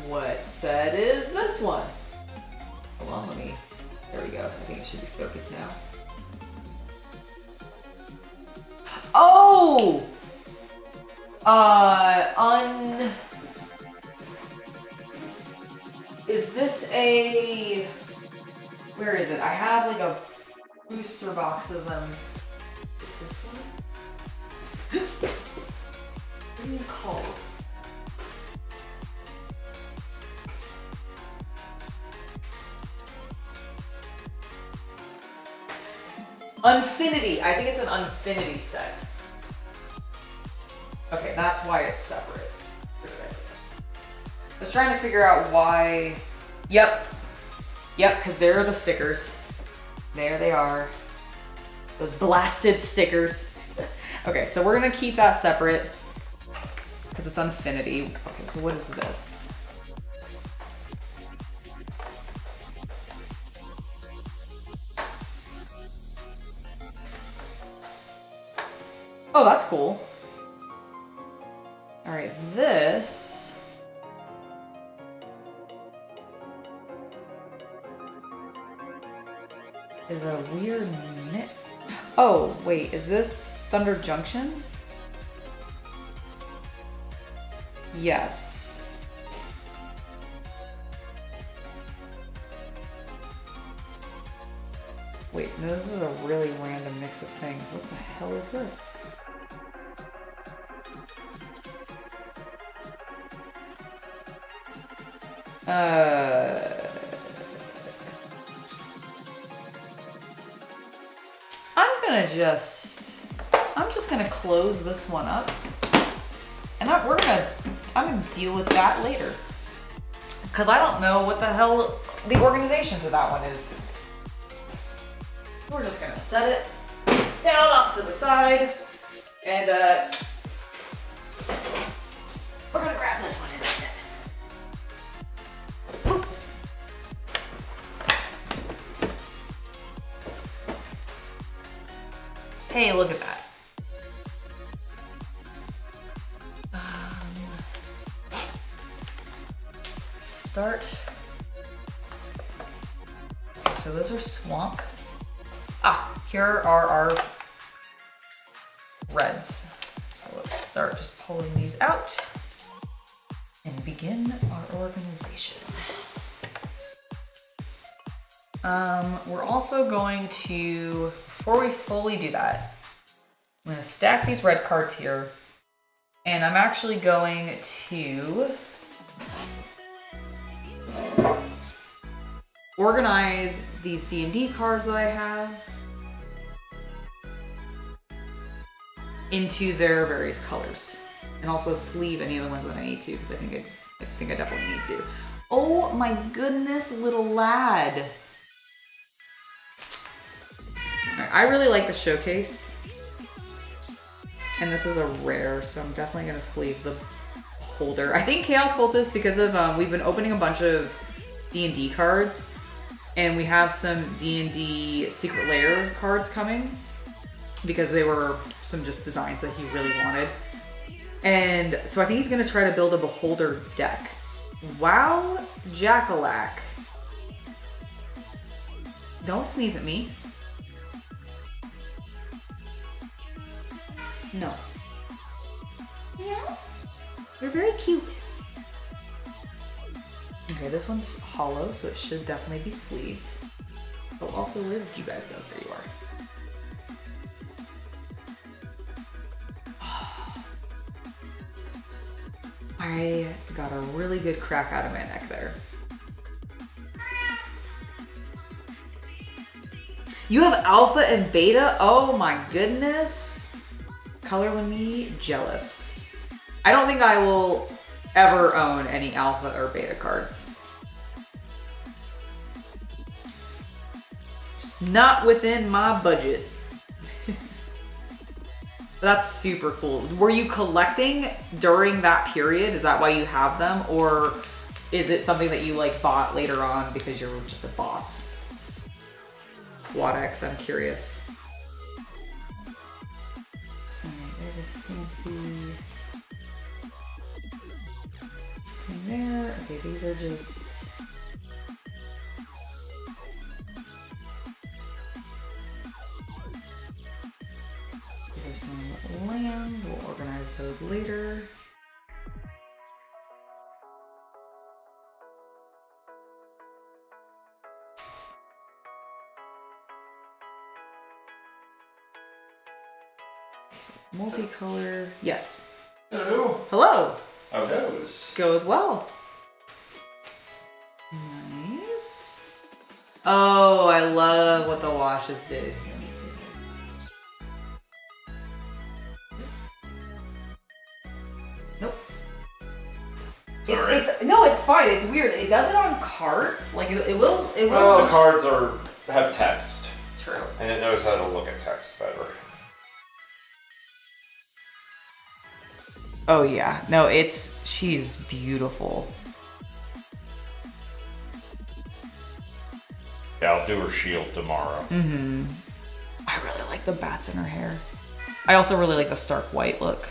what set is this one? Hold on, there we go. I think it should be focused now. Oh! Is this a, where is it? I have like a booster box of them. This one? What are you called? Unfinity. I think it's an Unfinity set. Okay, that's why it's separate. I was trying to figure out why. Yep, because there are the stickers. There they are. Those blasted stickers. Okay, so we're gonna keep that separate because it's Unfinity. Okay, so what is this? Oh, that's cool. All right, this. Is a weird mix. Oh, wait, is this Thunder Junction? Yes. Wait, no, this is a really random mix of things. What the hell is this? I'm just gonna close this one up, and I'm gonna deal with that later, because I don't know what the hell the organization to that one is. We're just gonna set it down off to the side, and we're gonna grab this one instead. Hey, look at that. Let's start. So those are swamp. Here are our reds. So let's start just pulling these out. And begin our organization. We're also going to, before we fully do that, I'm gonna stack these red cards here, and I'm actually going to organize these D&D cards that I have into their various colors, and also sleeve any of the ones that I need to, because I think I definitely need to. Oh my goodness, little lad. Alright, I really like the showcase, and this is a rare, so I'm definitely gonna sleeve the holder. I think Chaos Cultist, because of we've been opening a bunch of D&D cards, and we have some D&D Secret Lair cards coming, because they were some just designs that he really wanted. And so I think he's gonna try to build a beholder deck. Wow, Jackalack. Don't sneeze at me. No. Yeah? They're very cute. Okay, this one's hollow, so it should definitely be sleeved. Oh, also, where did you guys go? There you are. I got a really good crack out of my neck there. You have alpha and beta? Oh my goodness. Color me jealous. I don't think I will ever own any alpha or beta cards. Just not within my budget. That's super cool. Were you collecting during that period? Is that why you have them? Or is it something that you like bought later on because you're just a boss? Quad X, I'm curious. Alright, there's a fancy thing there. Okay, these are just... These are some lands. We'll organize those later. Multicolor. Yes.
Hello.
Hello.
How goes?
Goes well. Nice. Oh, I love what the washes did. Let me see. Nope.
Sorry.
It's fine. It's weird. It does it on cards. Like it will.
Well, the cards have text.
True.
And it knows how to look at text better.
Oh yeah. No, she's beautiful.
Yeah, I'll do her shield tomorrow.
Mm-hmm. I really like the bats in her hair. I also really like the stark white look.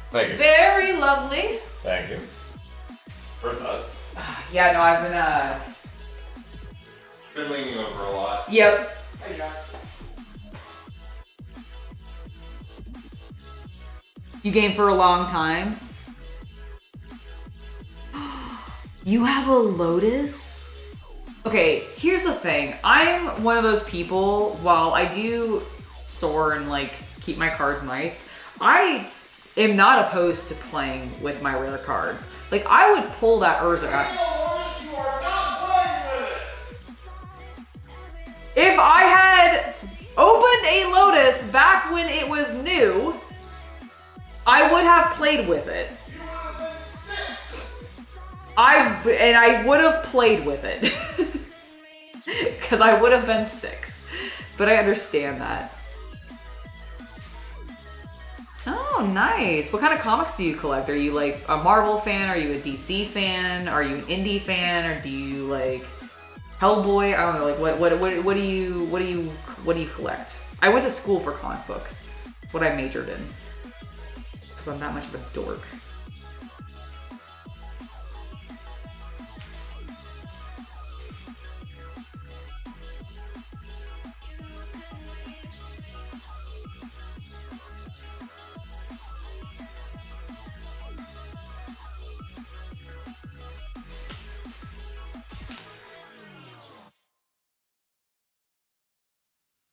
Thank you.
Very lovely.
Thank you. For that.
Yeah, no, I've
Been leaning over a lot.
Yep.
Hey, Jack.
You game for a long time? You have a Lotus? Okay, here's the thing. I'm one of those people, while I do store and like keep my cards nice, I am not opposed to playing with my rare cards. Like, I would pull that Urza out.
You are not playing with it!
If I had opened a Lotus back when it was new, I would have played with it.
You would have been 6!
I would have played with it. Because I would have been 6. But I understand that. Oh, nice. What kind of comics do you collect? Are you like a Marvel fan? Are you a DC fan? Are you an indie fan? Or do you like Hellboy? I don't know. Like what do you collect? I went to school for comic books. That's what I majored in. Because I'm that much of a dork.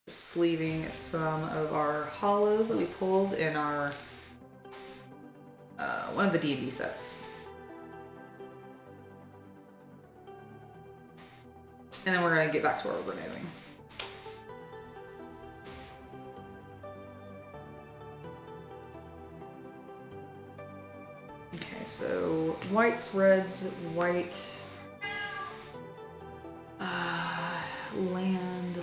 sleeving some of our hollows that we pulled in our one of the D&D sets. And then we're gonna get back to our organizing. Okay, so whites, reds, white, land,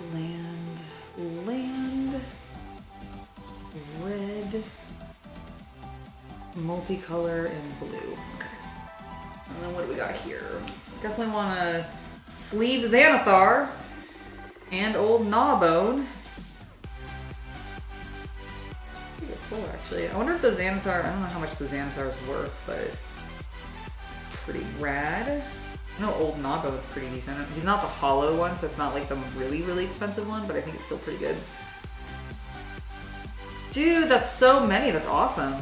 red, multicolor, and blue. Okay. And then what do we got here? Definitely want to sleeve Xanathar and old Gnawbone. Pretty cool, actually. I wonder if the Xanathar, I don't know how much the Xanathar is worth, but pretty rad. I know old Gnawbone's pretty decent. He's not the hollow one, so it's not like the really, really expensive one, but I think it's still pretty good. Dude, that's so many. That's awesome.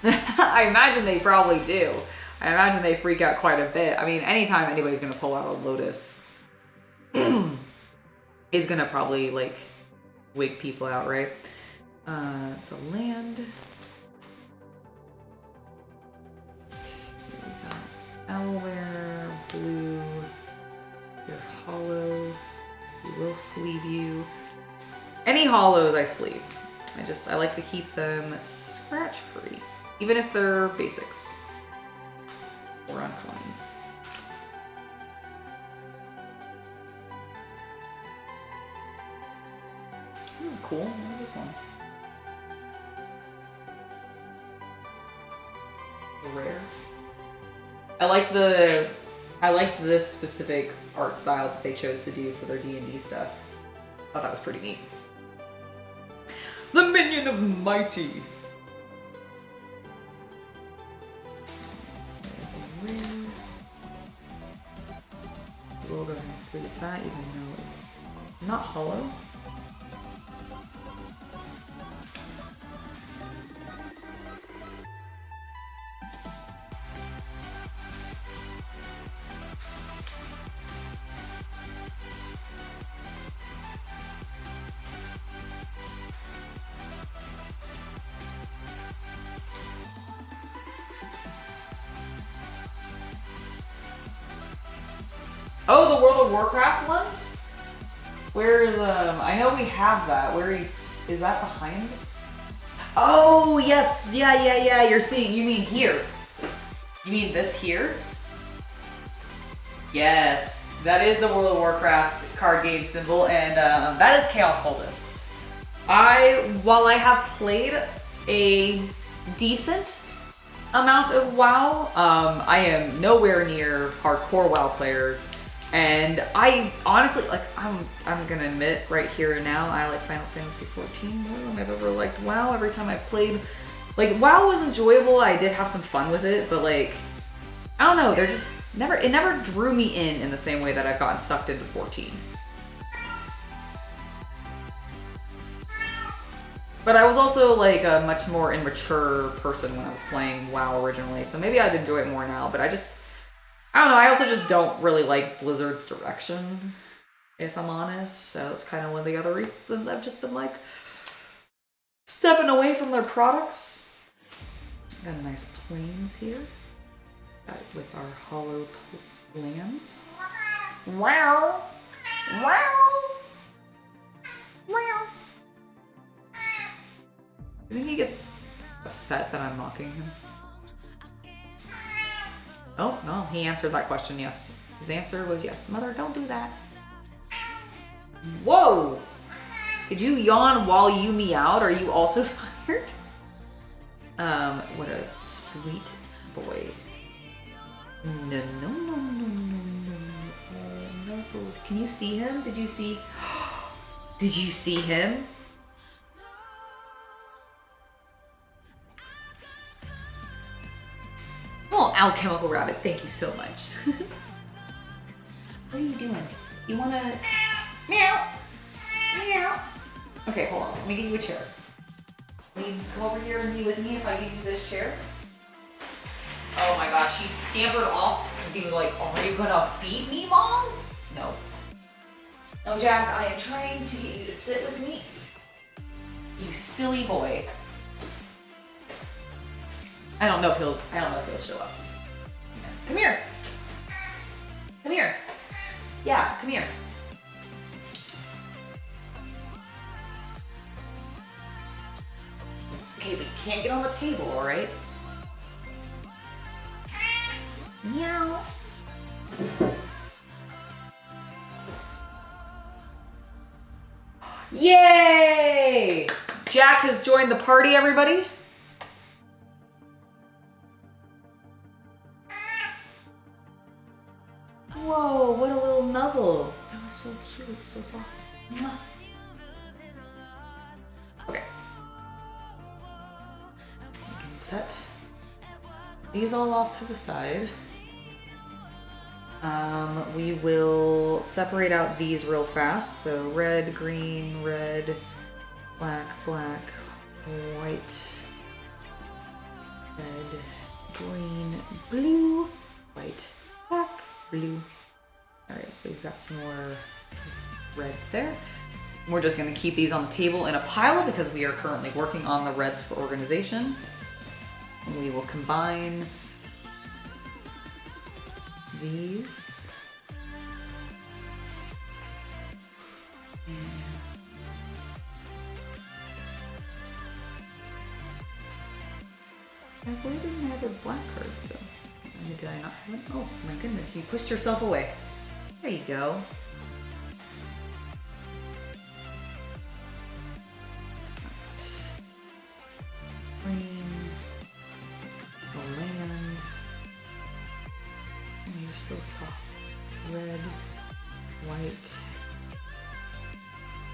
I imagine they probably do. I imagine they freak out quite a bit. I mean, anytime anybody's gonna pull out a Lotus is gonna probably like wig people out, right? It's a land. We got owlware, blue, your hollow. We will sleeve you. Any hollows I sleeve. I like to keep them scratch free, even if they're basics or uncommons. This is cool. Look at this one. Rare. I liked this specific art style that they chose to do for their D&D stuff. I thought that was pretty neat. The Minion of Mighty. There's a rare. We'll go ahead and sleeve that, even though it's not hollow. Oh, the World of Warcraft one? Where is, I know we have that. Where is that behind? Oh, yes, yeah. You mean here. You mean this here? Yes, that is the World of Warcraft card game symbol, and that is Chaos Cultists. While I have played a decent amount of WoW, I am nowhere near hardcore WoW players. And I honestly, like, I'm gonna admit right here and now, I like Final Fantasy 14 more than I've ever liked WoW. Every time I played, like, WoW was enjoyable. I did have some fun with it, but like, I don't know, it never drew me in the same way that I've gotten sucked into 14. But I was also like a much more immature person when I was playing WoW originally, so maybe I'd enjoy it more now, but I don't know, I also just don't really like Blizzard's direction, if I'm honest. So it's kind of one of the other reasons I've just been like stepping away from their products. Got a nice plains here. Got it with our hollow lands. Wow! Wow! Wow! I think he gets upset that I'm mocking him. Oh, no, he answered that question, yes. His answer was yes. Mother, don't do that. Whoa! Did you yawn while you meowed? Are you also tired? What a sweet boy. No. Nuzzles. Can you see him? Did you see him? Oh, alchemical rabbit, thank you so much. What are you doing? You wanna meow? Meow. Okay, hold on. Let me get you a chair. Will you come over here and be with me if I give you this chair? Oh my gosh, he scampered off because he was like, are you gonna feed me, Mom? No. No, Jack, I am trying to get you to sit with me. You silly boy. I don't know if he'll show up. Come here. Come here. Yeah, come here. Okay, but you can't get on the table, alright? Meow. Yay! Jack has joined the party, everybody. Whoa, what a little nuzzle. That was so cute, so soft. Mwah. Okay. We can set these all off to the side. We will separate out these real fast. So red, green, red, black, black, white, red, green, blue, white, black, blue. Alright, so we've got some more reds there. We're just going to keep these on the table in a pile because we are currently working on the reds for organization. And we will combine these. Where did my other black cards go? Did I not have it? Oh my goodness, you pushed yourself away. There you go. Green, the land. Oh, you're so soft. Red, white,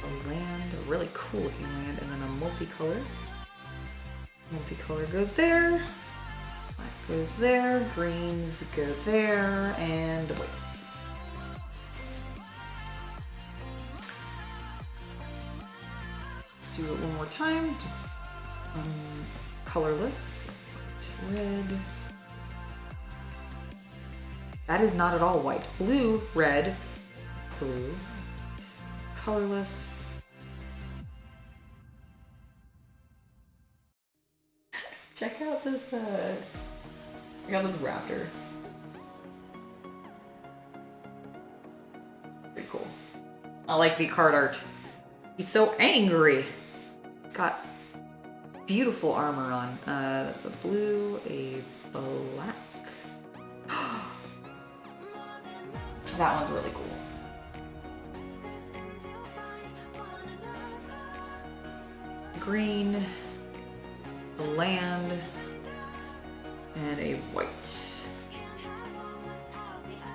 a land, a really cool looking land, and then a multicolor. Multicolor goes there, black goes there, greens go there, and whites. Let's do it one more time. Colorless, red. That is not at all white. Blue, red, blue, colorless. Check out this, check out this raptor. Pretty cool. I like the card art. He's so angry. He's got beautiful armor on. That's a blue, a black. That one's really cool. Green, a land, and a white.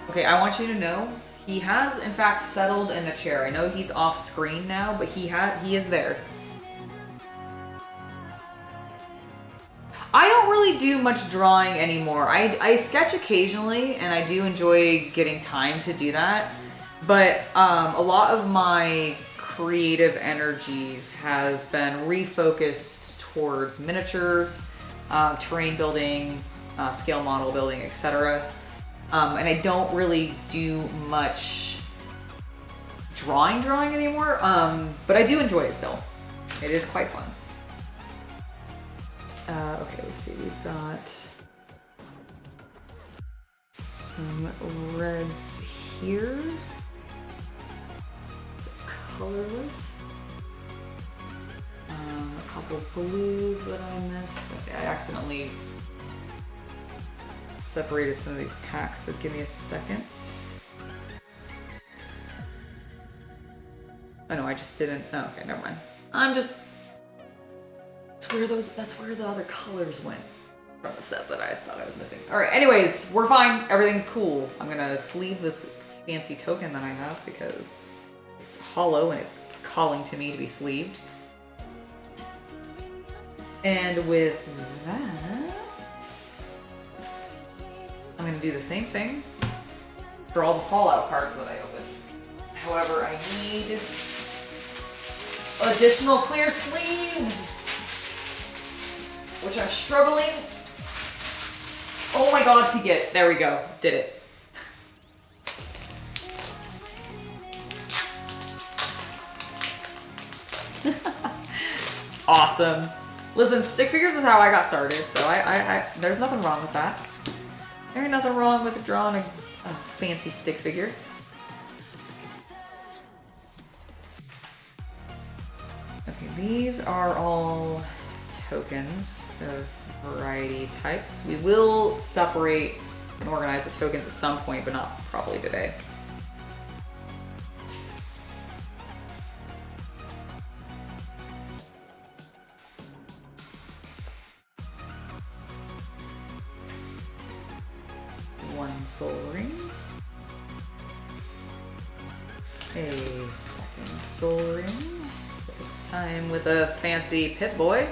Okay, I want you to know, he has in fact settled in the chair. I know he's off screen now, but he is there. I don't really do much drawing anymore. I sketch occasionally, and I do enjoy getting time to do that. But a lot of my creative energies has been refocused towards miniatures, terrain building, scale model building, etc. And I don't really do much drawing anymore, but I do enjoy it still. It is quite fun. Okay, let's see, we've got some reds here. Colorless. A couple blues that I missed. Okay, I accidentally separated some of these packs, so give me a second. Oh no, I just didn't. Oh, okay, never mind. That's where the other colors went from the set that I thought I was missing. All right, anyways, we're fine. Everything's cool. I'm gonna sleeve this fancy token that I have because it's hollow and it's calling to me to be sleeved. And with that, I'm gonna do the same thing for all the Fallout cards that I opened. However, I need additional clear sleeves, which I'm struggling Oh my god, to get. There we go. Did it. Awesome. Listen, stick figures is how I got started, so I there's nothing wrong with that. There ain't nothing wrong with drawing a fancy stick figure. Okay, these are all tokens of variety types. We will separate and organize the tokens at some point, but not probably today. One soul ring. A second soul ring. This time with a fancy pit boy.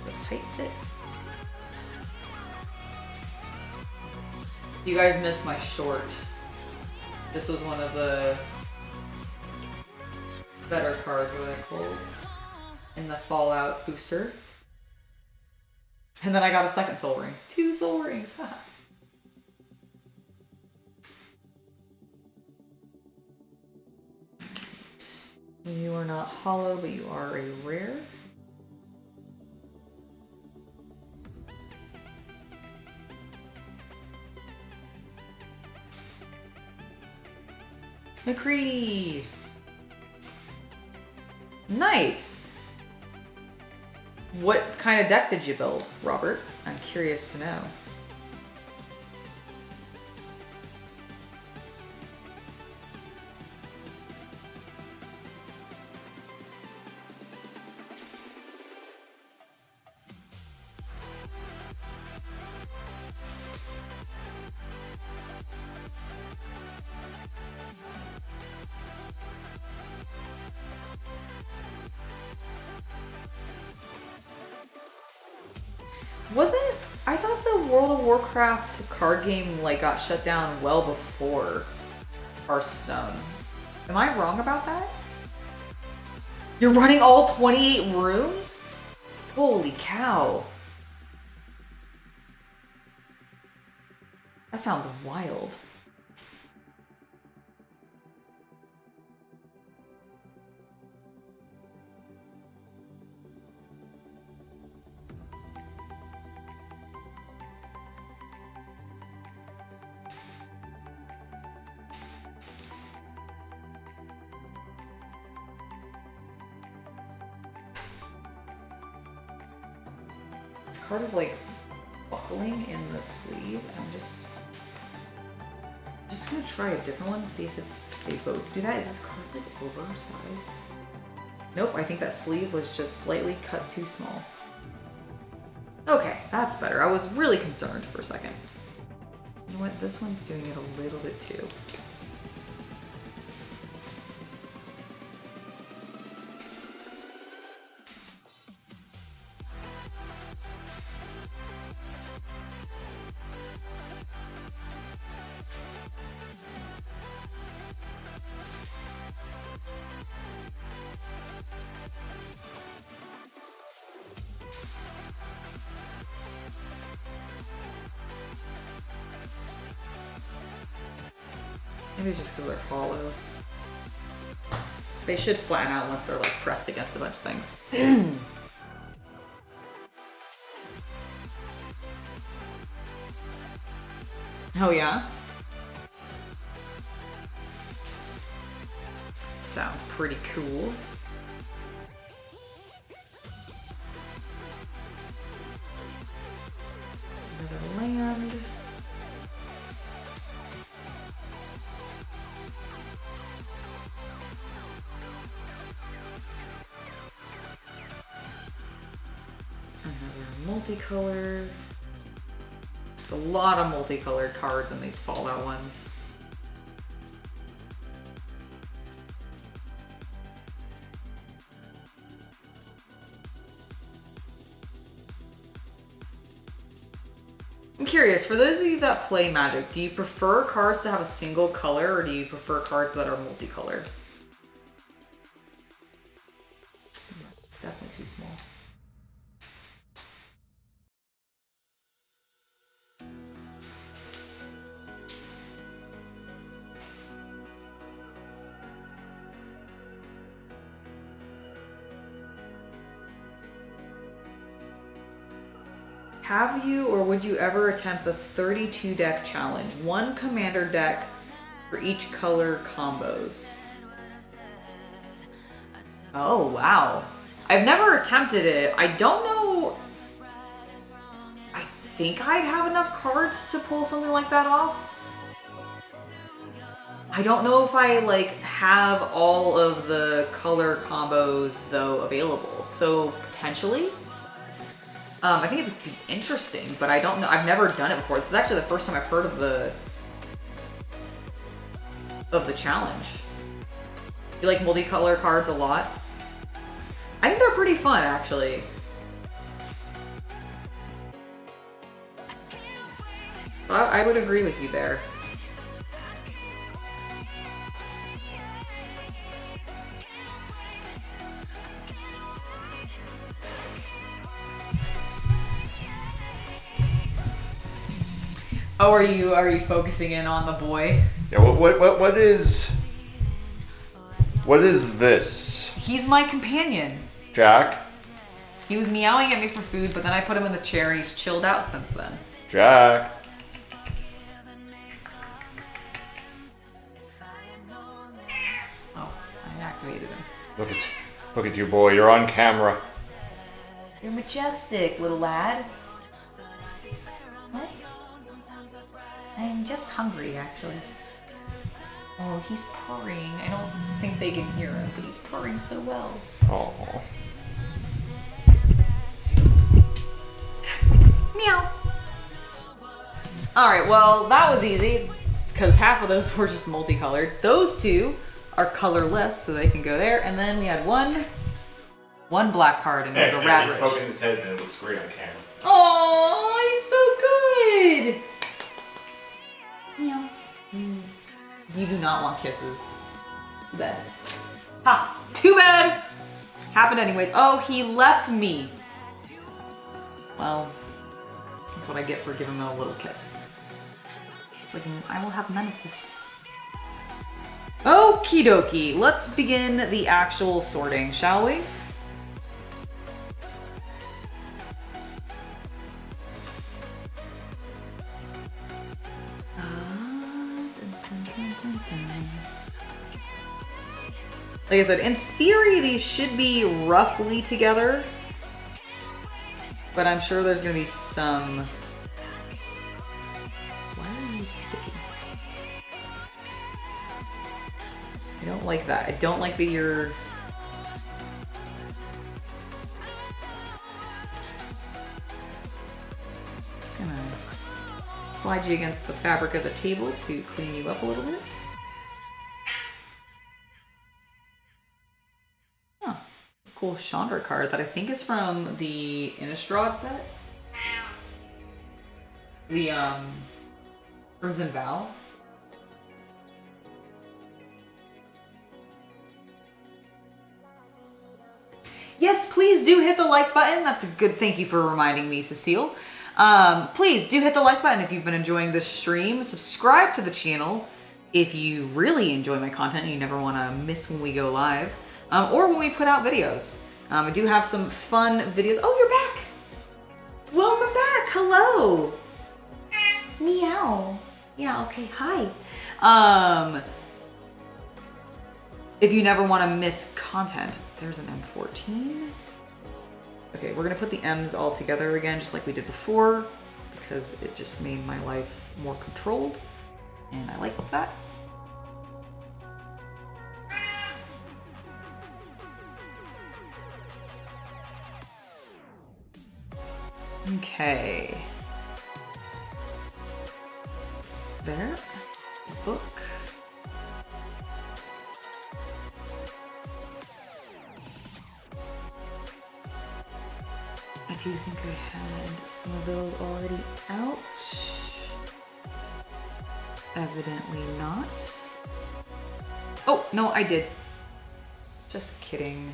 A tight fit. You guys missed my short. This was one of the better cards that I pulled in the Fallout booster. And then I got a second soul ring. 2 soul rings. You are not hollow, but you are a rare. McCready! Nice! What kind of deck did you build, Robert? I'm curious to know. Wasn't, I thought the World of Warcraft card game like got shut down well before Hearthstone. Am I wrong about that? You're running all 28 rooms? Holy cow. That sounds wild. This card is like buckling in the sleeve. I'm just gonna try a different one, see if it's they both do that. Is this card like oversized? Nope, I think that sleeve was just slightly cut too small. Okay, that's better. I was really concerned for a second. You know what? This one's doing it a little bit too. Maybe it's just because they're hollow. They should flatten out once they're like pressed against a bunch of things. Oh yeah? Sounds pretty cool. Another land. Multicolored. There's a lot of multicolored cards in these Fallout ones. I'm curious, for those of you that play Magic, do you prefer cards to have a single color or do you prefer cards that are multicolored? It's definitely too small. Have you or would you ever attempt the 32 deck challenge? One commander deck for each color combos. Oh, wow. I've never attempted it. I don't know. I think I'd have enough cards to pull something like that off. I don't know if I like have all of the color combos though available. So potentially. I think it would be interesting, but I don't know. I've never done it before. This is actually the first time I've heard of the challenge. You like multicolor cards a lot? I think they're pretty fun, actually. I would agree with you there. Oh, are you focusing in on the boy?
Yeah. What is this?
He's my companion.
Jack.
He was meowing at me for food, but then I put him in the chair and he's chilled out since then.
Jack.
Oh, I activated him.
Look at you, boy. You're on camera.
You're majestic, little lad. What? I'm just hungry, actually. Oh, he's purring. I don't think they can hear him, but he's purring so well.
Oh.
Meow. Alright, well, that was easy, because half of those were just multicolored. Those two are colorless, so they can go there. And then we had one black card, and it was a rat
He's poking his head and it looks great on camera.
Oh, he's so good! Meow. You do not want kisses. Too bad. Ha! Too bad! Happened anyways. Oh, he left me. Well, that's what I get for giving him a little kiss. It's like, I will have none of this. Okie dokie. Let's begin the actual sorting, shall we? Like I said, in theory, these should be roughly together, but I'm sure there's gonna be some. Why are you sticky? I don't like that. I don't like that you're. Just gonna slide you against the fabric of the table to clean you up a little bit. Cool Chandra card that I think is from the Innistrad set. The Crimson Vow. Yes, please do hit the like button. That's a good thank you for reminding me, Cecile. Please do hit the like button if you've been enjoying this stream. Subscribe to the channel if you really enjoy my content and you never want to miss when we go live. Or when we put out videos. I do have some fun videos. Oh, you're back! Welcome back! Hello! Meow. Yeah, okay, hi. If you never want to miss content, there's an M14. Okay, we're gonna put the M's all together again, just like we did before, because it just made my life more controlled, and I like that. Okay. There. Book. I do think I had some of those already out. Evidently not. Oh, no, I did. Just kidding.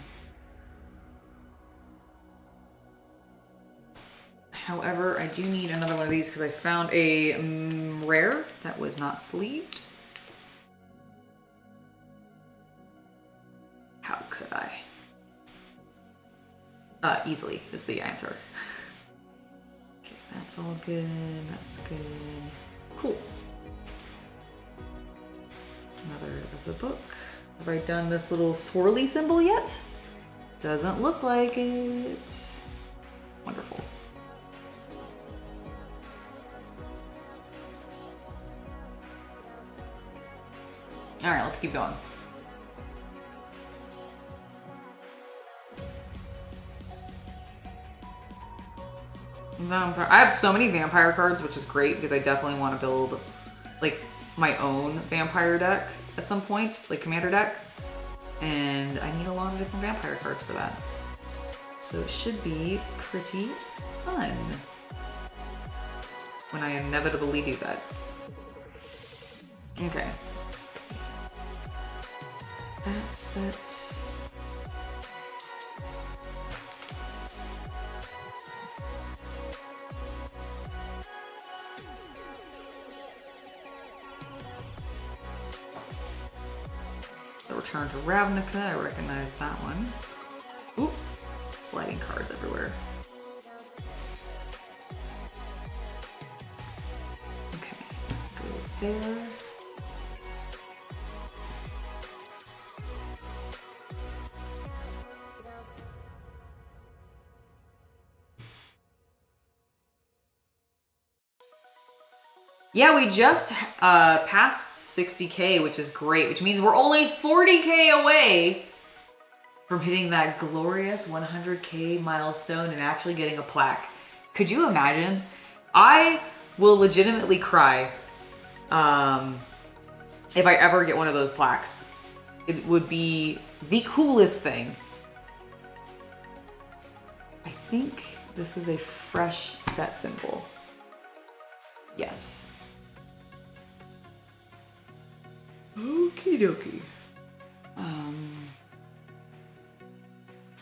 However, I do need another one of these because I found a rare that was not sleeved. How could I? Easily is the answer. Okay, that's all good. That's good. Cool. Another of the book. Have I done this little swirly symbol yet? Doesn't look like it. Wonderful. All right, let's keep going. Vampire. I have so many vampire cards, which is great because I definitely want to build like my own vampire deck at some point, like commander deck. And I need a lot of different vampire cards for that. So it should be pretty fun when I inevitably do that. Okay. That's set. The Return to Ravnica, I recognize that one. Oop, sliding cards everywhere. Okay, goes there. Yeah, we just passed 60K, which is great, which means we're only 40K away from hitting that glorious 100K milestone and actually getting a plaque. Could you imagine? I will legitimately cry if I ever get one of those plaques. It would be the coolest thing. I think this is a fresh set symbol. Yes. Okie dokie.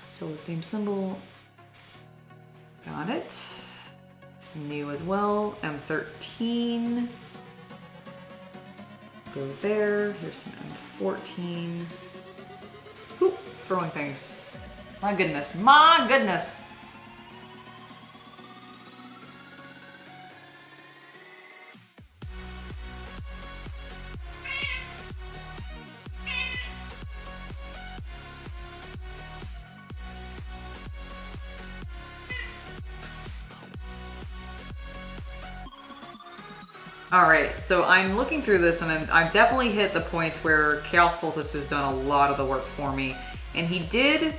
Still the same symbol. Got it. It's new as well. M13. Go there. Here's some M14. Ooh, throwing things. My goodness. My goodness. Alright, so I'm looking through this and I've definitely hit the points where Chaos Cultist has done a lot of the work for me. And he did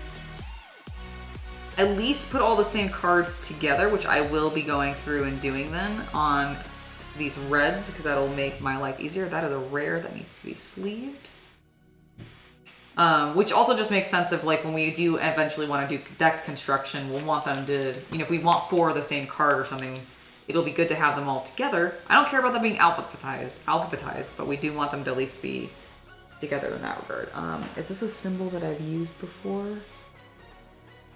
at least put all the same cards together, which I will be going through and doing then on these reds, because that'll make my life easier. That is a rare that needs to be sleeved. Which also just makes sense of like when we do eventually want to do deck construction, we'll want them to, you know, if we want 4 of the same card or something, it'll be good to have them all together. I don't care about them being alphabetized, but we do want them to at least be together in that regard. Is this a symbol that I've used before?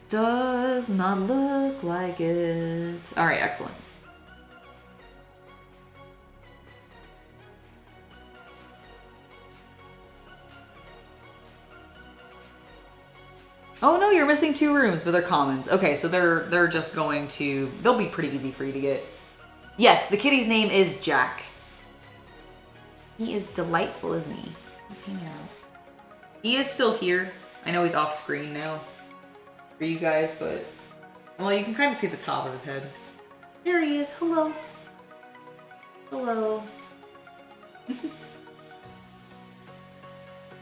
Does not look like it. All right, excellent. Oh no, you're missing 2 rooms, but they're commons. Okay, so they're just going to, they'll be pretty easy for you to get. Yes, the kitty's name is Jack. He is delightful, isn't he? He's hanging out. He is still here. I know he's off screen now for you guys, but well, you can kind of see the top of his head. There he is. Hello. Hello.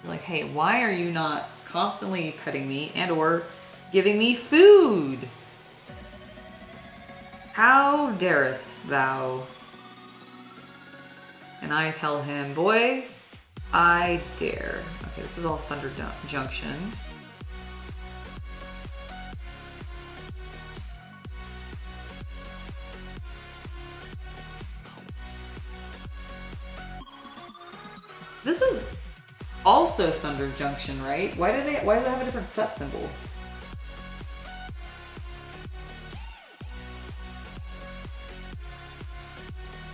Like, hey, why are you not constantly petting me and or giving me food? How darest thou? And I tell him, boy, I dare. Okay, this is all Thunder Junction. This is also Thunder Junction, right? Why do they have a different set symbol?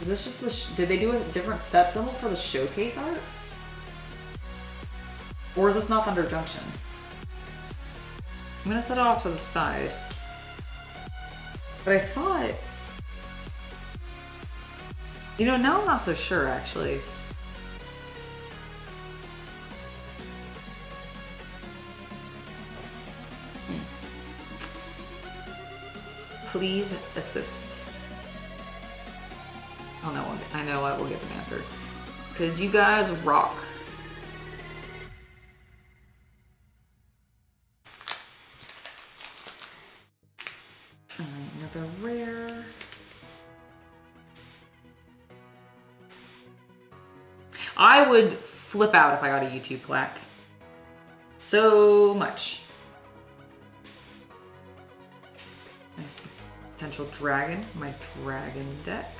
Is this just the did they do a different set symbol for the showcase art? Or is this not Thunder Junction? I'm gonna set it off to the side. But I thought... You know, now I'm not so sure, actually. Please assist. Oh no, I know I will get an answer. Cause you guys rock. Another rare. I would flip out if I got a YouTube plaque. So much. Nice potential dragon, my dragon deck.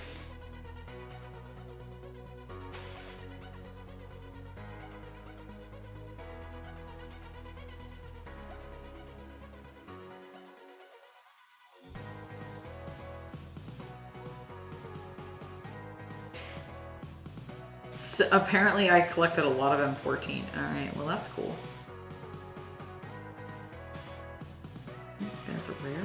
So apparently I collected a lot of M14. Alright, well that's cool. There's a rare.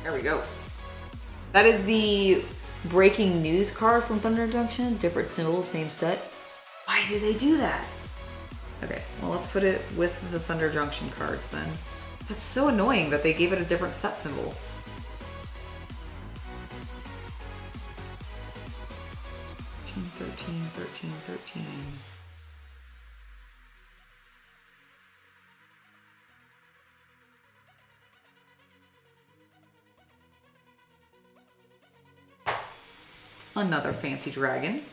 There we go. That is the breaking news card from Thunder Junction. Different symbols, same set. Why do they do that? Okay, well let's put it with the Thunder Junction cards then. That's so annoying that they gave it a different set symbol. $13. Another fancy dragon.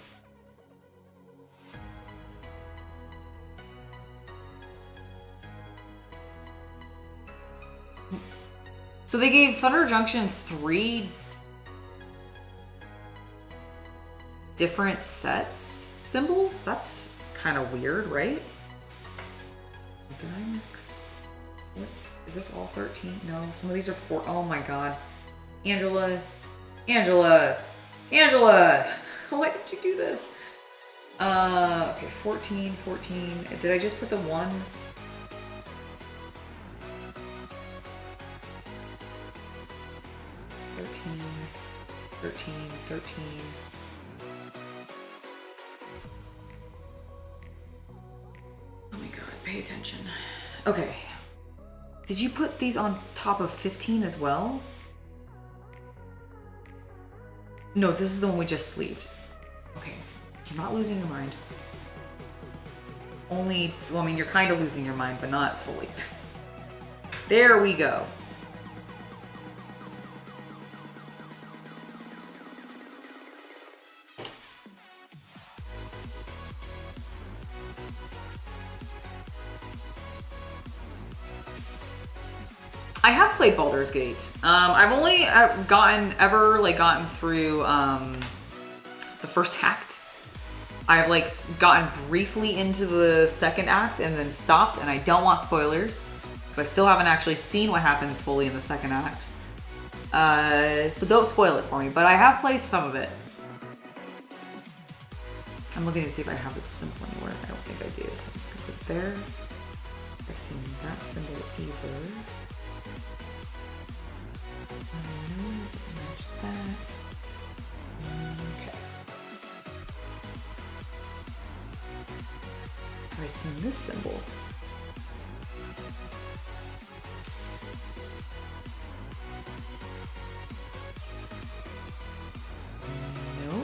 So they gave Thunder Junction 3 different sets symbols? That's kind of weird, right? Did I mix? What? Is this all 13? No, some of these are 4. Oh my god. Angela. Why did you do this? Okay, 14. Did I just put the 1? $13. Oh my god, pay attention. Okay. Did you put these on top of 15 as well? No, this is the one we just sleeved. Okay, you're not losing your mind. Only, well, I mean, you're kind of losing your mind, but not fully. There we go. I have played Baldur's Gate. I've only gotten through the first act. I've like gotten briefly into the second act and then stopped, and I don't want spoilers because I still haven't actually seen what happens fully in the second act. So don't spoil it for me, but I have played some of it. I'm looking to see if I have this symbol anywhere. I don't think I do, so I'm just gonna put it there. I see that symbol either. No, doesn't match that. Okay. Have I seen this symbol? No.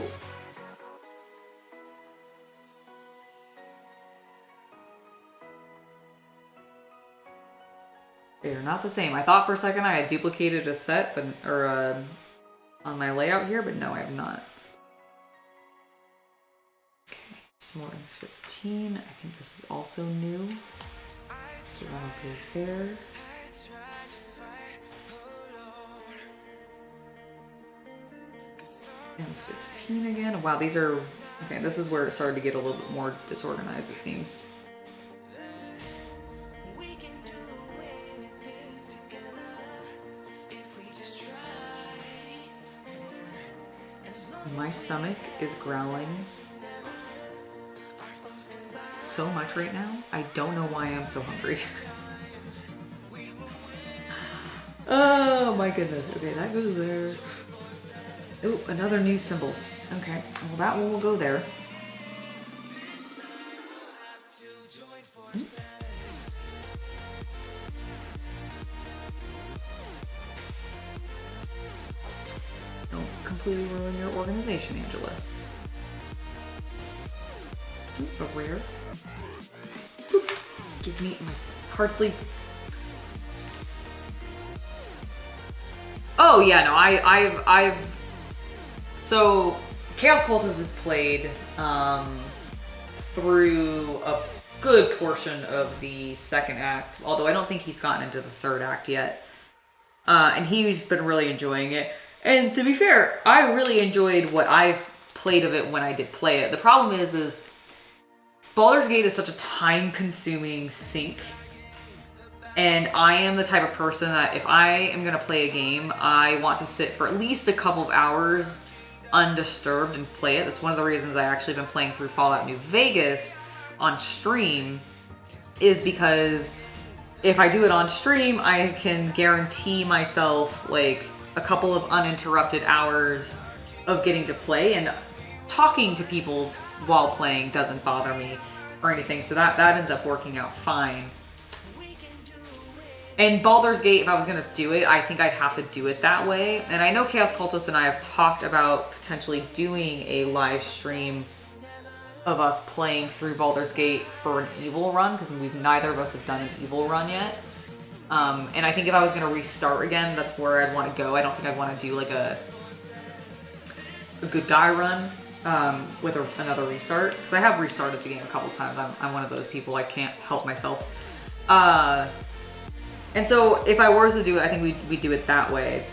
They are not the same. I thought for a second I had duplicated a set, but on my layout here, but no, I have not. Okay, some more in 15. I think this is also new. So that'll go there. And 15 again. Wow, these are... Okay, this is where it started to get a little bit more disorganized, it seems. My stomach is growling so much right now. I don't know why I'm so hungry. Oh my goodness. Okay, that goes there. Oh, another new symbols. Okay, well that one will go there. Don't completely ruin your organization, Angela. Ooh, a rare. Boop. Give me my heart sleeve. Oh yeah, no, I've so Chaos Cultist is played through a good portion of the second act, although I don't think he's gotten into the third act yet. And he's been really enjoying it. And to be fair, I really enjoyed what I've played of it when I did play it. The problem is Baldur's Gate is such a time-consuming sink. And I am the type of person that if I am going to play a game, I want to sit for at least a couple of hours undisturbed and play it. That's one of the reasons I actually been playing through Fallout New Vegas on stream, is because if I do it on stream, I can guarantee myself like a couple of uninterrupted hours of getting to play, and talking to people while playing doesn't bother me or anything. So that ends up working out fine. And Baldur's Gate, if I was going to do it, I think I'd have to do it that way. And I know Chaos Cultist and I have talked about potentially doing a live stream of us playing through Baldur's Gate for an evil run, because neither of us have done an evil run yet. And I think if I was going to restart again, that's where I'd want to go. I don't think I'd want to do like a good guy run with another restart, because I have restarted the game a couple times. I'm one of those people, I can't help myself. And so if I were to do it, I think we'd do it that way.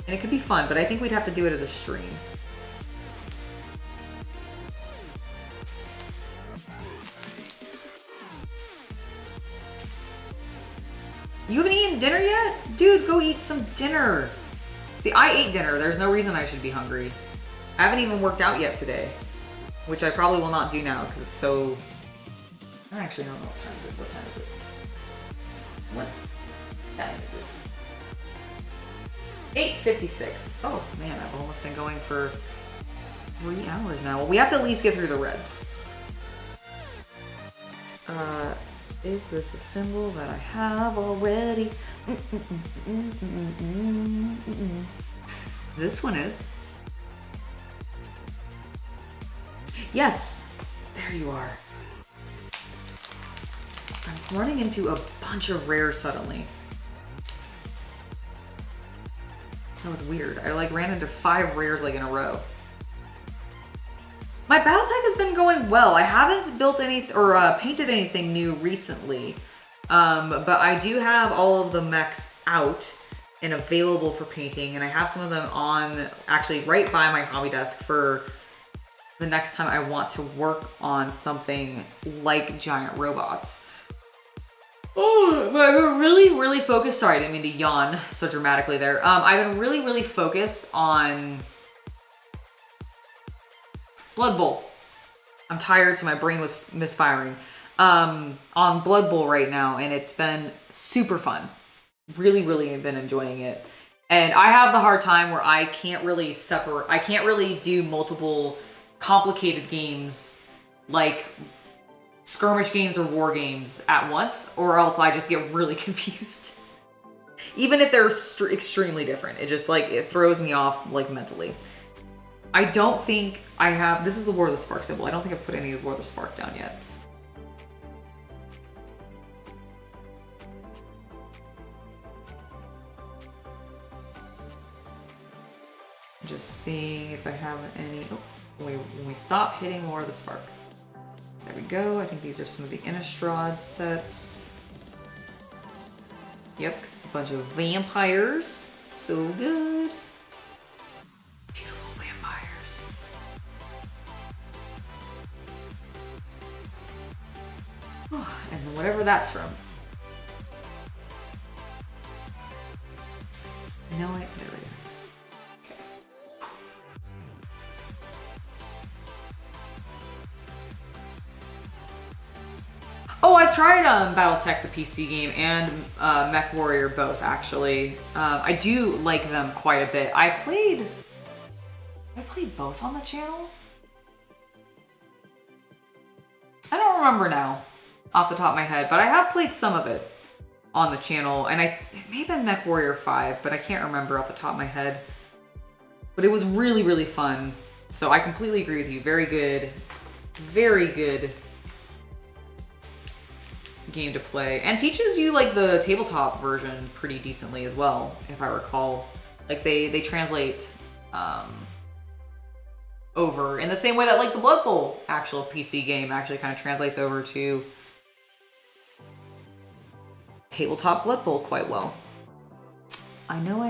And it could be fun, but I think we'd have to do it as a stream. You haven't eaten dinner yet? Dude, go eat some dinner. See, I ate dinner. There's no reason I should be hungry. I haven't even worked out yet today, which I probably will not do now because it's so... I actually don't know what time it is. What time is it? What time is it? 8:56. Oh man, I've almost been going for 3 hours now. Well, we have to at least get through the reds. Is this a symbol that I have already? This one is. Yes, there you are. I'm running into a bunch of rares suddenly. That was weird. I like ran into 5 rares like in a row. My Battletech has been going well. I haven't built any or painted anything new recently, but I do have all of the mechs out and available for painting, and I have some of them on actually right by my hobby desk for the next time I want to work on something like giant robots. Oh, but I've been really focused. Sorry, I didn't mean to yawn so dramatically there. I've been really focused on Blood Bowl. I'm tired, so my brain was misfiring. On Blood Bowl right now, and it's been super fun. Really been enjoying it. And I have the hard time where I can't really do multiple complicated games like skirmish games or war games at once, or else I just get really confused. Even if they're extremely different, it just like, it throws me off like mentally. I don't think I have, this is the War of the Spark symbol. I don't think I've put any of the War of the Spark down yet. seeing if I have any. Oh, when we stop hitting more of the spark. There we go. I think these are some of the Innistrad sets. Yep, because it's a bunch of vampires. So good. Beautiful vampires. And whatever that's from. No, there it is. Okay. Oh, I've tried BattleTech, the PC game, and Mech Warrior both, actually. I do like them quite a bit. I played both on the channel? I don't remember now, off the top of my head, but I have played some of it on the channel, and it may have been Mech Warrior 5, but I can't remember off the top of my head. But it was really, really fun. So I completely agree with you. Very good game to play. And teaches you like the tabletop version pretty decently as well, if I recall. Like they translate over in the same way that like the Blood Bowl actual PC game actually kind of translates over to tabletop Blood Bowl quite well. I know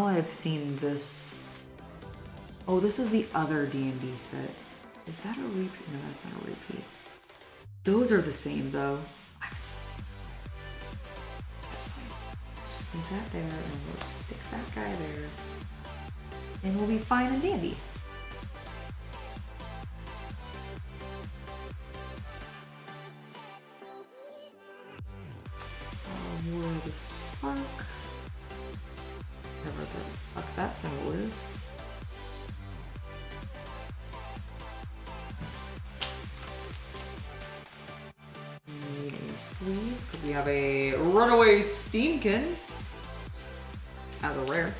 I've seen this. Oh, this is the other D&D set. Is that a repeat? No, that's not a repeat. Those are the same though. That's fine. Just leave that there and we'll just stick that guy there. And we'll be fine and dandy. More of the spark. Whatever the fuck that symbol is. Need a sleeve because we have a runaway steamkin as a rare.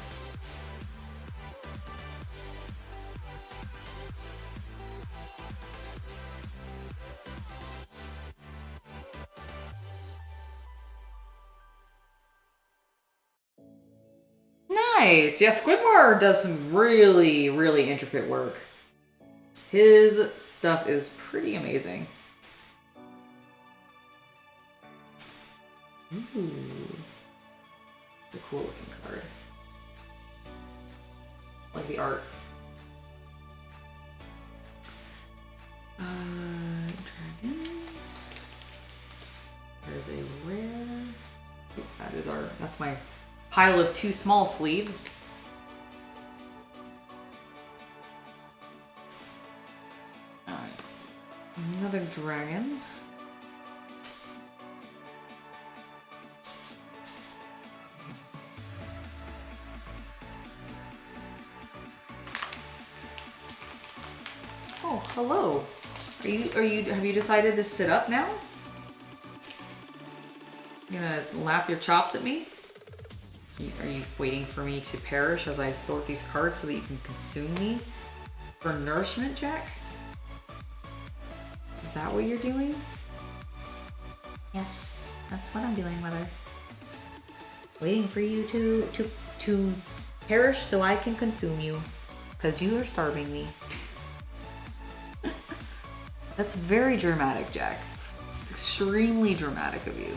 Nice. Yeah, Squidward does some really, really intricate work. His stuff is pretty amazing. Ooh. It's a cool looking card. I like the art. Dragon. There's a rare. That's my pile of 2 small sleeves. Alright. Another dragon. Oh, hello. Have you decided to sit up now? You gonna lap your chops at me? Are you waiting for me to perish as I sort these cards so that you can consume me for nourishment, Jack? Is that what you're doing? Yes, that's what I'm doing, Mother. Waiting for you to perish so I can consume you, because you are starving me. That's very dramatic, Jack. It's extremely dramatic of you.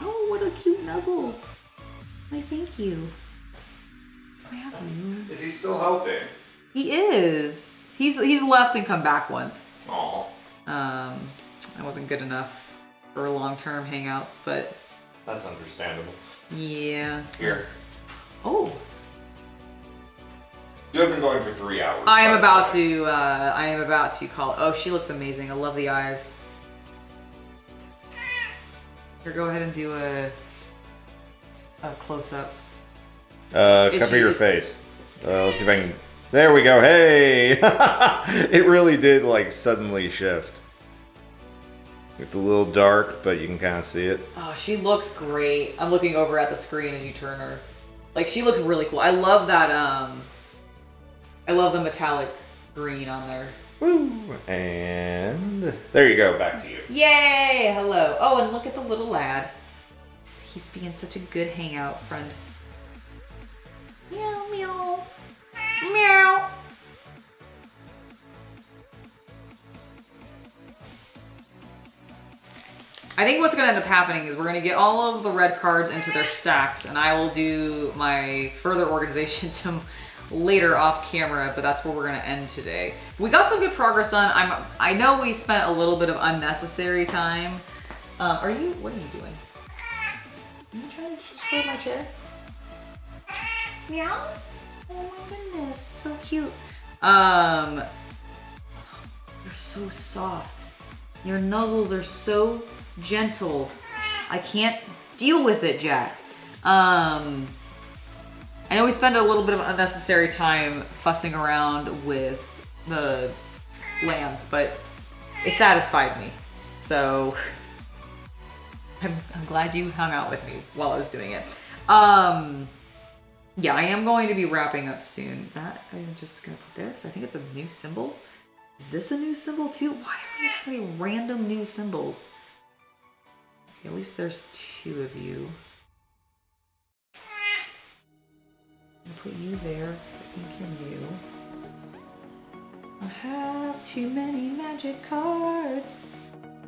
Oh, what a cute nuzzle. Why, thank you. Why have you?
Is he still helping?
He is. He's left and come back once.
Aw.
I wasn't good enough for long-term hangouts, but
That's understandable.
yeah.
Here.
Oh.
You have been going for 3 hours.
I am about to call. Oh, she looks amazing. I love the eyes. Here, go ahead and do a close-up.
Cover your face. Let's see if I can. There we go. Hey, it really did like suddenly shift. It's a little dark, but you can kind of see it.
Oh, she looks great. I'm looking over at the screen as you turn her. Like, she looks really cool. I love that. I love the metallic green on there.
Woo! And there you go. Back to you.
Yay! Hello. Oh, and look at the little lad. He's being such a good hangout friend. Meow, meow. I think what's gonna end up happening is we're gonna get all of the red cards into their stacks, and I will do my further organization to later off camera, but that's where we're gonna end today. We got some good progress done. I know we spent a little bit of unnecessary time. What are you doing? Are you trying to destroy my chair? Meow? Oh my goodness, so cute. You're so soft. Your nuzzles are so gentle. I can't deal with it, Jack. I know we spend a little bit of unnecessary time fussing around with the lands, but it satisfied me. So I'm glad you hung out with me while I was doing it. Yeah, I am going to be wrapping up soon. That I'm just gonna put there because I think it's a new symbol. Is this a new symbol too? Why are there so many random new symbols? Okay, at least there's 2 of you. I'm gonna put you there because I think you're new. I have too many magic cards.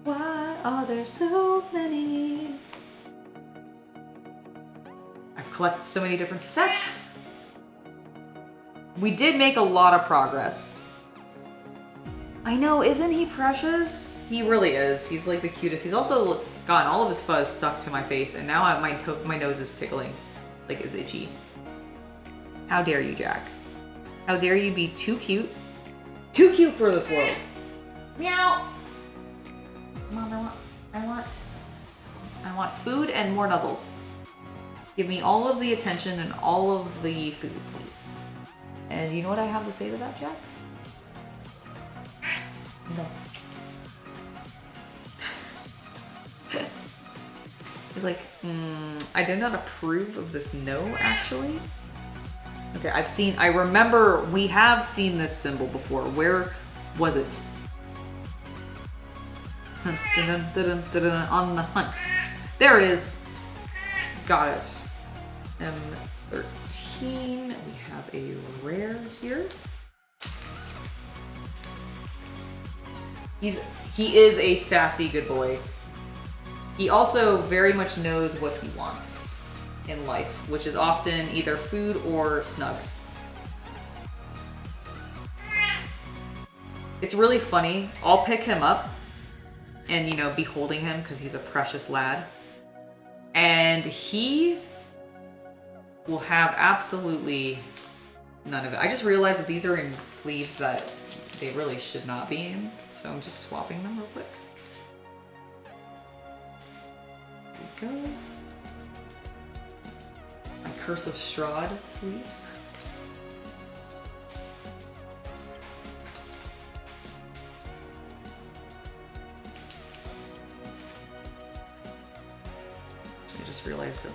Why are there so many? I've collected so many different sets. We did make a lot of progress. I know, isn't he precious? He really is. He's like the cutest. He's also gotten all of his fuzz stuck to my face, and now my nose is tickling, like is itchy. How dare you, Jack? How dare you be too cute? Too cute for this world. Meow. Mom, I want food and more nuzzles. Give me all of the attention and all of the food, please. And you know what I have to say to that, Jack? No. He's like, I do not approve of this no, actually. Okay, I remember we have seen this symbol before. Where was it? On the hunt. There it is. Got it. M13. We have a rare here. He is a sassy good boy. He also very much knows what he wants in life, which is often either food or snugs. It's really funny. I'll pick him up and, you know, be holding him because he's a precious lad. And he will have absolutely none of it. I just realized that these are in sleeves that they really should not be in, so I'm just swapping them real quick. There we go. My Curse of Strahd sleeves. I just realized a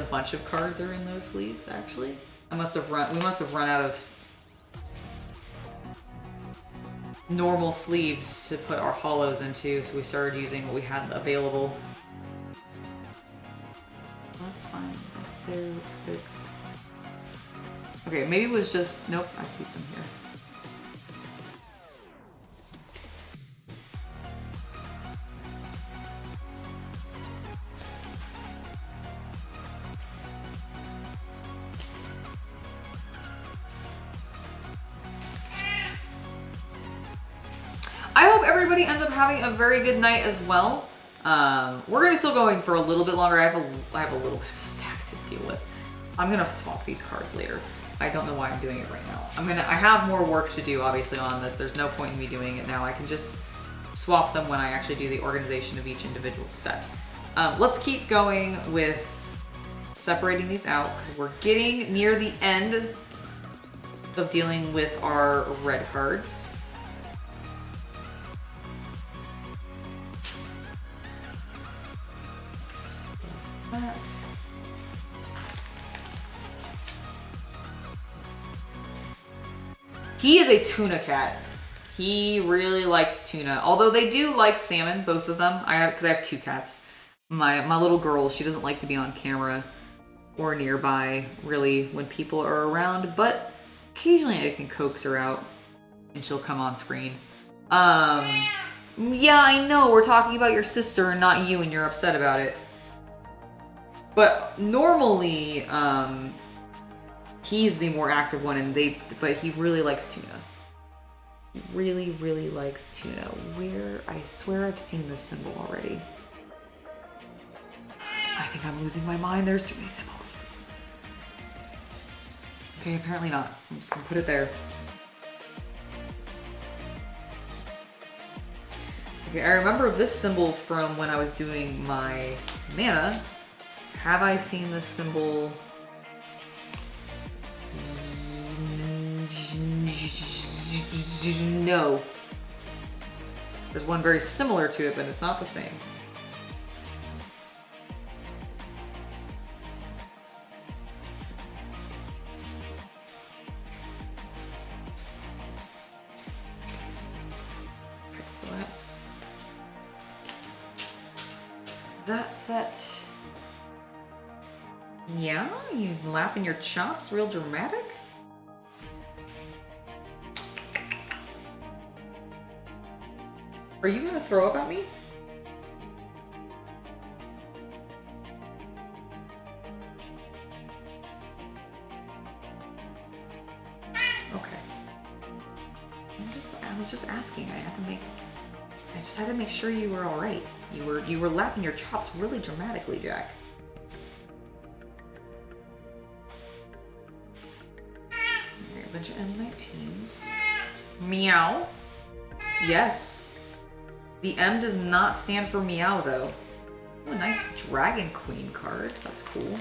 bunch of cards are in those sleeves, actually. We must have run out of normal sleeves to put our hollows into, so we started using what we had available. That's fine. That's there. It's fixed. Okay, maybe it was just... Nope, I see some here. I hope everybody ends up having a very good night as well. We're gonna still going for a little bit longer. I have a little bit of stack to deal with. I'm gonna swap these cards later. I don't know why I'm doing it right now. I have more work to do obviously on this. There's no point in me doing it now. I can just swap them when I actually do the organization of each individual set. Let's keep going with separating these out because we're getting near the end of dealing with our red cards. That. He is a tuna cat. He really likes tuna. Although they do like salmon, both of them. Because I have 2 cats. My little girl, she doesn't like to be on camera or nearby, really, when people are around. But occasionally I can coax her out and she'll come on screen. Yeah, I know, we're talking about your sister and not you, and you're upset about it. But normally, he's the more active one, but he really likes tuna. He really, really likes tuna. I swear I've seen this symbol already. I think I'm losing my mind. There's too many symbols. Okay, apparently not. I'm just gonna put it there. Okay, I remember this symbol from when I was doing my mana. Have I seen this symbol? No. There's one very similar to it, but it's not the same. Okay, so that's that set. Yeah, you lapping your chops real dramatic? Are you gonna throw up at me? Okay. I was just asking. I just had to make sure you were all right. You were lapping your chops really dramatically, Jack. Okay, a bunch of M19s. Meow. Yes. The M does not stand for meow, though. Oh, a nice Dragon Queen card. That's cool.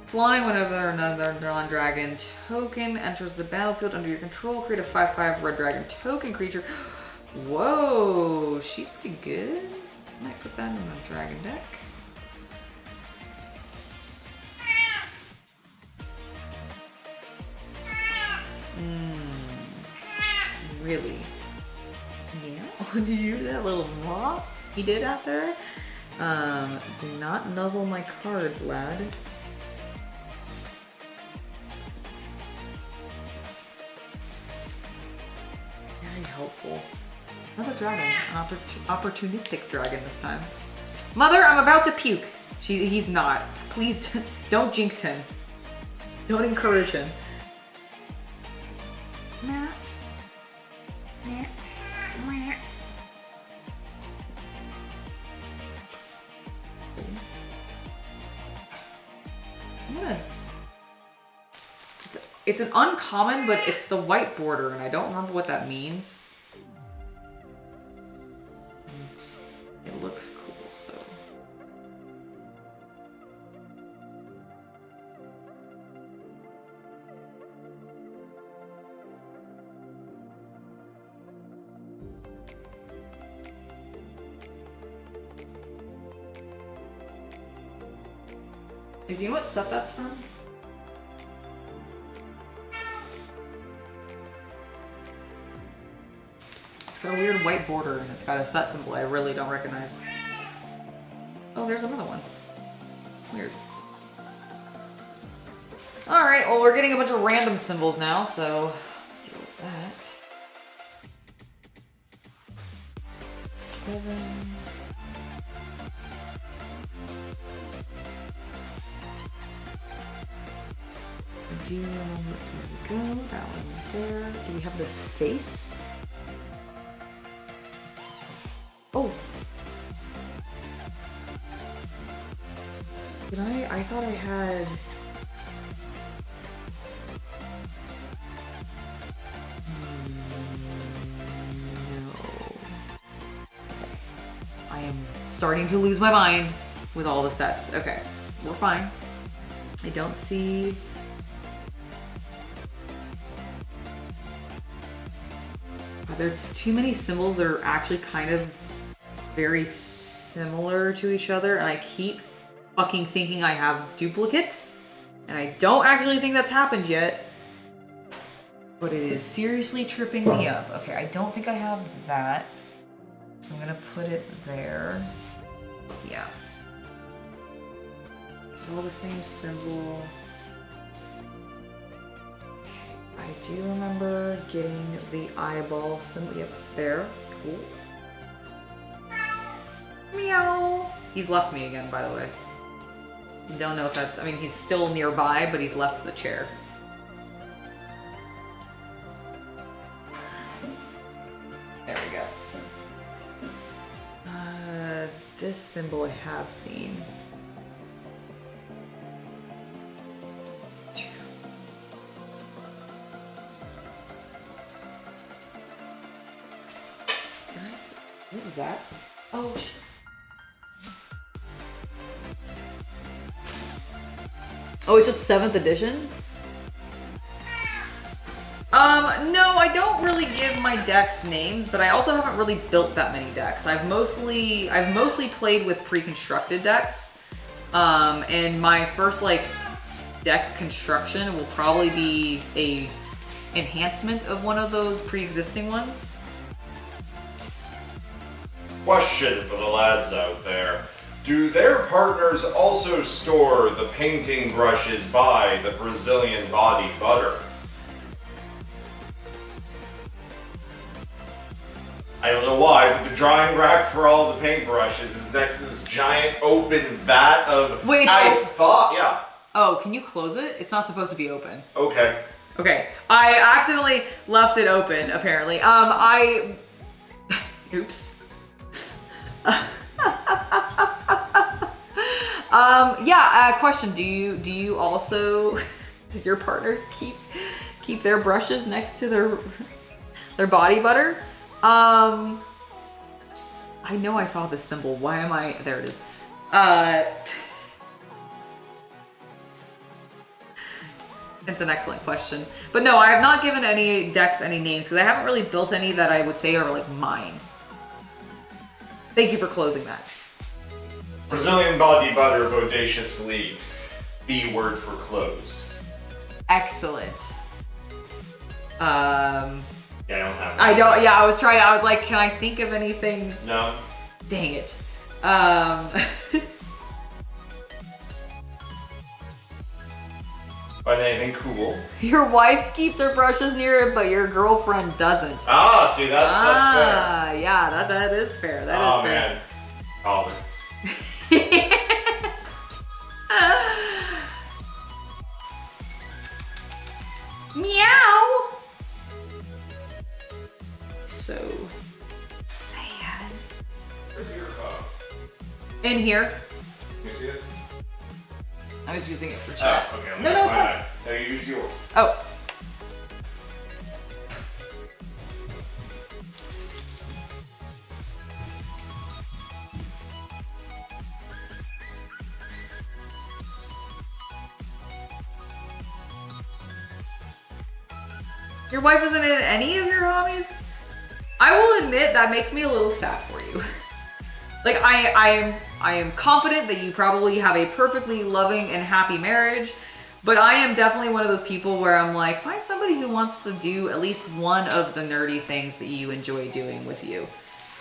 Flying whenever another non-dragon token enters the battlefield under your control, create a 5/5 red dragon token creature. Whoa, she's pretty good. Might put that in my dragon deck. Really? Yeah? Did you hear that little mop he did out there? Do not nuzzle my cards, lad. Very helpful. Another dragon. An opportunistic dragon this time. Mother, I'm about to puke. He's not. Please don't jinx him. Don't encourage him. It's an uncommon, but it's the white border, and I don't remember what that means. It looks cool, so. Do you know what set that's from? It's got a weird white border and it's got a set symbol I really don't recognize. Oh, there's another one. Weird. Alright, well we're getting a bunch of random symbols now, so let's deal with that. 7. I do remember, there we go, that one there. Do we have this face? Oh! Did I thought I had... No. Okay. I am starting to lose my mind with all the sets. Okay, we're fine. I don't see... There's too many symbols that are actually kind of very similar to each other, and I keep fucking thinking I have duplicates, and I don't actually think that's happened yet. But it is seriously tripping me up. Okay, I don't think I have that, so I'm gonna put it there. Yeah. It's all the same symbol. I do remember getting the eyeball symbol. Yep, it's there. cool. Meow. He's left me again, by the way. Don't know if that's, I mean, he's still nearby, but he's left the chair. There we go. This symbol I have seen. What was that? Oh, shit. Oh, it's just 7th edition? No, I don't really give my decks names, but I also haven't really built that many decks. I've mostly played with pre-constructed decks. And my first, like, deck construction will probably be a enhancement of one of those pre-existing ones.
Question for the lads out there. Do their partners also store the painting brushes by the Brazilian body butter? I don't know why, but the drying rack for all the paintbrushes is next to this giant open vat of...
Wait,
yeah.
Oh, can you close it? It's not supposed to be open.
Okay.
Okay, I accidentally left it open, apparently. Oops. Question, do you also, does your partners keep their brushes next to their body butter? I know I saw this symbol. Why am I, there it is. It's an excellent question. But no, I have not given any decks any names because I haven't really built any that I would say are like mine. Thank you for closing that.
Brazilian body butter bodaciously. B word for closed.
Excellent.
Yeah, I don't have that.
I don't, yeah, I was like, can I think of anything?
No.
Dang it.
Find anything cool?
Your wife keeps her brushes near it, but your girlfriend doesn't.
Ah, see, that's fair.
Ah, yeah, that is fair. That is fair.
Man. Calvin.
Meow. So sad.
Where's your phone?
In here.
Can you see it?
I was using it for chat.
Oh, okay.
No, it's fine.
Now you use yours.
Oh. Your wife isn't in any of your hobbies? I will admit that makes me a little sad for you. Like, I am confident that you probably have a perfectly loving and happy marriage, but I am definitely one of those people where I'm like, find somebody who wants to do at least one of the nerdy things that you enjoy doing with you.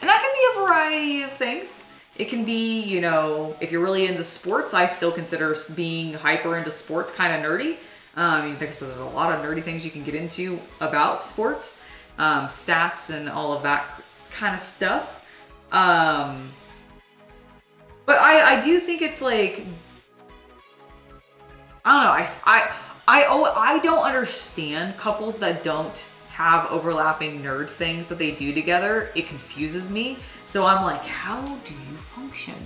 And that can be a variety of things. It can be, you know, if you're really into sports, I still consider being hyper into sports kind of nerdy. There's a lot of nerdy things you can get into about sports, stats and all of that kind of stuff. But I do think it's like, I don't know, I don't understand couples that don't have overlapping nerd things that they do together. It confuses me. So I'm like, how do you function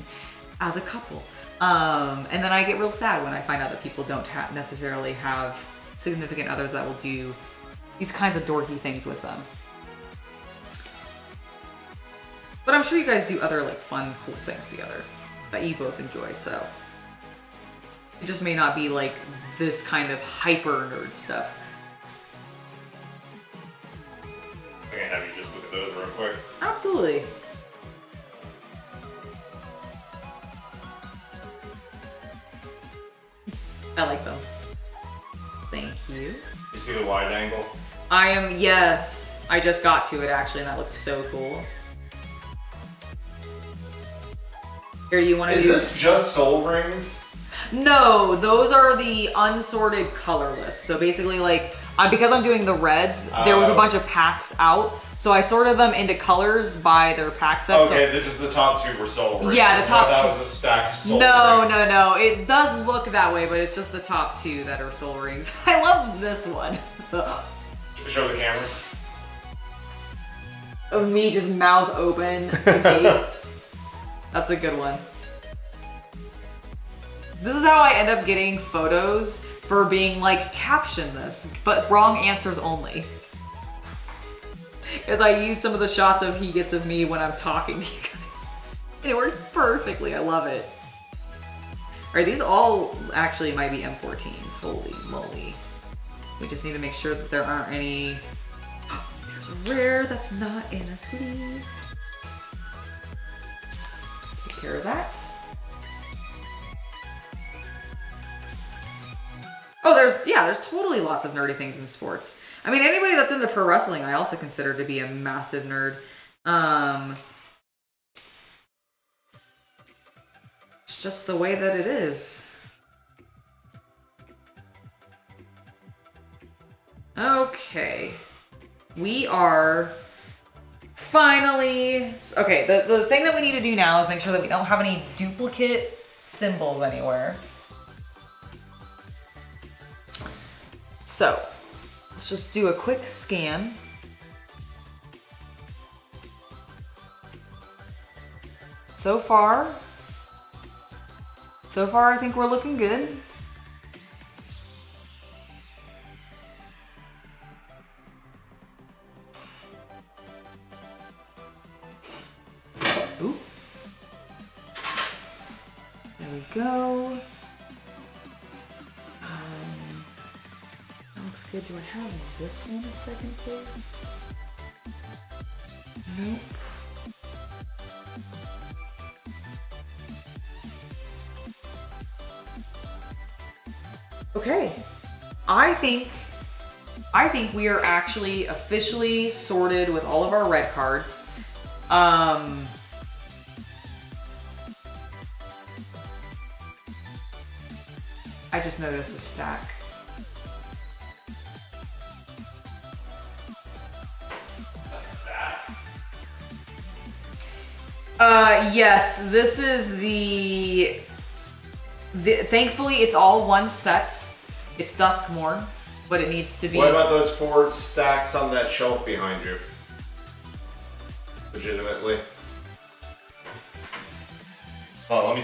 as a couple? And then I get real sad when I find out that people don't necessarily have significant others that will do these kinds of dorky things with them. But I'm sure you guys do other like fun, cool things together that you both enjoy, so. It just may not be like this kind of hyper nerd stuff.
I can have you just look at those real quick.
Absolutely. I like them. Thank you.
You see the wide angle?
Yes. I just got to it actually, and that looks so cool. Here, do you want to
Is this just soul rings?
No, those are the unsorted color lists. So basically, like, because I'm doing the reds, there was a bunch of packs out. So I sorted them into colors by their pack set.
Okay, this is the top 2 were soul rings.
Yeah, the top
that
two.
was a stack of soul
No,
rings.
no. It does look that way, but it's just the top 2 that are soul rings. I love this one.
Show the camera.
Of me just mouth open. Agape. That's a good one. This is how I end up getting photos for being like, caption this, but wrong answers only. As I use some of the shots of he gets of me when I'm talking to you guys. And it works perfectly, I love it. Alright, these all actually might be M14s, holy moly. We just need to make sure that there aren't any... There's a rare that's not in a sleeve. Let's take care of that. Oh, there's totally lots of nerdy things in sports. I mean, anybody that's into pro wrestling, I also consider to be a massive nerd. It's just the way that it is. Okay. We are finally... Okay, the thing that we need to do now is make sure that we don't have any duplicate symbols anywhere. So, let's just do a quick scan. So far I think we're looking good. Ooh. There we go. Looks good. Do I have this one in second place? Nope. Okay. I think we are actually officially sorted with all of our red cards. I just noticed a stack. Yes, this is the thankfully it's all one set. It's Duskmorn, but it needs to be...
What about those 4 stacks on that shelf behind you? Legitimately. Oh, let me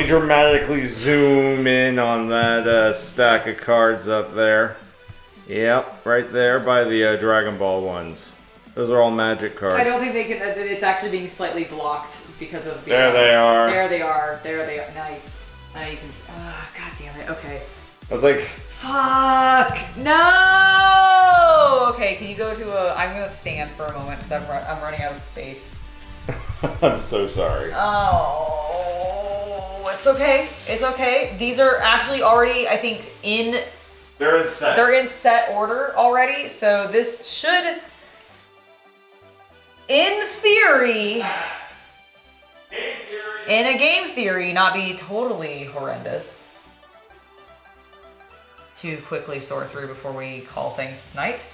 dramatically zoom in on that stack of cards up there. Yep, right there by the Dragon Ball ones. Those are all magic cards.
I don't think they can. It's actually being slightly blocked because of the.
There they are.
There they are. There they are. Now you can. God damn it. Okay.
I was like.
Fuck no. Okay, can you go to a? I'm gonna stand for a moment because I'm running out of space.
I'm so sorry.
Oh, it's okay. It's okay. These are actually already, I think,
They're in sets.
They're in set order already, so this should. In theory, in a game theory, not be totally horrendous. To quickly sort through before we call things tonight.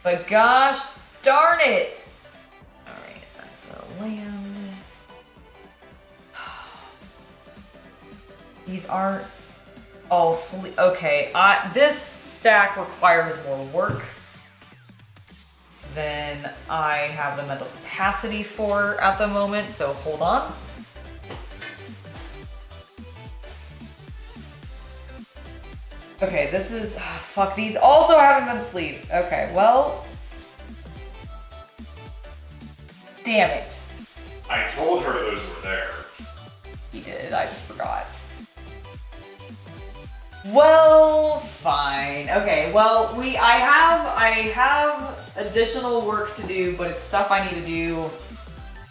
But gosh darn it! Alright, that's a land. These aren't all okay, this stack requires more work than I have the mental capacity for at the moment, so hold on. Okay, this is... fuck, these also haven't been sleeved. Okay, well... Damn it.
I told her those were there.
He did, I just forgot. Well, fine. Okay, well, I have additional work to do, but it's stuff I need to do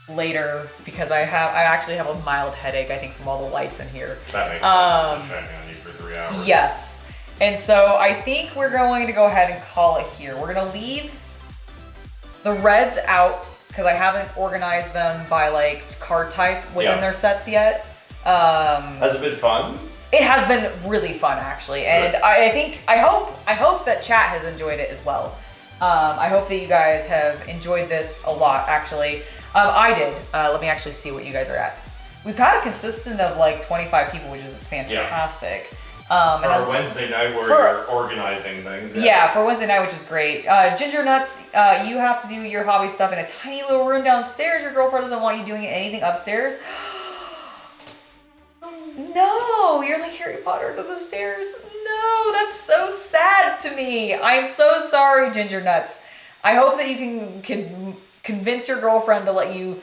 later because I actually have a mild headache, I think, from all the lights in here.
That makes sense. It's been shining on you for 3 hours.
Yes. And so I think we're going to go ahead and call it here. We're going to leave the reds out because I haven't organized them by like card type within their sets yet.
Has it been fun?
It has been really fun, actually, and I hope that chat has enjoyed it as well. I hope that you guys have enjoyed this a lot, actually. I did. Let me actually see what you guys are at. We've had a consistent of like 25 people, which is fantastic.
For Wednesday night where you're organizing things. Yes.
Yeah, for Wednesday night, which is great. Ginger Nuts, you have to do your hobby stuff in a tiny little room downstairs. Your girlfriend doesn't want you doing anything upstairs. No, you're like Harry Potter to the stairs. No, that's so sad to me. I'm so sorry, Ginger Nuts. I hope that you can convince your girlfriend to let you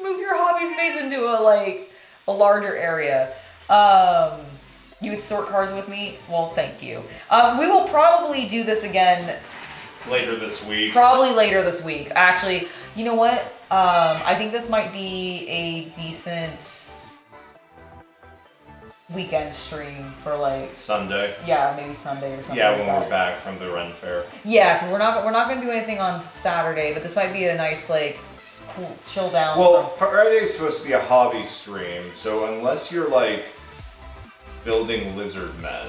move your hobby space into a larger area. You would sort cards with me? Well, thank you. We will probably do this again
later this week.
Probably later this week. Actually, you know what? I think this might be a decent weekend stream for like
Sunday.
Yeah, maybe Sunday or something.
Yeah, when we're back from the Ren Fair.
Yeah, because we're not gonna do anything on Saturday, but this might be a nice like cool chill down.
Well, Friday's supposed to be a hobby stream, so unless you're like building lizard men,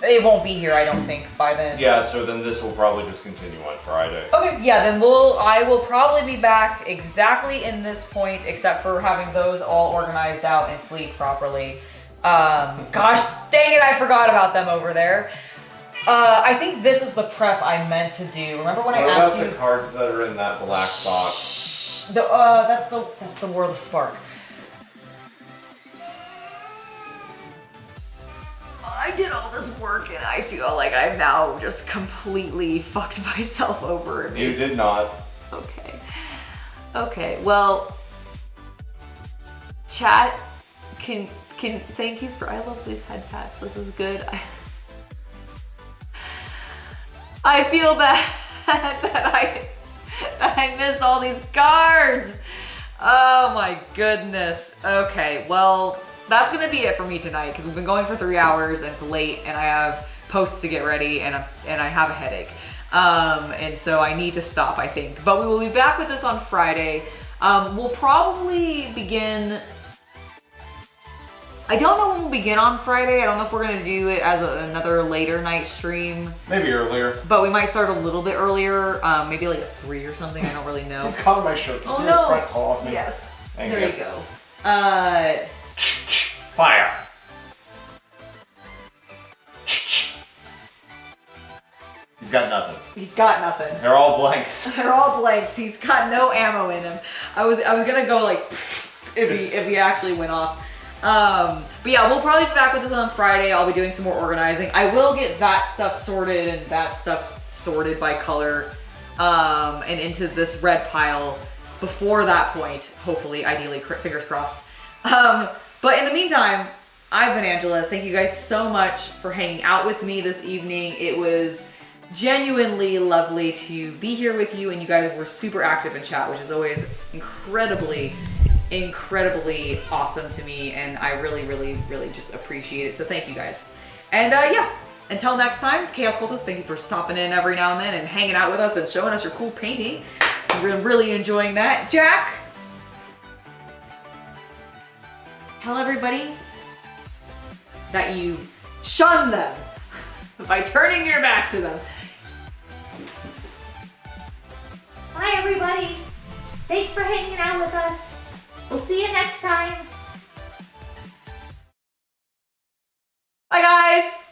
it won't be here, I don't think, by then.
Yeah, so then this will probably just continue on Friday.
Okay, yeah, then I will probably be back exactly in this point, except for having those all organized out and sleep properly. Gosh dang it, I forgot about them over there. I think this is the prep I meant to do. Remember when I asked you?
What about the cards that are in that black box?
That's the War of the Spark. I did all this work and I feel like I've now just completely fucked myself over.
You did not.
Okay. Okay, well, chat, can thank you for, I love these head pats, this is good. I feel bad that I missed all these cards. Oh my goodness. Okay, well, that's gonna be it for me tonight because we've been going for 3 hours and it's late and I have posts to get ready and I have a headache. And so I need to stop, I think. But we will be back with this on Friday. We'll probably begin, I don't know when we'll begin on Friday. I don't know if we're gonna do it as another later night stream.
Maybe earlier.
But we might start a little bit earlier, maybe like a 3 or something, I don't really know.
He's caught my shirt.
Oh
Can
no!
his front claw off me?
Yes,
Thank
there
you.
you go.
Fire! He's got nothing.
He's got nothing.
They're all blanks.
They're all blanks. He's got no ammo in him. I was gonna go like if he actually went off. But yeah, we'll probably be back with this on Friday. I'll be doing some more organizing. I will get that stuff sorted and that stuff sorted by color, and into this red pile before that point. Hopefully, ideally, fingers crossed. But in the meantime, I've been Angela. Thank you guys so much for hanging out with me this evening. It was genuinely lovely to be here with you, and you guys were super active in chat, which is always incredibly awesome to me, and I really just appreciate it. So thank you guys. And yeah, until next time, Chaos Cultist, thank you for stopping in every now and then and hanging out with us and showing us your cool painting. We're really enjoying that. Jack, tell everybody that you shun them by turning your back to them.
Bye, everybody. Thanks for hanging out with us. We'll see you next time.
Bye, guys.